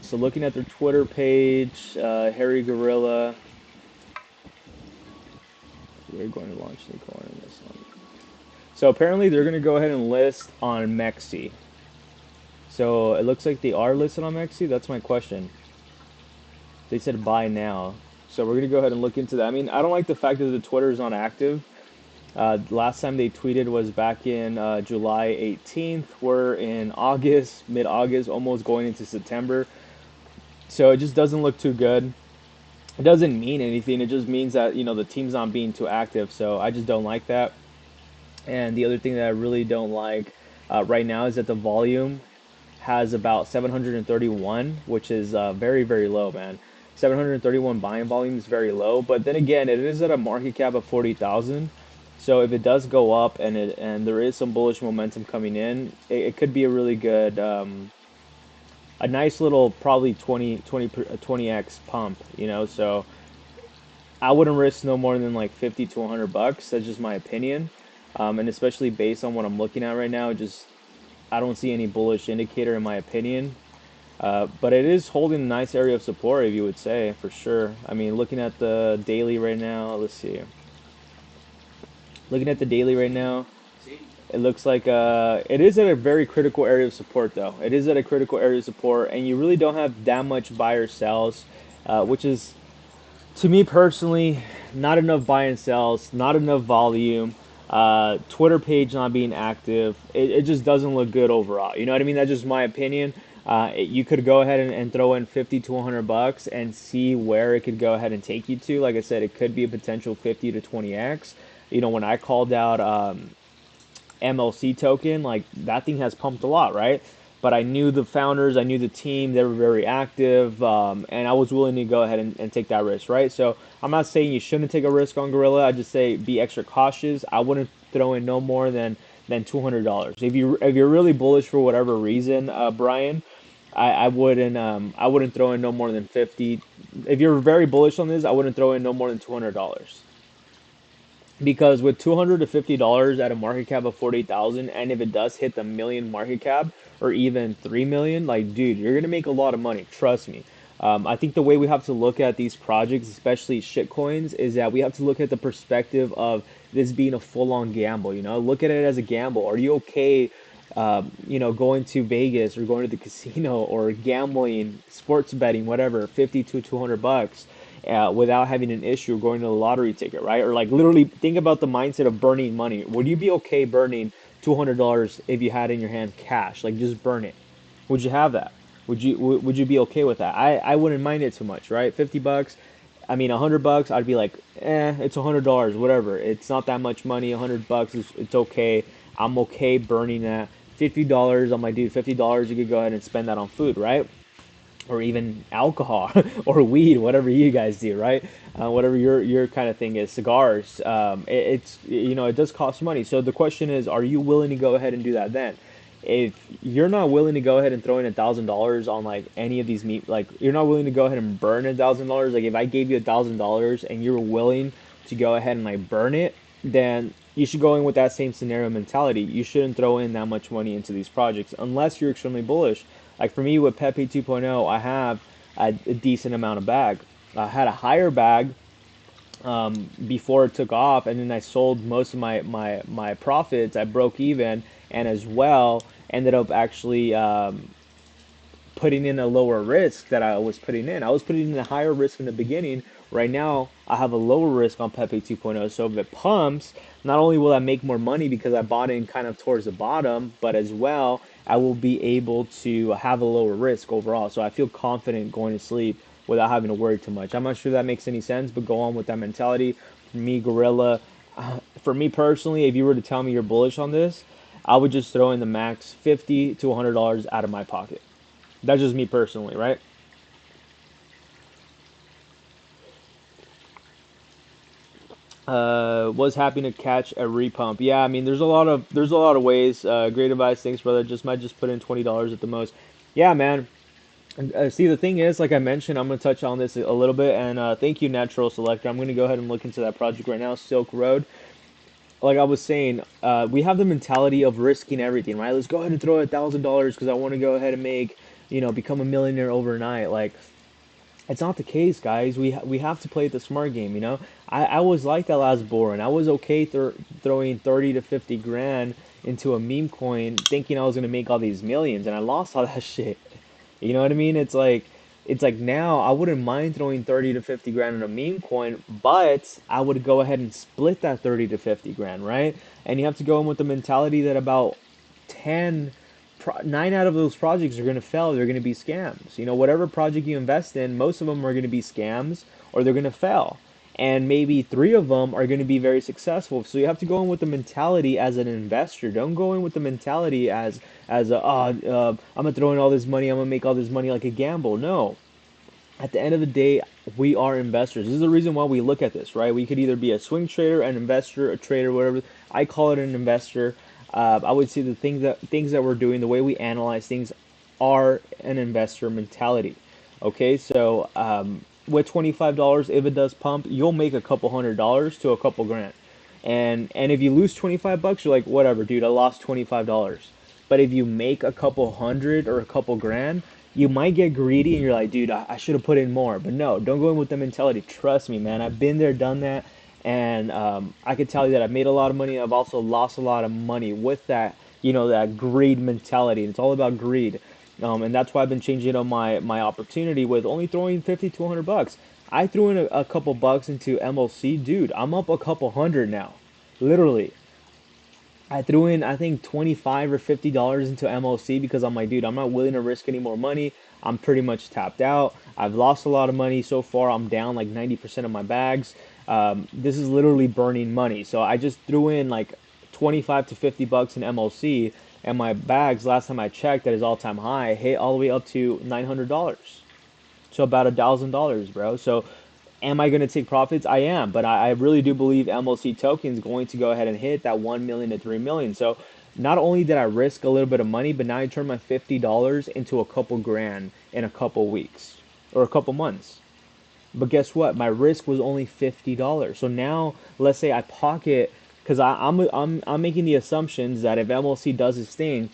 So looking at their Twitter page, Harry Gorilla, we're going to launch the coin in this one. So apparently they're going to go ahead and list on MEXC. So it looks like they are listed on MEXC. That's my question. They said buy now. So we're going to go ahead and look into that. I mean, I don't like the fact that the Twitter is not active. Last time they tweeted was back in July 18th. We're in August, mid-August, almost going into September. So it just doesn't look too good. It doesn't mean anything. It just means that, the team's not being too active. So I just don't like that. And the other thing that I really don't like right now is that the volume has about 731, which is very, very low, man. 731 buying volume is very low. But then again, it is at a market cap of 40,000. So if it does go up and there is some bullish momentum coming in, it could be a really good, a nice little probably 20x pump, So I wouldn't risk no more than like 50 to 100 bucks. That's just my opinion, and especially based on what I'm looking at right now, I don't see any bullish indicator in my opinion. But it is holding a nice area of support, if you would say, for sure. I mean, looking at the daily right now, let's see. Looking at the daily right now, it looks like it is at a very critical area of support, though. It is at a critical area of support, and you really don't have that much buy or sells, which is, to me personally, not enough buy and sells, not enough volume. Twitter page not being active. It just doesn't look good overall. You know what I mean? That's just my opinion. You could go ahead and throw in 50 to 100 bucks and see where it could go ahead and take you to. Like I said, it could be a potential 50 to 20x. When I called out MLC token, like that thing has pumped a lot, right? But I knew the founders, I knew the team, they were very active, and I was willing to go ahead and take that risk, right? So I'm not saying you shouldn't take a risk on Gorilla. I just say be extra cautious. I wouldn't throw in no more than $200. If you're really bullish for whatever reason, Brian, I wouldn't throw in no more than 50. If you're very bullish on this, I wouldn't throw in no more than $200. Because with $250 at a market cap of 40,000, and if it does hit the million market cap or even 3 million, like dude, you're gonna make a lot of money. Trust me. I think the way we have to look at these projects, especially shitcoins, is that we have to look at the perspective of this being a full-on gamble. Look at it as a gamble. Are you okay, going to Vegas or going to the casino or gambling, sports betting, whatever, 50 to 200 bucks, without having an issue going to the lottery ticket, right? Or like literally think about the mindset of burning money. Would you be okay burning $200 if you had in your hand cash? Like just burn it. Would you have that? Would you be okay with that? I wouldn't mind it too much, right? 50 bucks. I mean, $100, I'd be like, it's $100, whatever. It's not that much money. $100 it's okay. I'm okay burning that. $50, I'm like, dude, $50, you could go ahead and spend that on food, right? Or even alcohol or weed, whatever you guys do, right? Whatever your kind of thing is, cigars. It's it does cost money. So the question is, are you willing to go ahead and do that then? If you're not willing to go ahead and throw in $1,000 on like any of these meat, like you're not willing to go ahead and burn $1,000. Like if I gave you $1,000 and you're willing to go ahead and like burn it, then you should go in with that same scenario mentality. You shouldn't throw in that much money into these projects unless you're extremely bullish. Like for me with PEPE 2.0, I have a decent amount of bag. I had a higher bag before it took off, and then I sold most of my profits. I broke even, and as well ended up actually putting in a lower risk that I was putting in. I was putting in a higher risk in the beginning. Right now, I have a lower risk on PEPE 2.0. So if it pumps, not only will I make more money because I bought in kind of towards the bottom, but as well, I will be able to have a lower risk overall. So I feel confident going to sleep without having to worry too much. I'm not sure that makes any sense, but go on with that mentality. For me, Gorilla, for me personally, if you were to tell me you're bullish on this, I would just throw in the max $50 to $100 out of my pocket. That's just me personally, right? Was happy to catch a repump. Yeah, I mean, there's a lot of ways. Great advice, thanks, brother. Just put in $20 at the most. Yeah, man. See, the thing is, like I mentioned, I'm gonna touch on this a little bit, and thank you, Natural Selector. I'm gonna go ahead and look into that project right now, Silk Road. Like I was saying, we have the mentality of risking everything, right? Let's go ahead and throw $1,000 because I want to go ahead and make, become a millionaire overnight. Like it's not the case, guys. We have to play the smart game, I was like that last bull, and I was okay throwing 30 to 50 grand into a meme coin, thinking I was gonna make all these millions, and I lost all that shit. You know what I mean? It's like now I wouldn't mind throwing 30 to 50 grand in a meme coin, but I would go ahead and split that 30 to 50 grand, right? And you have to go in with the mentality that about 10 9 out of those projects are going to fail. They're going to be scams. Whatever project you invest in, most of them are going to be scams or they're going to fail. And maybe 3 of them are going to be very successful. So you have to go in with the mentality as an investor. Don't go in with the mentality as I'm gonna throw in all this money. I'm gonna make all this money like a gamble. No. At the end of the day, we are investors. This is the reason why we look at this, right? We could either be a swing trader, an investor, a trader, whatever. I call it an investor. I would say the things that we're doing, the way we analyze things, are an investor mentality. Okay, so with $25, if it does pump, you'll make a couple $100 to a couple grand. And if you lose 25 bucks, you're like, whatever, dude, I lost $25. But if you make a couple hundred or a couple grand, you might get greedy and you're like, dude, I should have put in more. But no, don't go in with the mentality. Trust me, man. I've been there, done that. And I can tell you that I've made a lot of money. I've also lost a lot of money with that, that greed mentality. It's all about greed. And that's why I've been changing up my opportunity with only throwing 50 to 100 bucks. I threw in a couple bucks into MLC. Dude, I'm up a couple hundred now. Literally. I threw in, I think, 25 or $50 into MLC because I'm like, dude, I'm not willing to risk any more money. I'm pretty much tapped out. I've lost a lot of money so far. I'm down like 90% of my bags. This is literally burning money. So I just threw in like 25 to 50 bucks in MLC, and my bags, last time I checked, at his all-time high, hit all the way up to $900. So about $1,000, bro. So am I going to take profits? I am, but I really do believe MLC token is going to go ahead and hit that 1 million to 3 million. So not only did I risk a little bit of money, but now I turned my $50 into a couple grand in a couple weeks or a couple months. But guess what? My risk was only $50. So now let's say I pocket, because I'm making the assumptions that if MLC does its thing,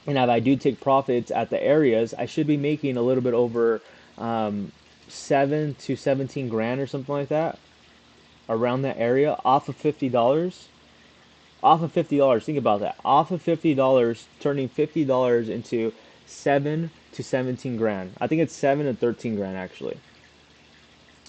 and if I do take profits at the areas, I should be making a little bit over um, 7 to 17 grand or something like that, around that area, off of $50. Off of $50, think about that. Off of $50, turning $50 into 7 to 17 grand. I think it's 7 to 13 grand actually.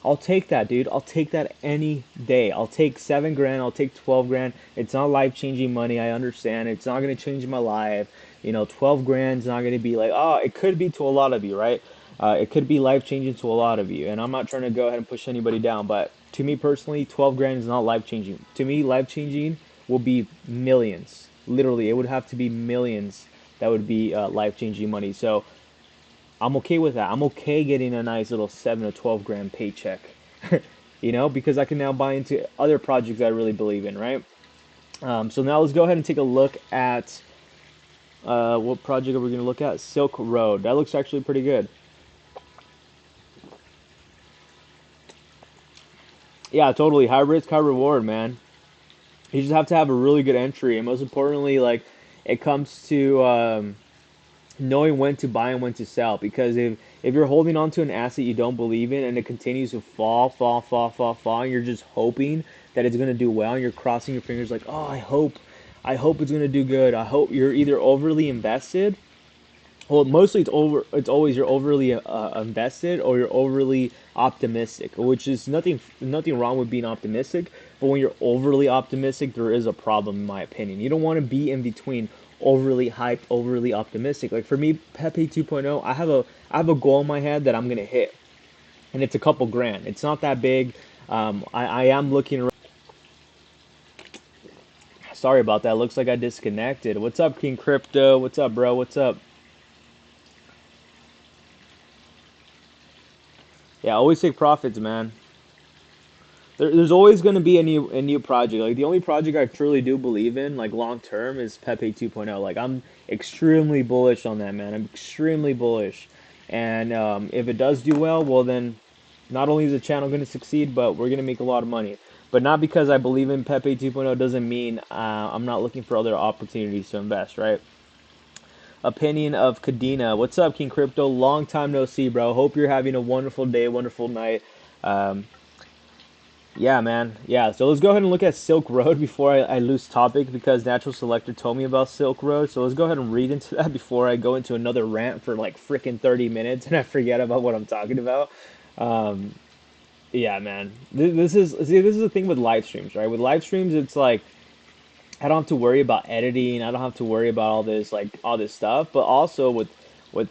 I'll take that, dude. I'll take that any day. I'll take 7 grand. I'll take 12 grand. It's not life changing money. I understand. It's not going to change my life. 12 grand's not going to be like, oh, it could be to a lot of you, right? It could be life changing to a lot of you. And I'm not trying to go ahead and push anybody down. But to me personally, 12 grand is not life changing. To me, life changing will be millions. Literally, it would have to be millions that would be life changing money. So I'm okay with that. I'm okay getting a nice little 7 or 12 grand paycheck, because I can now buy into other projects I really believe in, right? So now let's go ahead and take a look at what project are we going to look at? Silk Road. That looks actually pretty good. Yeah, totally. High risk, high reward, man. You just have to have a really good entry, and most importantly, like it comes to knowing when to buy and when to sell. Because if you're holding on to an asset you don't believe in and it continues to fall, and you're just hoping that it's gonna do well, and you're crossing your fingers like, oh, I hope it's gonna do good. I hope you're either overly invested. Well, mostly it's always you're overly invested or you're overly optimistic, which is nothing wrong with being optimistic. But when you're overly optimistic, there is a problem, in my opinion. You don't want to be in between overly hyped, overly optimistic. Like for me, Pepe 2.0, I have a goal in my head that I'm gonna hit, and it's a couple grand. It's not that big. I am looking. Sorry about that. Looks like I disconnected. What's up, King Crypto? What's up, bro? What's up? Yeah, always take profits, man. There's always going to be a new project. Like the only project I truly do believe in, like long term, is Pepe 2.0. Like I'm extremely bullish on that, man. I'm extremely bullish, and if it does do well, well then, not only is the channel going to succeed, but we're going to make a lot of money. But not because I believe in Pepe 2.0 doesn't mean I'm not looking for other opportunities to invest, right? Opinion of Kadena. What's up, King Crypto? Long time no see, bro. Hope you're having a wonderful day, wonderful night. Um, yeah, man. Yeah, so let's go ahead and look at Silk Road before I lose topic because Natural Selector told me about Silk Road. So let's go ahead and read into that before I go into another rant for like freaking 30 minutes and I forget about what I'm talking about. Um, yeah, man. This is the thing with live streams, right? With live streams, it's like I don't have to worry about editing. I don't have to worry about all this stuff. But also with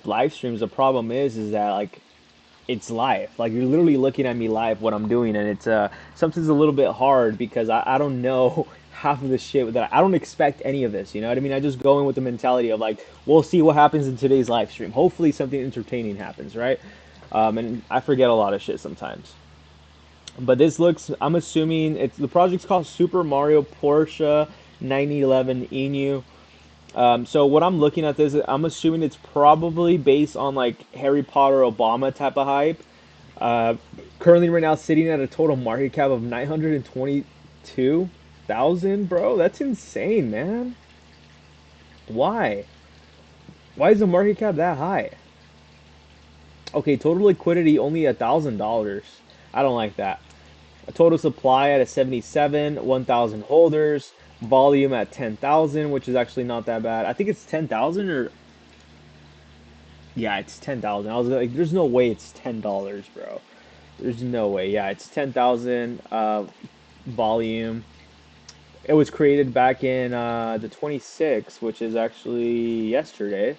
live streams, the problem is that like it's live. Like you're literally looking at me live what I'm doing, and it's sometimes a little bit hard because I don't know half of the shit that I don't expect any of this. You know what I mean? I just go in with the mentality of like, we'll see what happens in today's live stream. Hopefully something entertaining happens, right? And I forget a lot of shit sometimes. But this looks, I'm assuming the project's called Super Mario Porsche 9011 Inu. So what I'm looking at this, I'm assuming it's probably based on like Harry Potter Obama type of hype. Uh, Currently right now sitting at a total market cap of 922,000, bro. That's insane, man. Why? Why is the market cap that high? Okay, total liquidity only $1,000. I don't like that. A total supply at a 77, 1,000 holders. Volume at 10,000, which is actually not that bad. I think it's 10,000 or yeah, it's 10,000. I was like, there's no way it's $10, bro. There's no way. Yeah, it's 10,000 volume. It was created back in the 26th, which is actually yesterday.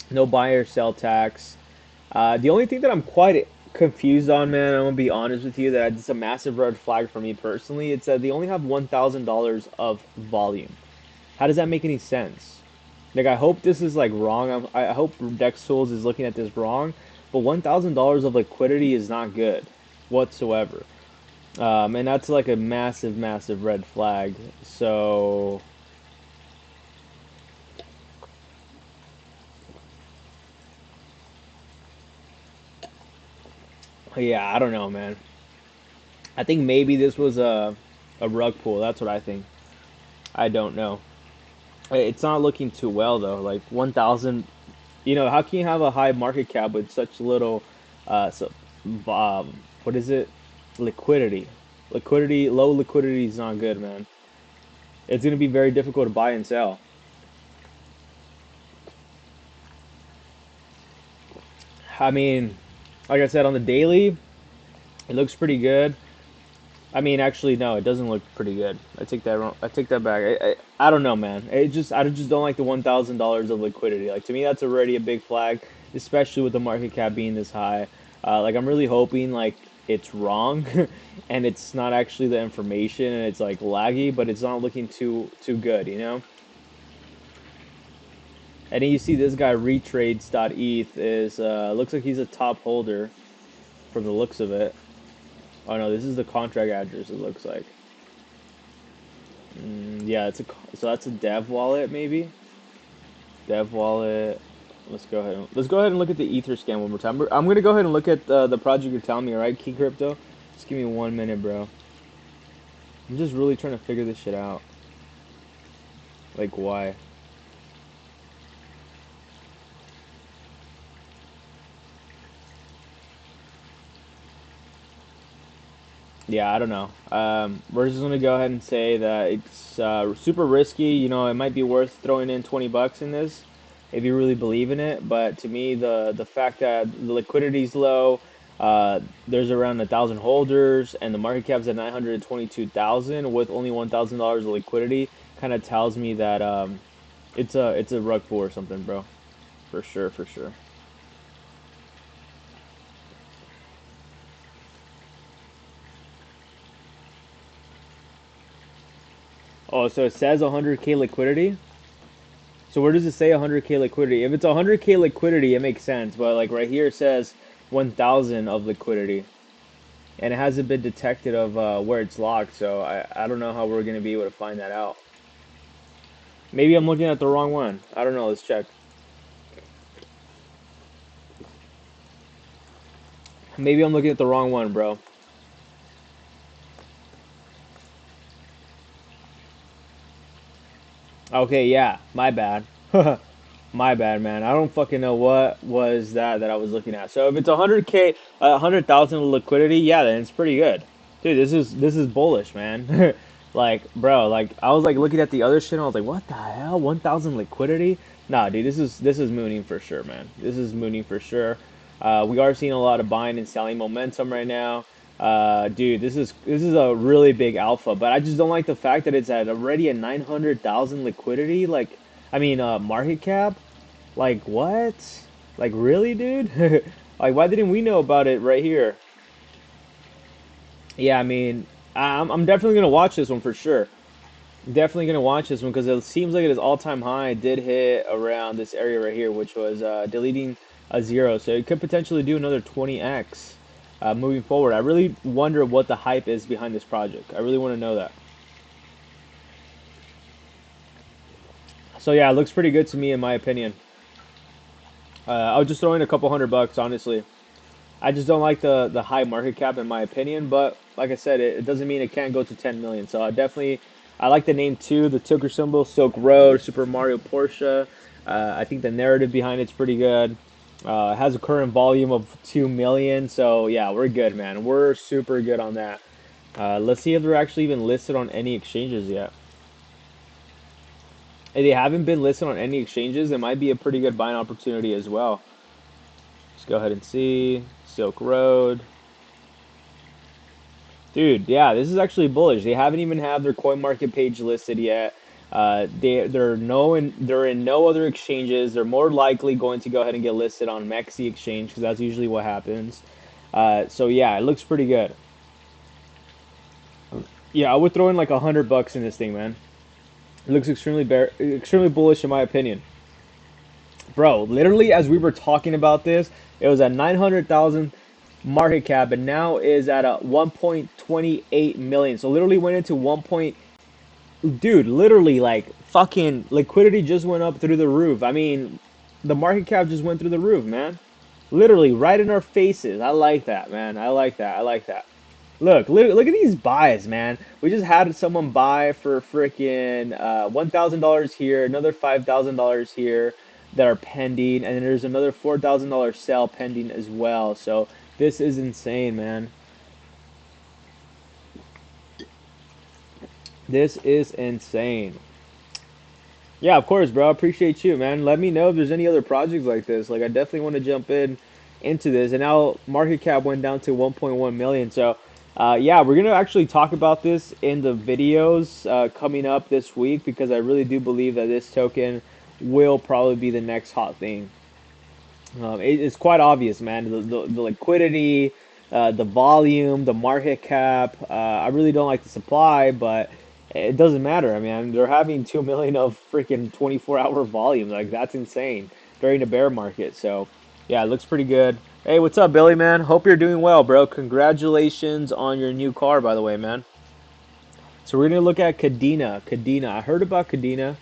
No buy or sell tax. The only thing that I'm quite confused on, man, I'm gonna be honest with you, that it's a massive red flag for me personally. It's that they only have $1,000 of volume. How does that make any sense? Like, I hope this is like wrong. I hope Dex Tools is looking at this wrong. But $1,000 of liquidity is not good whatsoever. And that's like a massive, massive red flag. So yeah, I don't know, man. I think maybe this was a rug pull. That's what I think. I don't know. It's not looking too well though. Like 1,000. You know, how can you have a high market cap with such little, so, what is it? Liquidity. Liquidity, low liquidity is not good, man. It's gonna be very difficult to buy and sell. I mean, like I said, on the daily, it looks pretty good. I mean, actually, no, it doesn't look pretty good. I take that wrong. I take that back. I don't know, man. I just don't like the $1,000 of liquidity. Like to me, that's already a big flag, especially with the market cap being this high. Like I'm really hoping like it's wrong, and it's not actually the information, and it's like laggy, but it's not looking too good, you know. And then you see this guy retrades.eth is looks like he's a top holder from the looks of it. Oh no, this is the contract address. It looks like. Yeah, so that's a dev wallet maybe. Dev wallet. Let's go ahead and look at the Ether scan one more time. I'm gonna go ahead and look at the project you're telling me. All right, Key Crypto. Just give me 1 minute, bro. I'm just really trying to figure this shit out. Like why? Yeah, I don't know. We're just gonna go ahead and say that it's super risky. You know, it might be worth throwing in 20 bucks in this if you really believe in it. But to me, the fact that the liquidity's low, there's around 1,000 holders, and the market cap's at 922,000 with only $1,000 of liquidity, kind of tells me that it's a rug pull or something, bro. For sure, for sure. Oh, so it says 100K liquidity. So where does it say 100K liquidity? If it's 100K liquidity, it makes sense. But like right here, it says 1,000 of liquidity, and it hasn't been detected of where it's locked. So I don't know how we're gonna be able to find that out. Maybe I'm looking at the wrong one. I don't know. Let's check. Maybe I'm looking at the wrong one, bro. Okay, yeah, my bad. My bad, man. I don't fucking know what was that I was looking at. So if it's 100K, 100,000 liquidity, yeah, then it's pretty good. Dude, this is bullish, man. Like, bro, like I was like looking at the other shit and I was like, what the hell? 1,000 liquidity? Nah, dude, this is mooning for sure, man. This is mooning for sure. We are seeing a lot of buying and selling momentum right now. Dude, this is a really big alpha, but I just don't like the fact that it's at already a 900,000 liquidity. Like, I mean, market cap. Like what? Like really, dude? Like why didn't we know about it right here? Yeah, I mean, I'm definitely gonna watch this one for sure. Definitely gonna watch this one because it seems like its all-time high did hit around this area right here, which was deleting a zero. So it could potentially do another 20x moving forward. I really wonder what the hype is behind this project. I really want to know that. So yeah, it looks pretty good to me in my opinion. I was just throwing a couple $100, honestly. I just don't like the high market cap in my opinion, but like I said, it doesn't mean it can't go to 10 million. So I like the name too. The ticker symbol, Silk Road, Super Mario Porsche. I think the narrative behind it's pretty good. It has a current volume of 2 million, so yeah, we're good, man. We're super good on that. Let's see if they're actually even listed on any exchanges yet. If they haven't been listed on any exchanges, it might be a pretty good buying opportunity as well. Let's go ahead and see Silk Road. Dude, yeah, this is actually bullish. They haven't even have their coin market page listed yet. They're in no other exchanges. They're more likely going to go ahead and get listed on MEXC exchange because that's usually what happens. So yeah, it looks pretty good. Yeah, I would throw in like $100 in this thing, man. It looks extremely bullish in my opinion. Bro, literally as we were talking about this, it was at 900,000 market cap and now is at a 1.28 million. So literally went into 1. Dude, literally like fucking liquidity just went up through the roof. I mean, the market cap just went through the roof, man. Literally right in our faces. I like that, man. I like that. I like that. Look at these buys, man. We just had someone buy for freaking $1,000 here, another $5,000 here. that are pending, and then there's another $4,000 sale pending as well. So this is insane, man. This is insane. Yeah, of course, bro. I appreciate you, man. Let me know if there's any other projects like this. Like, I definitely want to jump in into this. And now market cap went down to 1.1 million. So, yeah, we're gonna actually talk about this in the videos coming up this week because I really do believe that this token will probably be the next hot thing. It's quite obvious, man. The liquidity, the volume, the market cap. I really don't like the supply, but it doesn't matter. I mean, they're having 2 million of freaking 24-hour volume. Like, that's insane during the bear market. So, yeah, it looks pretty good. Hey, what's up, Billy, man? Hope you're doing well, bro. Congratulations on your new car, by the way, man. So we're gonna look at Cadena. Cadena. I heard about Cadena.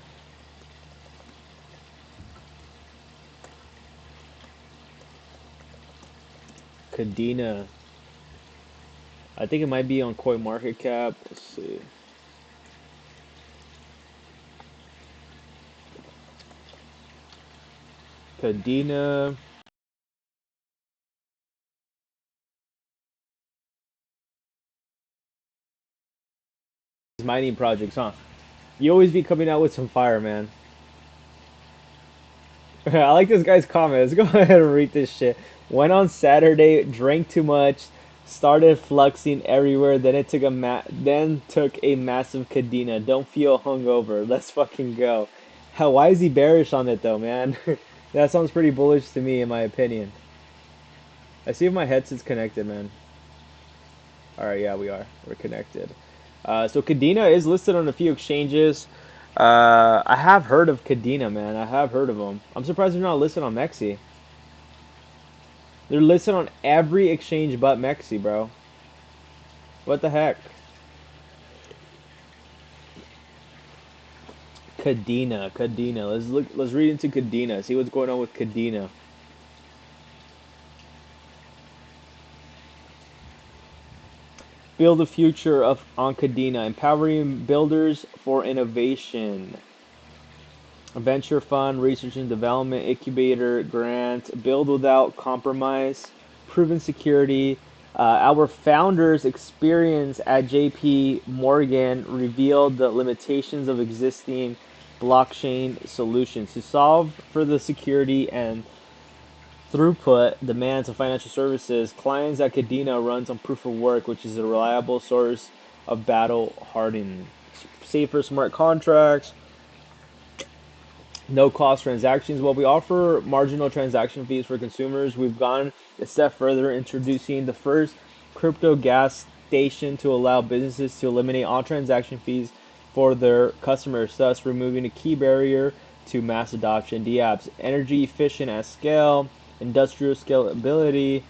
Cadena. I think it might be on CoinMarketCap. Let's see. Cadena. Mining projects, huh? You always be coming out with some fire, man. I like this guy's comment. Let's go ahead and read this shit. Went on Saturday, drank too much, started fluxing everywhere. Then took a massive Cadena. Don't feel hungover. Let's fucking go. How? Why is he bearish on it though, man? That sounds pretty bullish to me, in my opinion. I see if my headset's connected, man. All right, yeah, we are. We're connected. So Cadena is listed on a few exchanges. I have heard of Cadena, man. I have heard of them. I'm surprised they're not listed on MEXC. They're listed on every exchange but MEXC, bro. What the heck? Cadena, Cadena. Let's look. Let's read into Cadena. See what's going on with Cadena. Build the future of on Cadena, empowering builders for innovation. A venture fund, research and development, incubator, grant, build without compromise, proven security. Our founders' experience at JP Morgan revealed the limitations of existing blockchain solutions. To solve for the security and throughput demands of financial services, clients at Cadena runs on proof of work, which is a reliable source of battle hardened. Safer smart contracts, no cost transactions. While we offer marginal transaction fees for consumers, we've gone a step further, introducing the first crypto gas station to allow businesses to eliminate all transaction fees for their customers, thus removing a key barrier to mass adoption. The app's energy efficient at scale, industrial scalability.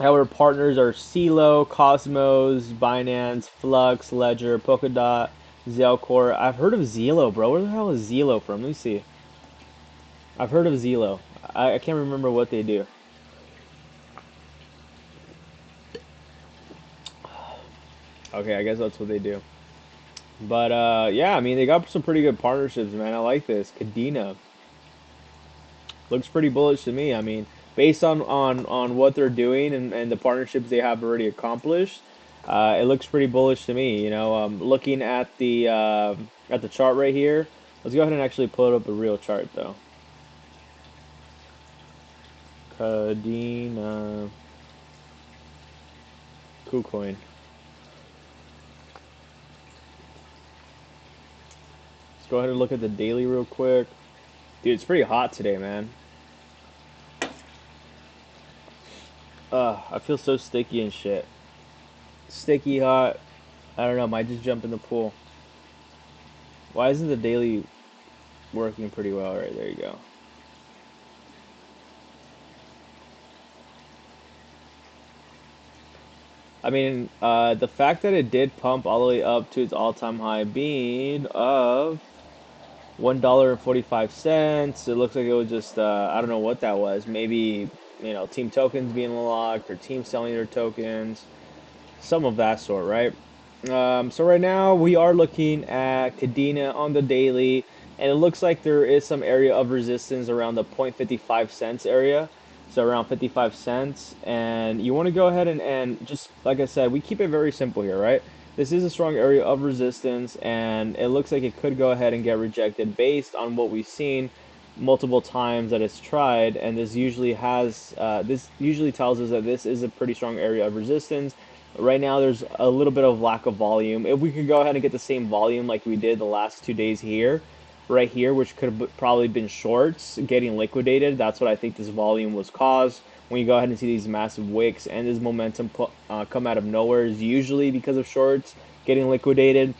Our partners are CeeLo, Cosmos, Binance, Flux, Ledger, Polkadot, Zelcore. I've heard of Zelo, bro. Where the hell is Zelo from? Let me see. I've heard of Zelo. I can't remember what they do. Okay, I guess that's what they do. But yeah, I mean they got some pretty good partnerships, man. I like this. Cadena looks pretty bullish to me. I mean, based on what they're doing and the partnerships they have already accomplished, it looks pretty bullish to me. You know, looking at the chart right here. Let's go ahead and actually pull up a real chart though. Cadena, KuCoin. Let's go ahead and look at the daily real quick. Dude, it's pretty hot today, man. I feel so sticky and shit. Sticky, hot. I don't know, might just jump in the pool. Why isn't the daily working pretty well? Right, there you go. I mean, the fact that it did pump all the way up to its all-time high being of $1.45. It looks like it was just, I don't know what that was. Maybe, you know, team tokens being locked or team selling their tokens. Some of that sort, right? So right now we are looking at Cadena on the daily. and it looks like there is some area of resistance around the 0.55 cents area, so around 55 cents. And you want to go ahead and just like I said, we keep it very simple here, right? This is a strong area of resistance, and it looks like it could go ahead and get rejected based on what we've seen multiple times that it's tried. And this usually tells us that this is a pretty strong area of resistance. Right now there's a little bit of lack of volume. If we could go ahead and get the same volume like we did the last 2 days here, right here, which could have probably been shorts getting liquidated, that's what I think this volume was caused. When you go ahead and see these massive wicks and this momentum come out of nowhere, is usually because of shorts getting liquidated.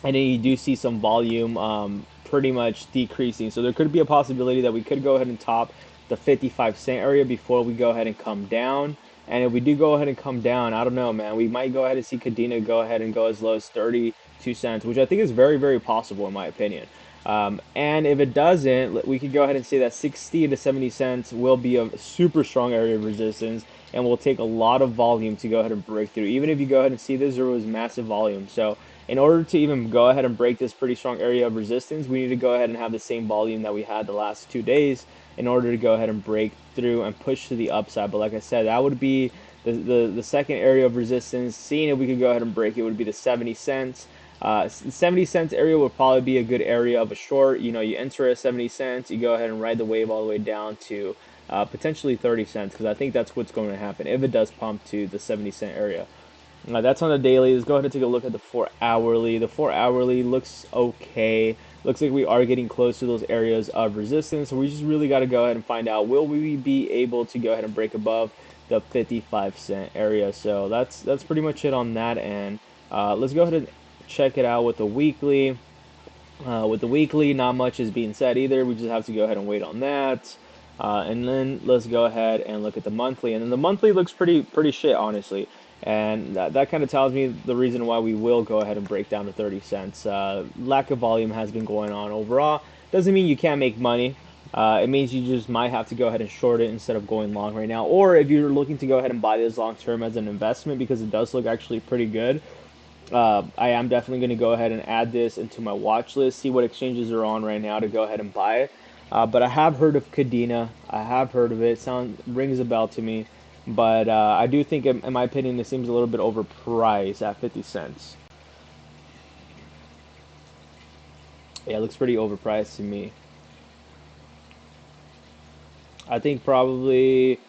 And then you do see some volume pretty much decreasing. So there could be a possibility that we could go ahead and top the 55 cent area before we go ahead and come down. And if we do go ahead and come down, I don't know, man, we might go ahead and see Cadena go ahead and go as low as 32 cents, which I think is very, very possible in my opinion. And if it doesn't, we could go ahead and say that 60 to 70 cents will be a super strong area of resistance and will take a lot of volume to go ahead and break through. Even if you go ahead and see this, there was massive volume. So in order to even go ahead and break this pretty strong area of resistance, we need to go ahead and have the same volume that we had the last 2 days in order to go ahead and break through and push to the upside. But like I said, that would be the second area of resistance. Seeing if we could go ahead and break it would be the 70 cents. 70 cents area would probably be a good area of a short. You know, you enter at 70 cents, you go ahead and ride the wave all the way down to potentially 30 cents, because I think that's what's going to happen if it does pump to the 70 cent area. That's on the daily. Let's go ahead and take a look at the 4 hourly. The 4 hourly looks okay. Looks like we are getting close to those areas of resistance. So we just really got to go ahead and find out, will we be able to go ahead and break above the 55 cent area? So that's pretty much it on that end. Let's go ahead and check it out with the weekly. With the weekly, not much is being said either. We just have to go ahead and wait on that. And then let's go ahead and look at the monthly. And then the monthly looks pretty shit, honestly. And that kind of tells me the reason why we will go ahead and break down to 30 cents. Lack of volume has been going on overall. Doesn't mean you can't make money. It means you just might have to go ahead and short it instead of going long right now. Or if you're looking to go ahead and buy this long term as an investment, because it does look actually pretty good, I am definitely going to go ahead and add this into my watch list, see what exchanges are on right now to go ahead and buy it. But I have heard of Cadena. I have heard of it. Rings a bell to me. But I do think, in my opinion, it seems a little bit overpriced at 50 cents. Yeah, it looks pretty overpriced to me. I think probably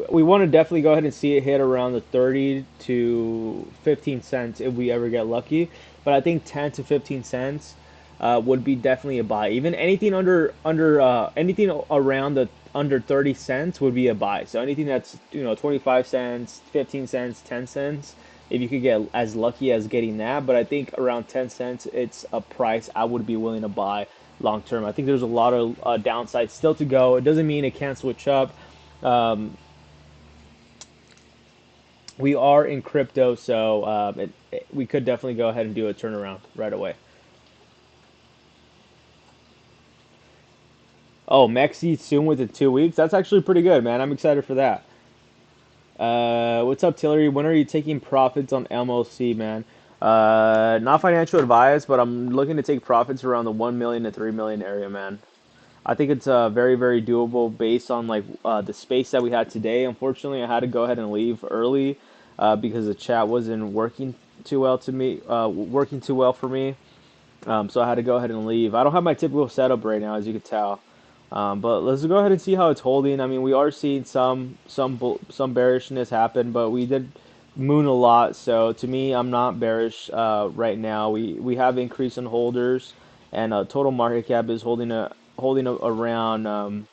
we want to definitely go ahead and see it hit around the 30 to 15 cents if we ever get lucky. But I think 10 to 15 cents would be definitely a buy. Even anything anything around the under 30 cents would be a buy. So anything that's 25 cents, 15 cents, 10 cents, if you could get as lucky as getting that. But I think around 10 cents, it's a price I would be willing to buy long term. I think there's a lot of downsides still to go. It doesn't mean it can't switch up. We are in crypto, so we could definitely go ahead and do a turnaround right away. Oh, MEXC soon within 2 weeks. That's actually pretty good, man. I'm excited for that. What's up, Tillery? When are you taking profits on MLC, man? Not financial advice, but I'm looking to take profits around the 1 million to 3 million area, man. I think it's very, very doable based on like the space that we had today. Unfortunately, I had to go ahead and leave early because the chat wasn't working too well for me. So I had to go ahead and leave. I don't have my typical setup right now, as you can tell. But let's go ahead and see how it's holding. I mean, we are seeing some bearishness happen, but we did moon a lot. So to me, I'm not bearish right now. We have increase in holders, and total market cap is holding around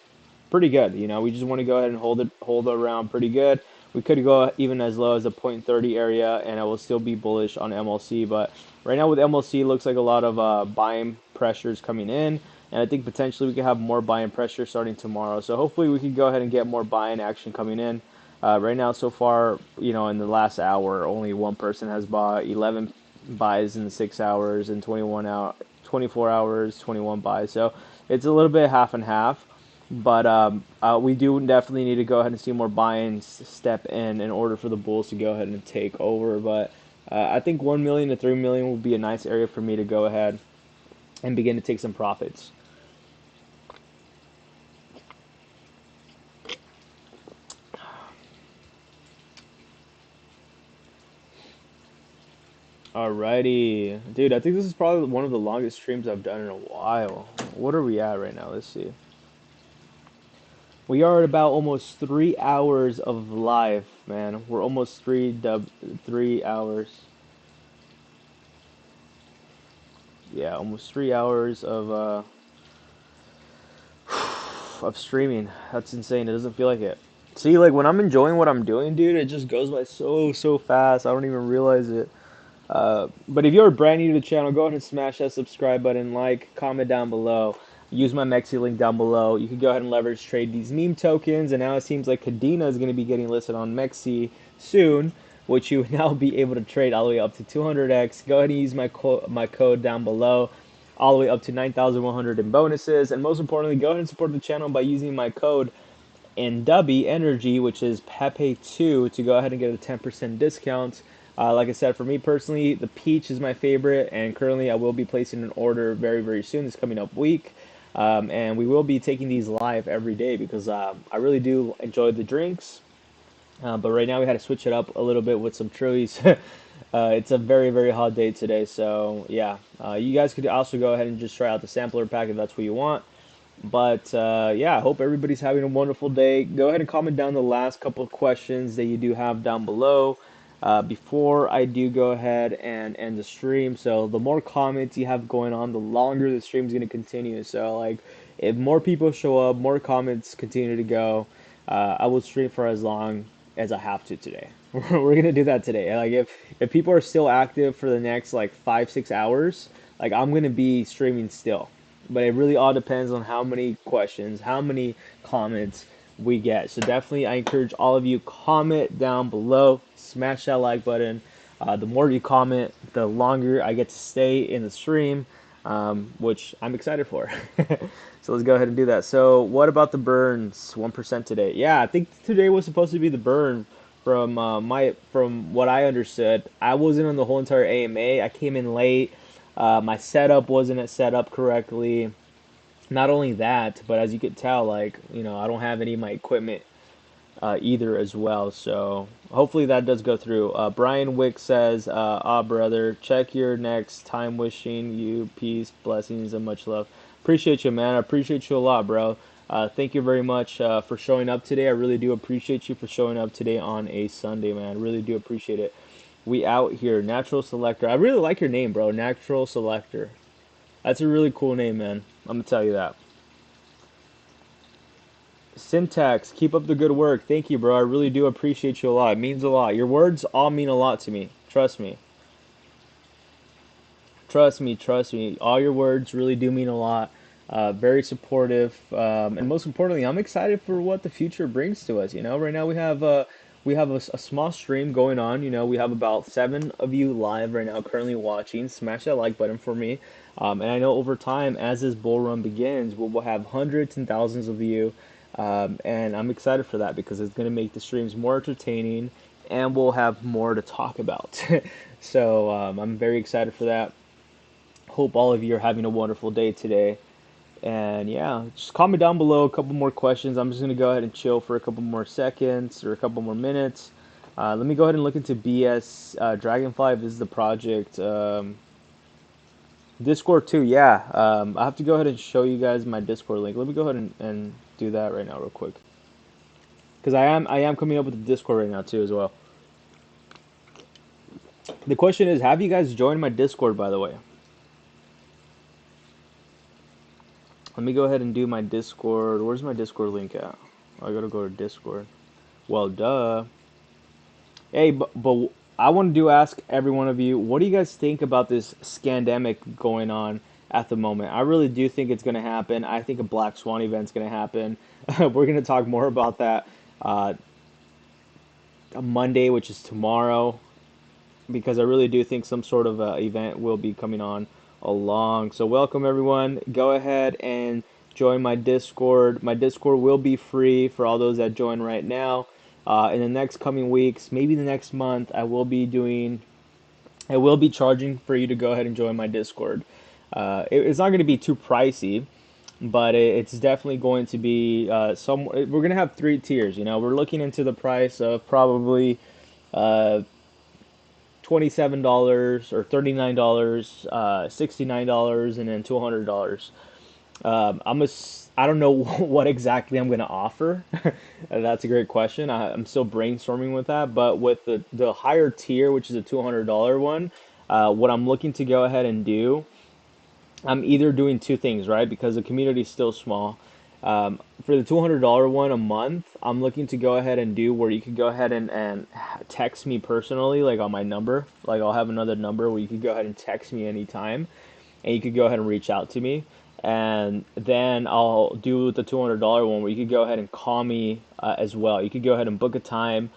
pretty good. We just want to go ahead and hold around pretty good. We could go even as low as a 0.30 area, and I will still be bullish on MLC. But right now with MLC, it looks like a lot of buying pressures coming in, and I think potentially we could have more buying pressure starting tomorrow. So hopefully we can go ahead and get more buying action coming in. Right now, so far, in the last hour, only one person has bought. 11 buys in 6 hours, and 24 hours, 21 buys. So it's a little bit half and half. But we do definitely need to go ahead and see more buy-ins step in order for the bulls to go ahead and take over. But I think 1 million to 3 million would be a nice area for me to go ahead and begin to take some profits. Alrighty, dude, I think this is probably one of the longest streams I've done in a while. What are we at right now? Let's see. We are at about almost 3 hours of live, man. We're almost 3 hours. Yeah, almost 3 hours of streaming. That's insane. It doesn't feel like it. See, like when I'm enjoying what I'm doing, dude, it just goes by so fast. I don't even realize it. But if you're brand new to the channel, go ahead and smash that subscribe button, like, comment down below. Use my MEXC link down below. You can go ahead and leverage trade these meme tokens, and now it seems like Kadena is going to be getting listed on MEXC soon, which you will now be able to trade all the way up to 200x. Go ahead and use my code down below, all the way up to 9,100 in bonuses, and most importantly, go ahead and support the channel by using my code in Dubby Energy, which is PEPE2, to go ahead and get a 10% discount. Like I said, for me personally, the peach is my favorite, and currently I will be placing an order very soon, this coming up week. And we will be taking these live every day because I really do enjoy the drinks. But right now we had to switch it up a little bit with some truies. It's a very hot day today, so yeah. You guys could also go ahead and just try out the sampler pack if that's what you want. But yeah, I hope everybody's having a wonderful day. Go ahead and comment down the last couple of questions that you do have down below before I do go ahead and end the stream. So the more comments you have going on, the longer the stream is going to continue. So like, if more people show up, more comments continue to go, I will stream for as long as I have to today. We're gonna do that today. Like if people are still active for the next like 5-6 hours, like I'm gonna be streaming still. But it really all depends on how many questions, how many comments we get. So definitely, I encourage all of you, comment down below, smash that like button. The more you comment, the longer I get to stay in the stream, which I'm excited for. So let's go ahead and do that. So what about the burns? 1% today. Yeah, I think today was supposed to be the burn from from what I understood. I wasn't on the whole entire AMA. I came in late. My setup wasn't set up correctly. Not only that, but as you could tell, like, I don't have any of my equipment either as well. So hopefully that does go through. Brian Wick says, brother, check your next time. Wishing you peace, blessings, and much love. Appreciate you, man. I appreciate you a lot, bro. Thank you very much for showing up today. I really do appreciate you for showing up today on a Sunday, man. I really do appreciate it. We out here. Natural Selector. I really like your name, bro. Natural Selector. That's a really cool name, man. I'm going to tell you that. Syntax, keep up the good work. Thank you, bro. I really do appreciate you a lot. It means a lot. Your words all mean a lot to me. Trust me. Trust me. All your words really do mean a lot. Very supportive. And most importantly, I'm excited for what the future brings to us. Right now we have a small stream going on. We have about 7 of you live right now currently watching. Smash that like button for me. And I know over time, as this bull run begins, we'll have hundreds and thousands of you. And I'm excited for that because it's going to make the streams more entertaining and we'll have more to talk about. So I'm very excited for that. Hope all of you are having a wonderful day today. And yeah, just comment down below a couple more questions. I'm just going to go ahead and chill for a couple more seconds or a couple more minutes. Let me go ahead and look into BS Dragonfly if this is the project. Discord too, yeah. I have to go ahead and show you guys my Discord link. Let me go ahead and do that right now real quick. Because I am coming up with the Discord right now too as well. The question is, have you guys joined my Discord, by the way? Let me go ahead and do my Discord. Where's my Discord link at? I gotta go to Discord. Well, duh. Hey, but I want to ask every one of you, what do you guys think about this scandemic going on at the moment? I really do think it's going to happen. I think a Black Swan event's going to happen. We're going to talk more about that on Monday, which is tomorrow, because I really do think some sort of event will be coming on along. So welcome everyone. Go ahead and join my Discord. My Discord will be free for all those that join right now. In the next coming weeks, maybe the next month, I will be charging for you to go ahead and join my Discord. It's not going to be too pricey, but it's definitely going to be some. We're going to have three tiers. You know, we're looking into the price of probably uh, $27 or $39, $69, and then $200. I don't know what exactly I'm going to offer. That's a great question. I'm still brainstorming with that, but with the higher tier, which is a $200 one, what I'm looking to go ahead and do, I'm either doing two things, right? Because the community is still small. For the $200 one a month, I'm looking to go ahead and do where you could go ahead and text me personally, like on my number. Like I'll have another number where you could go ahead and text me anytime, and you could go ahead and reach out to me. And then I'll do the $200 one where you could go ahead and call me as well. You could go ahead and book a time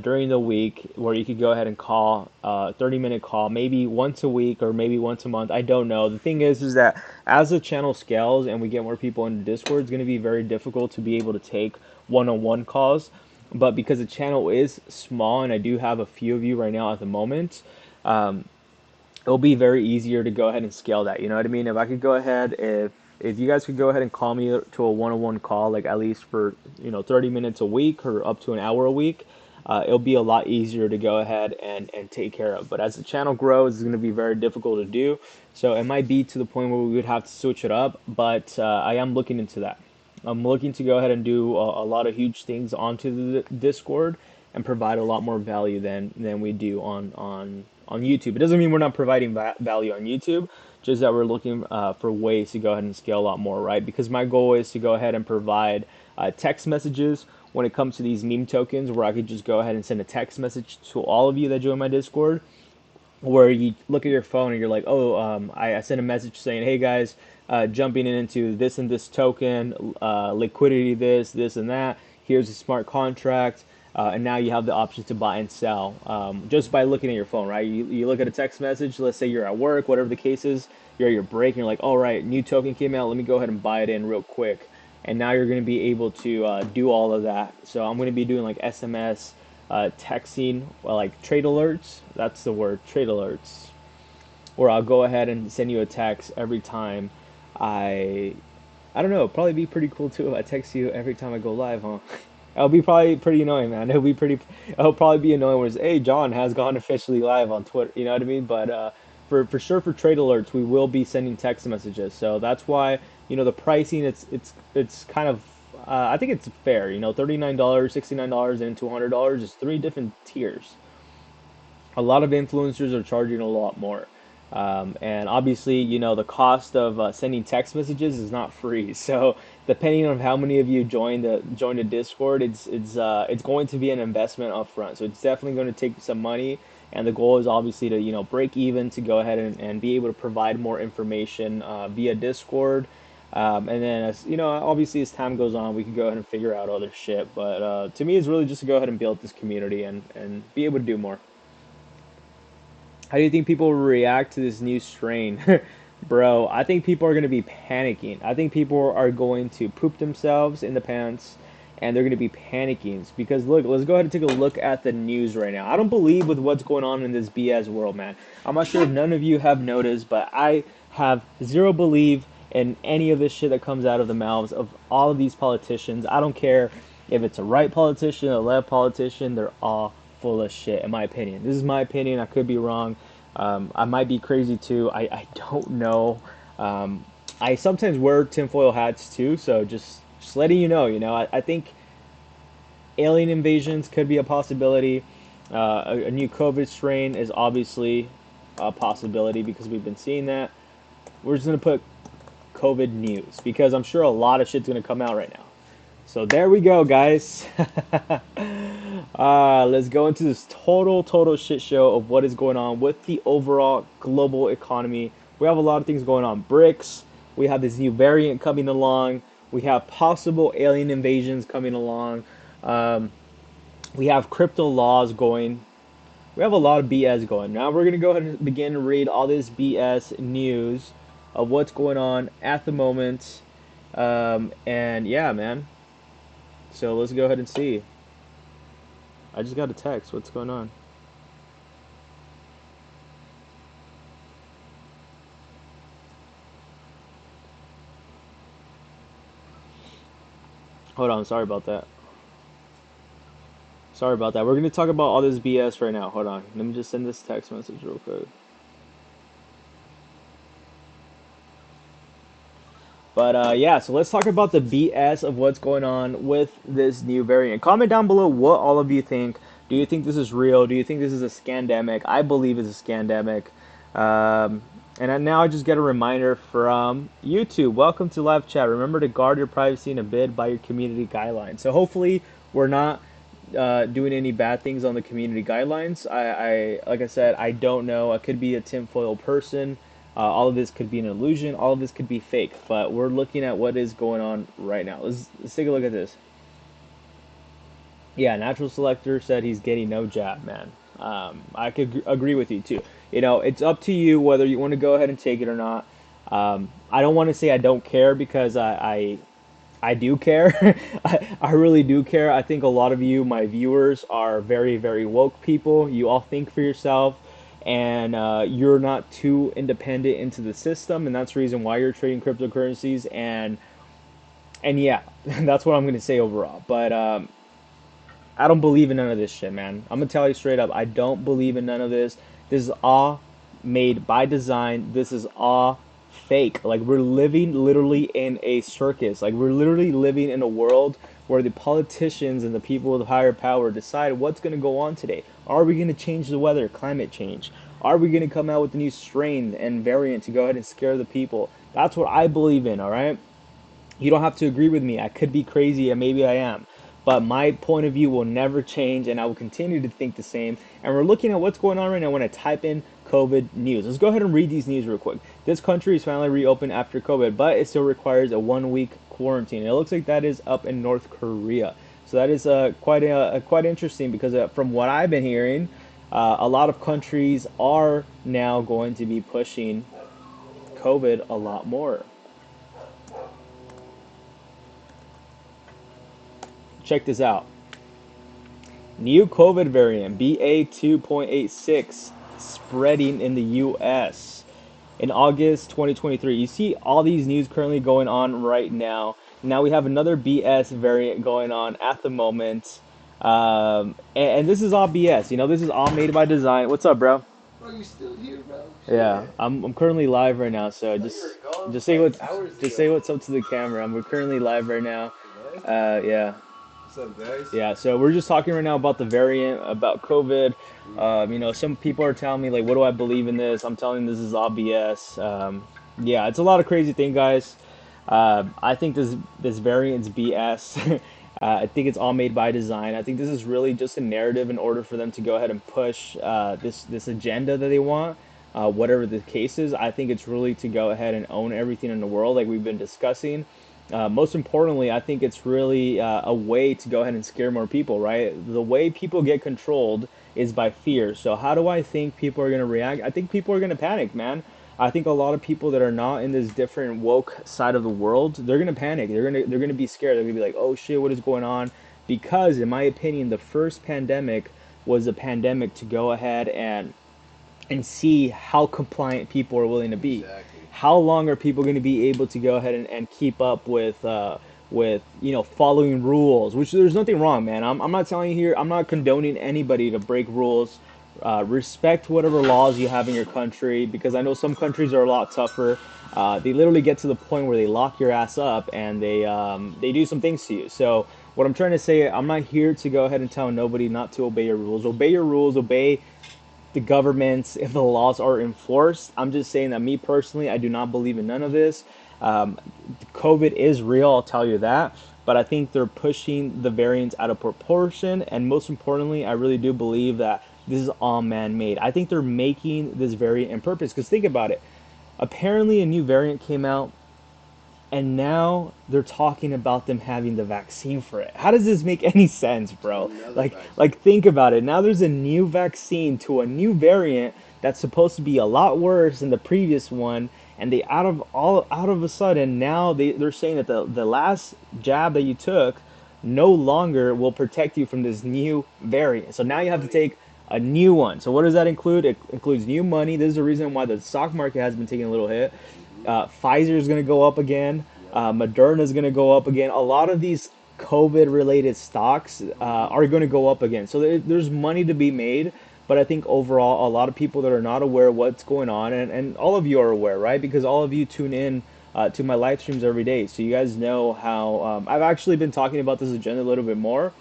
during the week where you could go ahead and call 30-minute call, maybe once a week or maybe once a month. I don't know. The thing is that as the channel scales and we get more people into Discord, it's going to be very difficult to be able to take one-on-one calls. But because the channel is small and I do have a few of you right now at the moment, it'll be very easier to go ahead and scale that. You know what I mean? If I could go ahead, if you guys could go ahead and call me to a one-on-one call, like at least for 30 minutes a week or up to an hour a week, it'll be a lot easier to go ahead and take care of. But as the channel grows, it's going to be very difficult to do. So it might be to the point where we would have to switch it up. But I am looking into that. I'm looking to go ahead and do a lot of huge things onto the Discord and provide a lot more value than we do on YouTube. It doesn't mean we're not providing value on YouTube, just that we're looking for ways to go ahead and scale a lot more, right? Because my goal is to go ahead and provide text messages when it comes to these meme tokens, where I could just go ahead and send a text message to all of you that join my Discord, where you look at your phone and you're like, oh, I sent a message saying, hey guys, jumping into this and this token, liquidity this and that. Here's a smart contract. And now you have the option to buy and sell just by looking at your phone, right? You look at a text message, let's say you're at work, whatever the case is, you're at your break, and you're like, all right, new token came out, let me go ahead and buy it in real quick. And now you're going to be able to do all of that. So I'm going to be doing like SMS, texting, well, like trade alerts. That's the word, trade alerts. Or I'll go ahead and send you a text every time I I don't know, it'd probably be pretty cool too if I text you every time I go live, huh? It'll be probably pretty annoying, man. It'll probably be annoying when it's, hey, John has gone officially live on Twitter. You know what I mean? But for sure, for trade alerts, we will be sending text messages. So that's why, the pricing, it's kind of, I think it's fair. $39, $69, and $200 is three different tiers. A lot of influencers are charging a lot more. And obviously, the cost of sending text messages is not free. So depending on how many of you join the Discord, it's going to be an investment up front. So it's definitely going to take some money. And the goal is obviously to break even, to go ahead and be able to provide more information via Discord. And then obviously as time goes on, we can go ahead and figure out other shit. But to me, it's really just to go ahead and build this community and be able to do more. How do you think people will react to this new strain? Bro, I think people are going to be panicking. I think people are going to poop themselves in the pants and they're going to be panicking. Because look, let's go ahead and take a look at the news right now. I don't believe with what's going on in this BS world, man. I'm not sure if none of you have noticed, but I have zero belief in any of this shit that comes out of the mouths of all of these politicians. I don't care if it's a right politician, a left politician, they're all full of shit, in my opinion. This is my opinion. I could be wrong. I might be crazy too. I don't know. I sometimes wear tinfoil hats too, so just letting you know. I think alien invasions could be a possibility. A new COVID strain is obviously a possibility because we've been seeing that. We're just gonna put COVID news because I'm sure a lot of shit's gonna come out right now. So there we go, guys. Let's go into this total shit show of what is going on with the overall global economy. We have a lot of things going on. BRICS, we have this new variant coming along. We have possible alien invasions coming along. We have crypto laws going. We have a lot of BS going. Now we're going to go ahead and begin to read all this BS news of what's going on at the moment. And yeah, man. So let's go ahead and see. I just got a text. What's going on? Hold on, sorry about that. Sorry about that. We're gonna talk about all this BS right now. Hold on. Let me just send this text message real quick. But yeah, so let's talk about the BS of what's going on with this new variant. Comment down below what all of you think. Do you think this is real? Do you think this is a scandemic? I believe it's a scandemic. Um, and now I just get a reminder from YouTube. Welcome to live chat. Remember to guard your privacy and abide by your community guidelines. So hopefully we're not doing any bad things on the community guidelines. Like I said, I don't know. I could be a tinfoil person. All of this could be an illusion. All of this could be fake. But we're looking at what is going on right now. Let's take a look at this. Yeah, Natural Selector said he's getting no jab, man. I could agree with you too. You know, it's up to you whether you want to go ahead and take it or not. I don't want to say I don't care because I do care. I really do care. I think a lot of you, my viewers, are very, very woke people. You all think for yourself, and you're not too independent into the system, and that's the reason why you're trading cryptocurrencies. And yeah, that's what I'm going to say overall. But I don't believe in none of this shit, man. I'm gonna tell you straight up. I don't believe in none of this. This is all made by design. This is all fake. Like we're living literally in a circus. Like we're literally living in a world where the politicians and the people with higher power decide what's gonna go on today. Are we gonna change the weather, climate change? Are we gonna come out with a new strain and variant to go ahead and scare the people? That's what I believe in. All right. You don't have to agree with me. I could be crazy, and maybe I am. But my point of view will never change, and I will continue to think the same. And we're looking at what's going on right now when I type in COVID news. Let's go ahead and read these news real quick. This country is finally reopened after COVID, but it still requires a 1 week quarantine. It looks like that is up in North Korea. So that is quite interesting because from what I've been hearing, a lot of countries are now going to be pushing COVID a lot more. Check this out. New COVID variant BA2.86 spreading in the US in August 2023. You see all these news currently going on right now. Now we have another BS variant going on at the moment. And this is all BS. You know, this is all made by design. What's up, bro?
Bro, you still here, bro?
Yeah, I'm currently live right now, so just say what's say what's up to the camera. We're currently live right now. Yeah.
What's up, guys?
Yeah, so we're just talking right now about the variant, about COVID. You know, some people are telling me, like, what do I believe in this? I'm telling them this is all BS. Yeah, it's a lot of crazy thing, guys. I think this variant's BS. I think it's all made by design. I think this is really just a narrative in order for them to go ahead and push this agenda that they want. Whatever the case is, I think it's really to go ahead and own everything in the world, like we've been discussing. Most importantly, I think it's really a way to go ahead and scare more people, right? The way people get controlled is by fear. So how do I think people are going to react? I think people are going to panic, man. I think a lot of people that are not in this different woke side of the world, they're going to panic. They're going to be scared. They're going to be like, "Oh shit, what is going on?" Because in my opinion, the first pandemic was a pandemic to go ahead and see how compliant people are willing to be.
Exactly.
How long are people going to be able to go ahead and keep up with you know, following rules? Which there's nothing wrong, man. I'm not telling you here. I'm not condoning anybody to break rules. Respect whatever laws you have in your country, because I know some countries are a lot tougher. They literally get to the point where they lock your ass up and they do some things to you. So what I'm trying to say, I'm not here to go ahead and tell nobody not to obey your rules. Obey your rules. Obey the governments if the laws are enforced. I'm just saying that me personally, I do not believe in none of this. COVID is real, I'll tell you that. But I think they're pushing the variants out of proportion. And most importantly, I really do believe that this is all man-made. I think they're making this variant on purpose. Because think about it. Apparently a new variant came out, and now they're talking about them having the vaccine for it. How does this make any sense, bro?
Another
Like,
vaccine.
like think about it. Now there's a new vaccine to a new variant that's supposed to be a lot worse than the previous one, and they out of a sudden now they're saying that the last jab that you took no longer will protect you from this new variant. So now you have to take a new one. So what does that include? It includes new money. This is the reason why the stock market has been taking a little hit. Pfizer is going to go up again. Moderna is going to go up again. A lot of these COVID related stocks are going to go up again. So there's money to be made. But I think overall, a lot of people that are not aware of what's going on, and all of you are aware, right? Because all of you tune in to my live streams every day. So you guys know how I've actually been talking about this agenda a little bit more.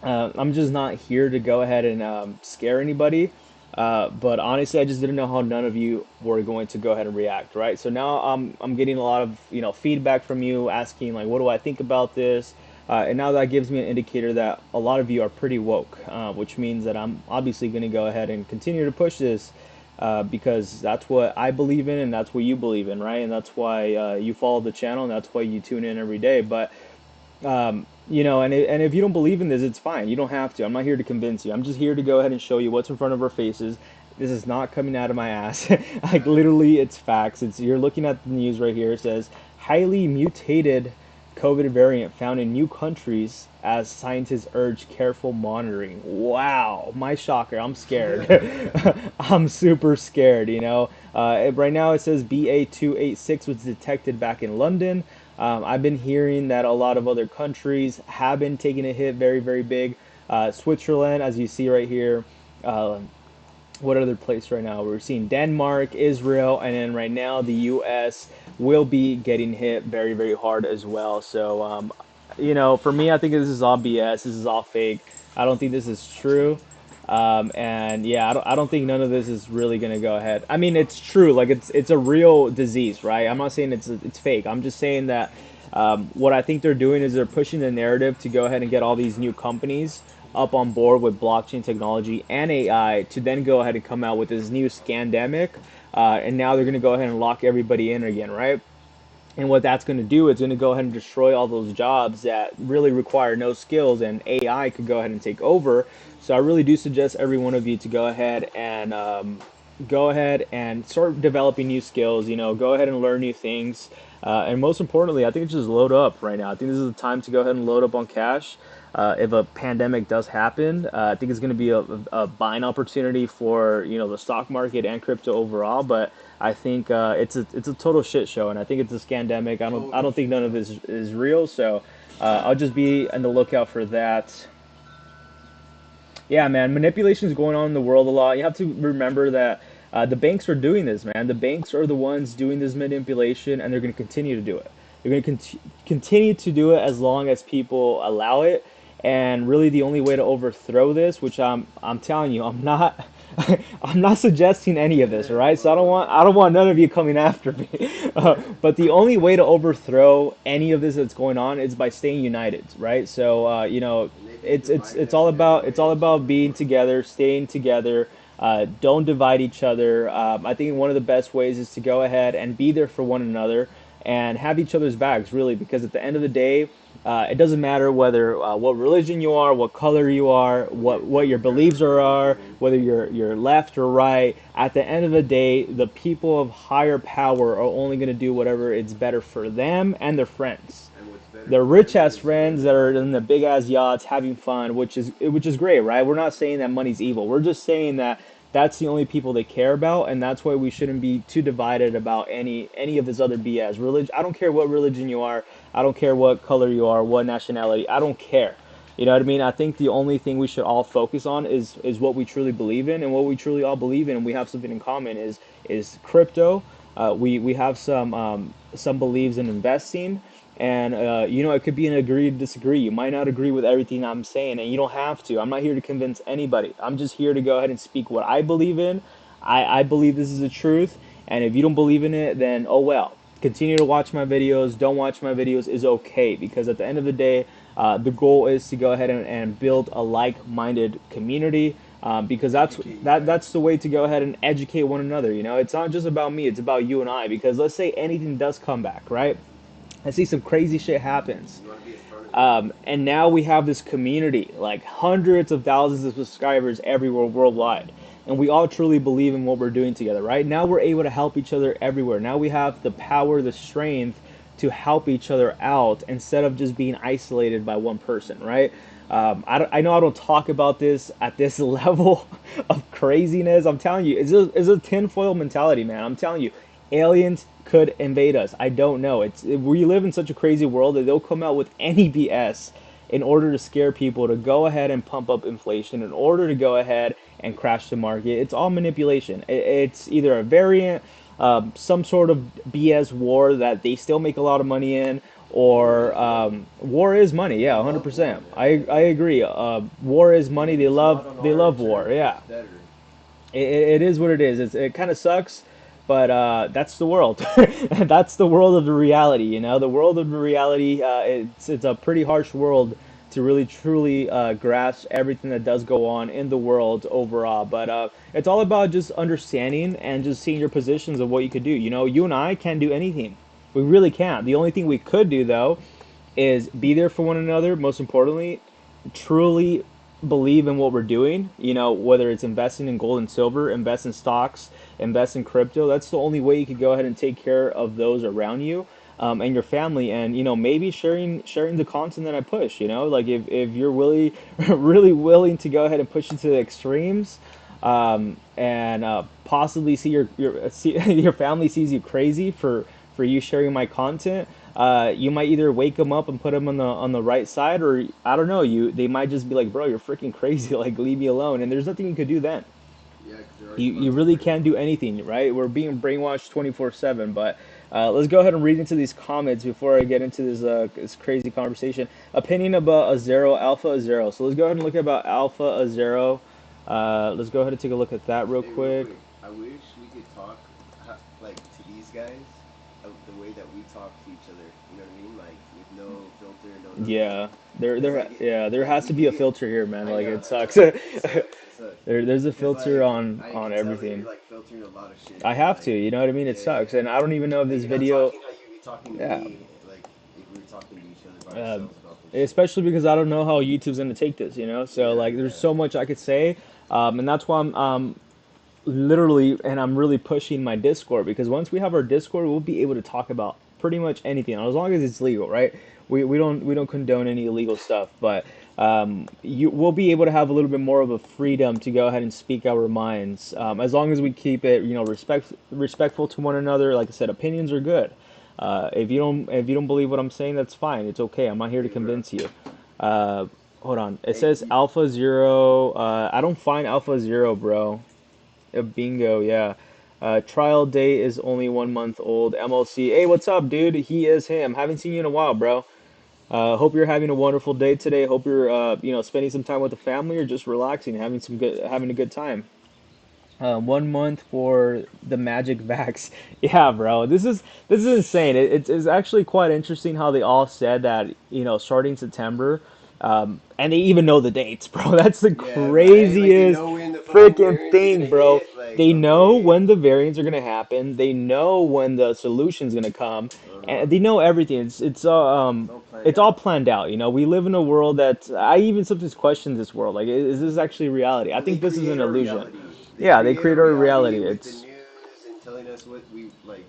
I'm just not here to go ahead and scare anybody. But honestly, I just didn't know how none of you were going to go ahead and react, right? So now I'm getting a lot of feedback from you asking like, what do I think about this? And now that gives me an indicator that a lot of you are pretty woke, which means that I'm obviously going to go ahead and continue to push this because that's what I believe in and that's what you believe in, right? And that's why you follow the channel and that's why you tune in every day. But and if you don't believe in this, it's fine. You don't have to. I'm not here to convince you. I'm just here to go ahead and show you what's in front of our faces. This is not coming out of my ass. Like literally, it's facts. You're looking at the news right here. It says highly mutated COVID variant found in new countries as scientists urge careful monitoring. Wow, my shocker. I'm scared. I'm super scared. Right now it says BA286 was detected back in London. I've been hearing that a lot of other countries have been taking a hit very, very big. Switzerland, as you see right here. What other place right now? We're seeing Denmark, Israel, and then right now the U.S. will be getting hit very, very hard as well. So, for me, I think this is all BS. This is all fake. I don't think this is true. And yeah, I don't think none of this is really gonna go ahead. I mean, it's true. Like it's a real disease, right? I'm not saying it's fake. I'm just saying that what I think they're doing is they're pushing the narrative to go ahead and get all these new companies up on board with blockchain technology and AI to then go ahead and come out with this new scandemic. And now they're gonna go ahead and lock everybody in again, right? And what that's going to do is going to go ahead and destroy all those jobs that really require no skills, and AI could go ahead and take over. So I really do suggest every one of you to go ahead and start developing new skills. Go ahead and learn new things, and most importantly, I think just load up right now. I think this is the time to go ahead and load up on cash. If a pandemic does happen, I think it's going to be a buying opportunity for the stock market and crypto overall. But I think it's a total shit show, and I think it's a scandemic. I don't think none of this is real. So I'll just be on the lookout for that. Yeah, man, manipulation is going on in the world a lot. You have to remember that the banks are doing this, man. The banks are the ones doing this manipulation, and they're going to continue to do it. They're going to continue to do it as long as people allow it. And really, the only way to overthrow this, which I'm telling you, I'm not. I'm not suggesting any of this, all right? So I don't want none of you coming after me. But the only way to overthrow any of this that's going on is by staying united, right? So it's all about being together, staying together. Don't divide each other. I think one of the best ways is to go ahead and be there for one another and have each other's backs, really, because at the end of the day, it doesn't matter whether what religion you are, what color you are, what your beliefs are, whether you're left or right. At the end of the day, the people of higher power are only going to do whatever it's better for them and their friends. They're rich ass friends that are in the big ass yachts having fun, which is great, right? We're not saying that money's evil. We're just saying that that's the only people they care about, and that's why we shouldn't be too divided about any of this other BS. Religion. I don't care what religion you are. I don't care what color you are, what nationality. I don't care. You know what I mean? I think the only thing we should all focus on is what we truly believe in, and what we truly all believe in, and we have something in common is crypto. We have some beliefs in investing, and it could be an agree to disagree. You might not agree with everything I'm saying, and you don't have to. I'm not here to convince anybody. I'm just here to go ahead and speak what I believe in. I believe this is the truth, and if you don't believe in it, then oh well. Continue to watch my videos. Don't watch my videos is okay, because at the end of the day, the goal is to go ahead and build a like-minded community, because that's the way to go ahead and educate one another. It's not just about me; it's about you and I. Because let's say anything does come back, right? I see some crazy shit happens. And now we have this community, like hundreds of thousands of subscribers everywhere worldwide. And we all truly believe in what we're doing together, right? Now we're able to help each other everywhere. Now we have the power, the strength to help each other out instead of just being isolated by one person, right? I know I don't talk about this at this level of craziness. I'm telling you, it's a tinfoil mentality, man. I'm telling you, aliens could invade us. I don't know. We live in such a crazy world that they'll come out with any BS in order to scare people to go ahead and pump up inflation, in order to go ahead and crash the market. It's all manipulation. It's either a variant, some sort of BS war that they still make a lot of money in, or war is money. Yeah,
They love
100%.
war, man.
I agree. War is money.
It's not on
They
our
love war.
terms.
Yeah,
It's better.
it is what it is. It kind of sucks, but that's the world. That's the world of the reality. You know, the world of the reality. It's a pretty harsh world to really truly grasp everything that does go on in the world overall. But it's all about just understanding and just seeing your positions of what you could do. You know, you and I can't do anything. We really can't. The only thing we could do though is be there for one another. Most importantly, truly believe in what we're doing, you know, whether it's investing in gold and silver, invest in stocks, invest in crypto, that's the only way you could go ahead and take care of those around you, and your family. And you know, maybe sharing the content that I push, you know, like if you're really really willing to go ahead and push it to the extremes, and possibly see your family sees you crazy for you sharing my content, you might either wake them up and put them on the right side, or I don't know, they might just be like, bro, you're freaking crazy, like leave me alone. And there's nothing you could do then.
Yeah, because they're already
You
fucking
really can't do
brainwashed.
anything, right? We're being brainwashed 24/7. But let's go ahead and read into these comments before I get into this crazy conversation. Opinion about a zero, alpha a zero. So let's go ahead and look about alpha a zero. Let's go ahead and take a look at that real
Hey, real
quick.
quick, I wish we could talk like to these guys the way that we talk to each other. You know what I mean? Like with no filter, no nothing.
Yeah,
Cause like
there
like
has
we
to be
could
a
get.
filter here, man.
I
Like
know,
it
I
sucks.
know. It sucks. It sucks.
There's a
Cause
filter
like I
on
can tell that
everything.
you're like filtering a lot of shit,
I
and
have to,
like
you know what I mean? It
yeah, yeah,
sucks,
yeah.
and I don't even know if
Like
this
you're not
video,
talking how you'd be talking to
yeah,
me, like if we were talking to each other by
uh,
ourselves about this shit.
especially because I don't know how YouTube's gonna take this, you know. So
Yeah,
like, there's
yeah.
so much I could say, and that's why I'm literally, and I'm really pushing my Discord, because once we have our Discord, we'll be able to talk about pretty much anything as long as it's legal, right? We don't condone any illegal stuff, but we'll be able to have a little bit more of a freedom to go ahead and speak our minds, as long as we keep it, you know, respectful to one another. Like I said, opinions are good. If you don't believe what I'm saying, that's fine. It's okay. I'm not here to
Hey, bro.
convince you. Uh, Hold on. It
Hey,
says Alpha Zero. I don't find Alpha Zero, bro. Bingo, yeah. Trial date is only 1 month old. MLC. Hey, what's up, dude? He is him. Haven't seen you in a while, bro. Hope you're having a wonderful day today. Hope you're, you know, spending some time with the family or just relaxing, having a good time. 1 month for the magic vax. Yeah, bro. This is insane. It's actually quite interesting how they all said that, you know, starting September, and they even know the dates, bro. That's the
Yeah, right. Like they
craziest
know when the fucking
freaking
variants are
thing,
gonna
bro.
hit. Like
They know
okay.
when the variants are gonna happen. They know when the solution's gonna come,
Uh huh.
and they know everything.
It's all planned
it's all
out.
planned out. You know, we live in a world that I even sometimes question this world. Like, is this actually reality? I
Well, they
think this is
create
an
our
illusion.
reality. They
Yeah, they
create
create
our
our
reality
reality.
with the
It's
news and telling us what we like.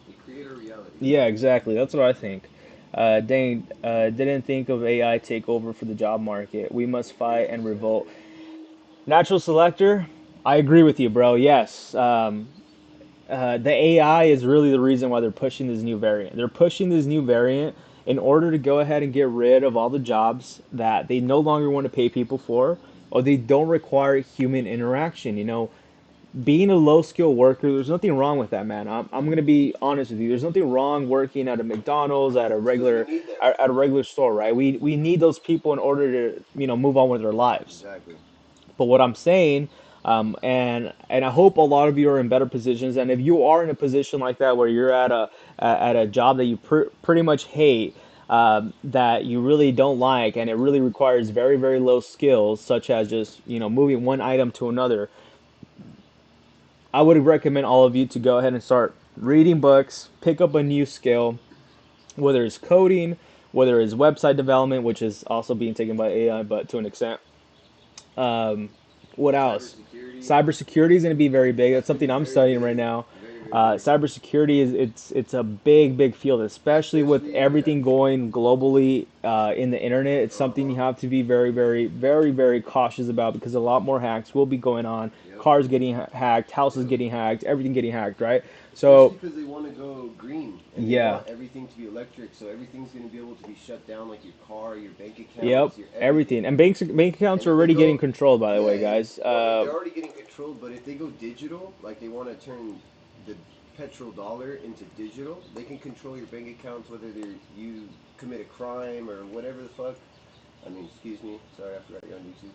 They create our reality.
Yeah, exactly. That's what I think. Dane, didn't think of AI take over for the job market. We must fight and revolt. Natural selector, I agree with you, bro. Yes. The AI is really the reason why they're pushing this new variant. They're pushing this new variant in order to go ahead and get rid of all the jobs that they no longer want to pay people for, or they don't require human interaction. You know, being a low skill worker, there's nothing wrong with that, man. I'm gonna be honest with you. There's nothing wrong working at a McDonald's,
Because we need them.
at a regular store, right? We need those people in order to, you know, move on with their lives.
Exactly.
But what I'm saying, and I hope a lot of you are in better positions. And if you are in a position like that where you're at a job that you pretty much hate, that you really don't like, and it really requires very low skills, such as just, you know, moving one item to another, I would recommend all of you to go ahead and start reading books, pick up a new skill, whether it's coding, whether it's website development, which is also being taken by AI, but to an extent. Um, what else?
Cybersecurity.
Cybersecurity is going to be very big. That's
That's gonna
something
be
I'm
very
studying right
big.
now.
Very very big.
Cybersecurity is it's a big field, especially with
Especially yeah.
everything going globally in the internet. It's
Uh
something
huh.
you have to be very cautious about, because a lot more hacks will be going on.
Yep.
cars getting hacked, houses getting hacked, everything getting hacked, right?
Especially
So
because they want to go green and they
yeah,
want everything to be electric, so everything's going to be able to be shut down, like your car, your bank
yep,
accounts, your everything.
everything. And bank accounts
And
are
if they
already getting
go,
controlled, by the way,
yeah,
guys.
well, they're already getting controlled, but if they go digital, like they want to turn the petrodollar into digital, they can control your bank accounts, whether you commit a crime or whatever the fuck. I mean, excuse me, sorry, I forgot you're on YouTube.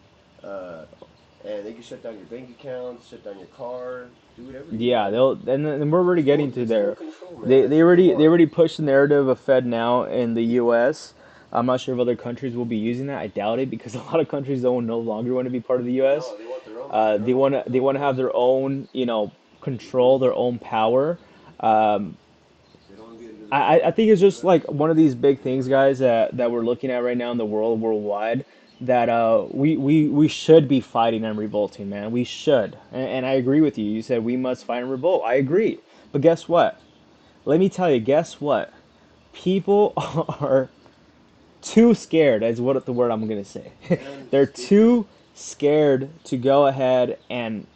And they can shut down your bank accounts, shut down your car, do whatever they
Yeah,
want.
they'll and then we're already getting to
It's full
there.
control, man.
They
That's
they
what they
already they
want.
already pushed the narrative of Fed now in the U.S. I'm not sure if other countries will be using that. I doubt it because a lot of countries don't no longer want to be part of the U.S.
No, they want their own.
They want to have their own, control, their own power. Um,
They don't want to be under the
I
thumb.
think it's just like one of these big things, guys, that we're looking at right now in the world, worldwide, that we should be fighting and revolting, man. We should. And I agree with you. You said we must fight and revolt. I agree. But guess what? Let me tell you, guess what? People are too scared, is what the word I'm gonna say.
And
They're
stupid.
too scared to go ahead and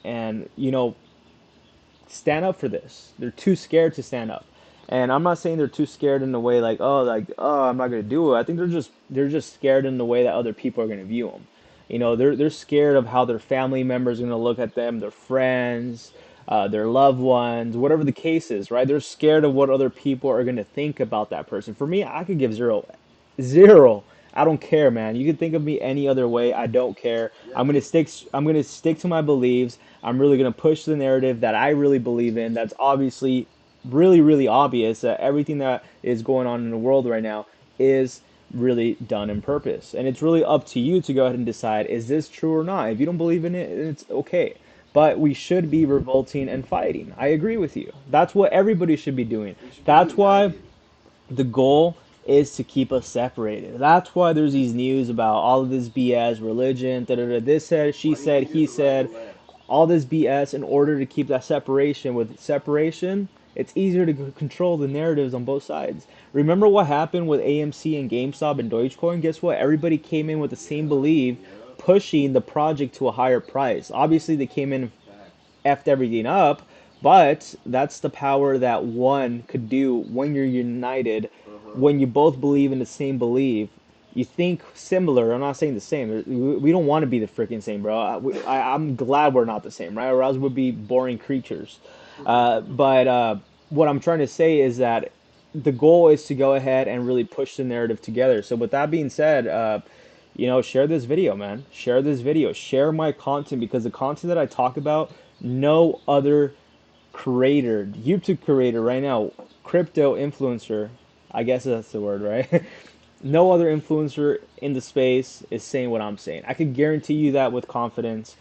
stand up for this. They're too scared to stand up. And I'm not saying they're too scared in the way like I'm not gonna do it. I think they're just scared in the way that other people are gonna view them. They're scared of how their family members are gonna look at them, their friends, their loved ones, whatever the case is, right? They're scared of what other people are gonna think about that person. For me, I could give zero. I don't care, man. You can think of me any other way. I don't care.
Yeah.
I'm gonna stick to my beliefs. I'm really gonna push the narrative that I really believe in. That's obviously really, really obvious that everything that is going on in the world right now is really done in purpose. And it's really up to you to go ahead and decide, is this true or not? If you don't believe in it, it's okay. But we should be revolting and fighting. I agree with you. That's what everybody should be doing.
We should be
That's why
united.
the goal is to keep us separated. That's why there's these news about all of this BS, religion, da da da. This said, she
Why do you
said,
think
he
there's a right
said,
and left?
all this BS in order to keep that separation. With separation, it's easier to control the narratives on both sides. Remember what happened with AMC and GameStop and Dogecoin? Guess what? Everybody came in with the same
Yeah,
belief,
yeah.
pushing the project to a higher price. Obviously, they came in and
Facts.
effed everything up, but that's the power that one could do when you're united,
Uh-huh.
when you both believe in the same belief. You think similar. I'm not saying the same. We don't want to be the freaking same, bro. I'm glad we're not the same, right? Or else we'd be boring creatures. But what I'm trying to say is that the goal is to go ahead and really push the narrative together. So with that being said, share this video, man. Share this video. Share my content because the content that I talk about, no other creator, YouTube creator right now, crypto influencer, I guess that's the word, right? No other influencer in the space is saying what I'm saying. I can guarantee you that with confidence.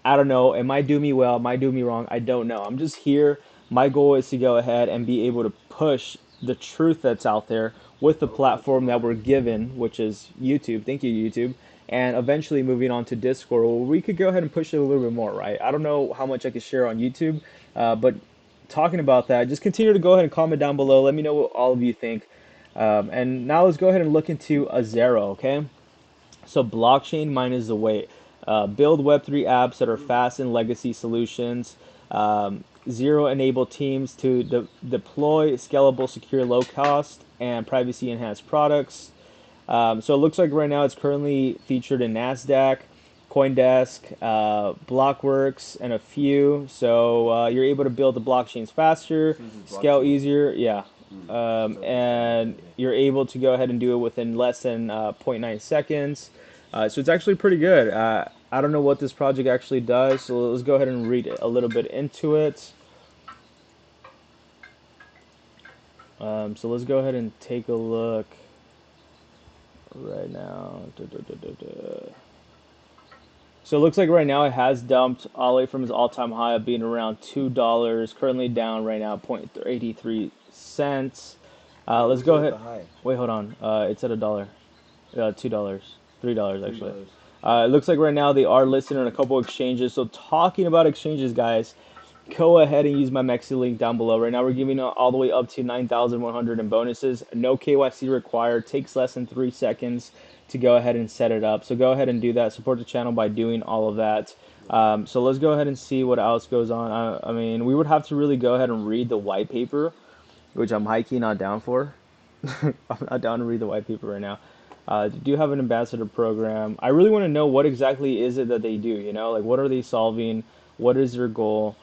I don't know. It might do me well, it might do me wrong. I don't know. I'm just here. My goal is to go ahead and be able to push the truth that's out there with the
Okay,
platform that
cool.
we're given, which is YouTube. Thank you, YouTube. And eventually moving on to Discord, where we could go ahead and push it a little bit more, right? I don't know how much I could share on YouTube, but talking about that, just continue to go ahead and comment down below. Let me know what all of you think. And now let's go ahead and look into a Zero, okay? So blockchain minus the weight. Build Web3 apps that are fast and legacy solutions. Zero enable teams to deploy scalable, secure, low cost, and privacy enhanced products. So it looks like right now it's currently featured in NASDAQ, CoinDesk, Blockworks, and a few. So you're able to build the blockchains faster,
So this is
scale
blockchain.
easier, yeah.
So
And you're able to go ahead and do it within less than zero point 0.9 seconds. So it's actually pretty good. I don't know what this project actually does, so let's go ahead and read a little bit into it. So let's go ahead and take a look right now. So it looks like right now it has dumped all the way from its all-time high of being around $2, currently down right now 0.83 cents.
what
Let's
was
go
it at
ahead.
the high?
Wait, hold on. It's at $1, $2, $3 actually.
$3.
It looks like right now they are listed on a couple exchanges. So talking about exchanges, guys, go ahead and use my MEXC link down below. Right now we're giving all the way up to 9,100 in bonuses. No KYC required. Takes less than 3 seconds to go ahead and set it up. So go ahead and do that. Support the channel by doing all of that. So let's go ahead and see what else goes on. I mean, we would have to really go ahead and read the white paper, which I'm high-key not down for. I'm not down to read the white paper right now. They do have an ambassador program. I really want to know what exactly is it that they do, you know? Like, what are they solving? What is their goal?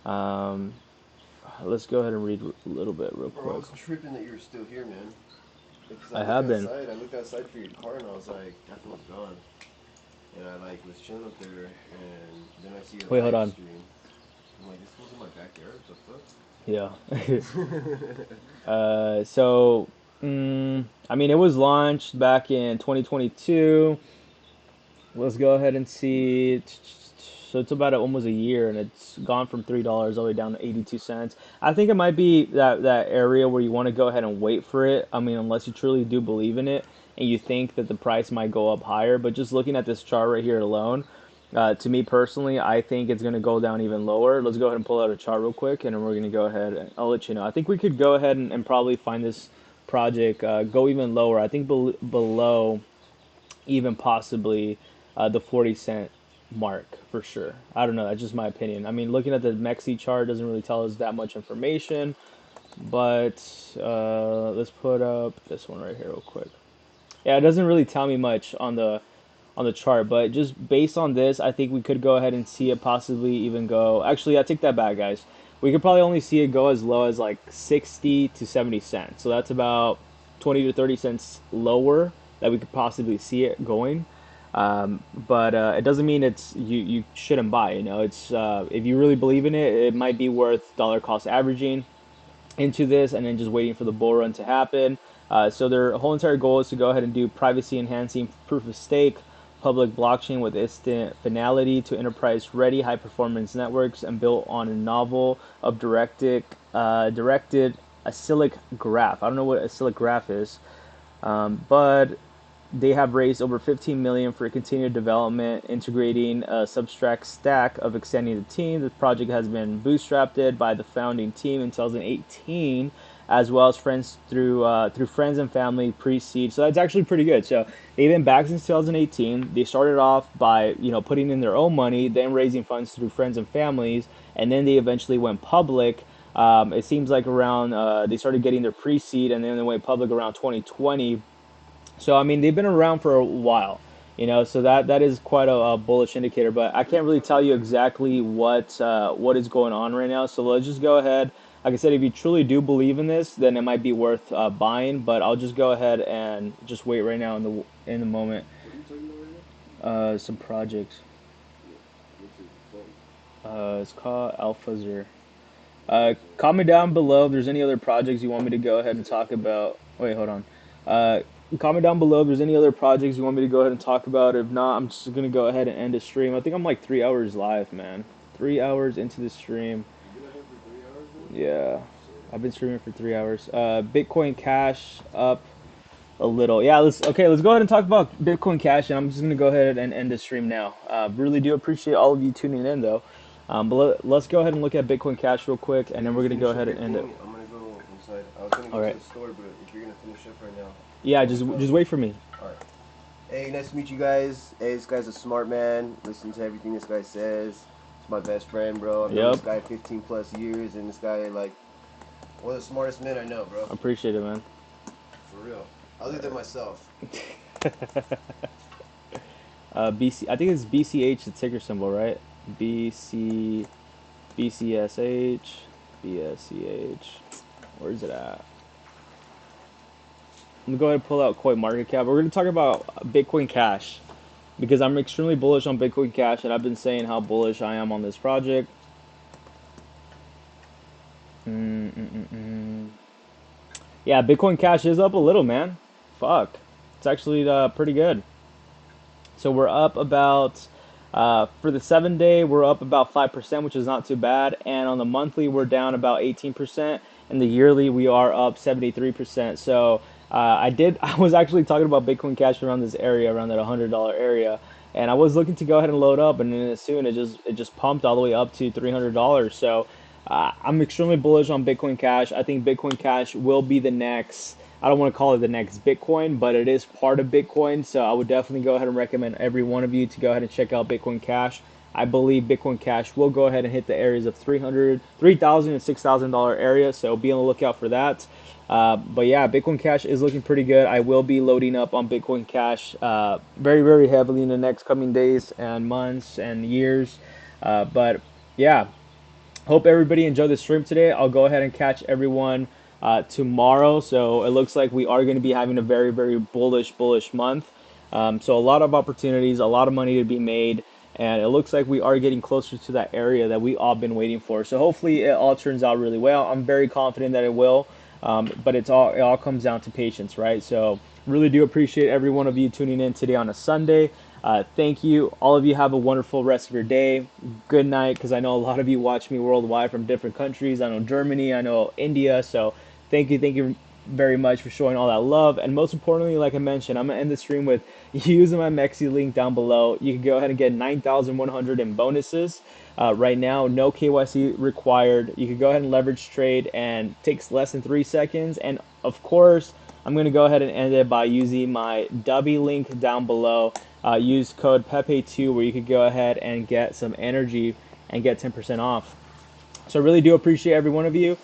Um, let's go ahead and read a little bit real
Bro, I
quick.
was tripping that you're still here, man. Because
I have been.
I looked outside for your car, and I was like, that fool's gone. And I like was chilling up there, and then I see a
Wait, hold
live
on.
stream. I'm like, this fool's in my backyard. What
Yeah.
the fuck?
So, I mean, it was launched back in 2022. Let's go ahead and see. So it's about almost a year, and it's gone from $3 all the way down to 82 cents. I think it might be that area where you want to go ahead and wait for it. I mean, unless you truly do believe in it and you think that the price might go up higher. But just looking at this chart right here alone, to me personally, I think it's going to go down even lower. Let's go ahead and pull out a chart real quick, and then we're going to go ahead and I'll let you know. I think we could go ahead and probably find this project go even lower. I think below even possibly the 40 cent mark for sure. I don't know. That's just my opinion. I mean, looking at the MEXC chart doesn't really tell us that much information, but let's put up this one right here real quick. Yeah, it doesn't really tell me much on the chart, but just based on this, I think we could go ahead and see it possibly even go. Actually, I take that back, guys. We could probably only see it go as low as like 60 to 70 cents. So that's about 20 to 30 cents lower that we could possibly see it going. But it doesn't mean it's you shouldn't buy. You know, it's if you really believe in it, it might be worth dollar cost averaging into this and then just waiting for the bull run to happen. So their whole entire goal is to go ahead and do privacy enhancing proof of stake, public blockchain with instant finality to enterprise ready high performance networks and built on a novel of directed acyclic graph. I don't know what acyclic graph is, but they have raised over 15 million for continued development, integrating a substract stack of extending the team. The project has been bootstrapped by the founding team in 2018, as well as friends through friends and family pre-seed. So that's actually pretty good. So they've been back since 2018. They started off by putting in their own money, then raising funds through friends and families, and then they eventually went public. It seems like around they started getting their pre-seed, and then they went public around 2020. So I mean, they've been around for a while, so that is quite a bullish indicator. But I can't really tell you exactly what is going on right now. So let's just go ahead. Like I said, if you truly do believe in this, then it might be worth buying. But I'll just go ahead and just wait right now in the moment.
What are you talking about right now?
Some projects.
What's it
It's called Alpha. Comment down below if there's any other projects you want me to go ahead and talk about. Wait, hold on. Comment down below if there's any other projects you want me to go ahead and talk about. If not, I'm just gonna go ahead and end the stream. I think I'm like 3 hours live, man. 3 hours into the stream.
You've been ahead for 3 hours now?
Yeah, I've been streaming for 3 hours. Bitcoin Cash up a little. Yeah, let's go ahead and talk about Bitcoin Cash, and I'm just gonna go ahead and end the stream now. Really do appreciate all of you tuning in though. But let's go ahead and look at Bitcoin Cash real quick, and then we're gonna go ahead and end it.
I'm gonna go inside. I was gonna go
All
to
right.
the store, but if you're gonna finish up right now.
Yeah, just wait for me.
Alright. Hey, nice to meet you guys. Hey, this guy's a smart man. Listen to everything this guy says. He's my best friend, bro. I've known this guy 15 plus years, and this guy, like, one of the smartest men I know, bro.
Appreciate it, man.
For real. Other than myself.
BC. I think it's BCH, the ticker symbol, right? BC, BCSH, BSCH. Where's it at? I'm gonna go ahead and pull out Coin Market Cap. We're gonna talk about Bitcoin Cash because I'm extremely bullish on Bitcoin Cash, and I've been saying how bullish I am on this project. Yeah, Bitcoin Cash is up a little, man. Fuck, it's actually pretty good. So we're up about for the 7 day, we're up about 5%, which is not too bad. And on the monthly, we're down about 18%. And the yearly, we are up 73%. So I was actually talking about Bitcoin Cash around this area, around that $100 area. And I was looking to go ahead and load up, and then as soon it just pumped all the way up to $300. So I'm extremely bullish on Bitcoin Cash. I think Bitcoin Cash will be the next. I don't want to call it the next Bitcoin, but it is part of Bitcoin. So I would definitely go ahead and recommend every one of you to go ahead and check out Bitcoin Cash. I believe Bitcoin Cash will go ahead and hit the areas of $3,000 and $6,000 area. So be on the lookout for that. But yeah, Bitcoin Cash is looking pretty good. I will be loading up on Bitcoin Cash very, very heavily in the next coming days and months and years. But yeah, hope everybody enjoyed the stream today. I'll go ahead and catch everyone tomorrow. So it looks like we are going to be having a very, very bullish month. So a lot of opportunities, a lot of money to be made, and it looks like we are getting closer to that area that we all been waiting for. So hopefully it all turns out really well. I'm very confident that it will, but it all comes down to patience, right? So really do appreciate every one of you tuning in today on a Sunday. Thank you. All of you have a wonderful rest of your day. Good night, because I know a lot of you watch me worldwide from different countries. I know Germany, I know India. So thank you very much for showing all that love. And most importantly, like I mentioned, I'm going to end the stream with using my MEXC link down below. You can go ahead and get 9,100 in bonuses. Right now, no KYC required. You can go ahead and leverage trade and takes less than 3 seconds. And of course, I'm going to go ahead and end it by using my W link down below. Use code PEPE2 where you could go ahead and get some energy and get 10% off. So I really do appreciate every one of you.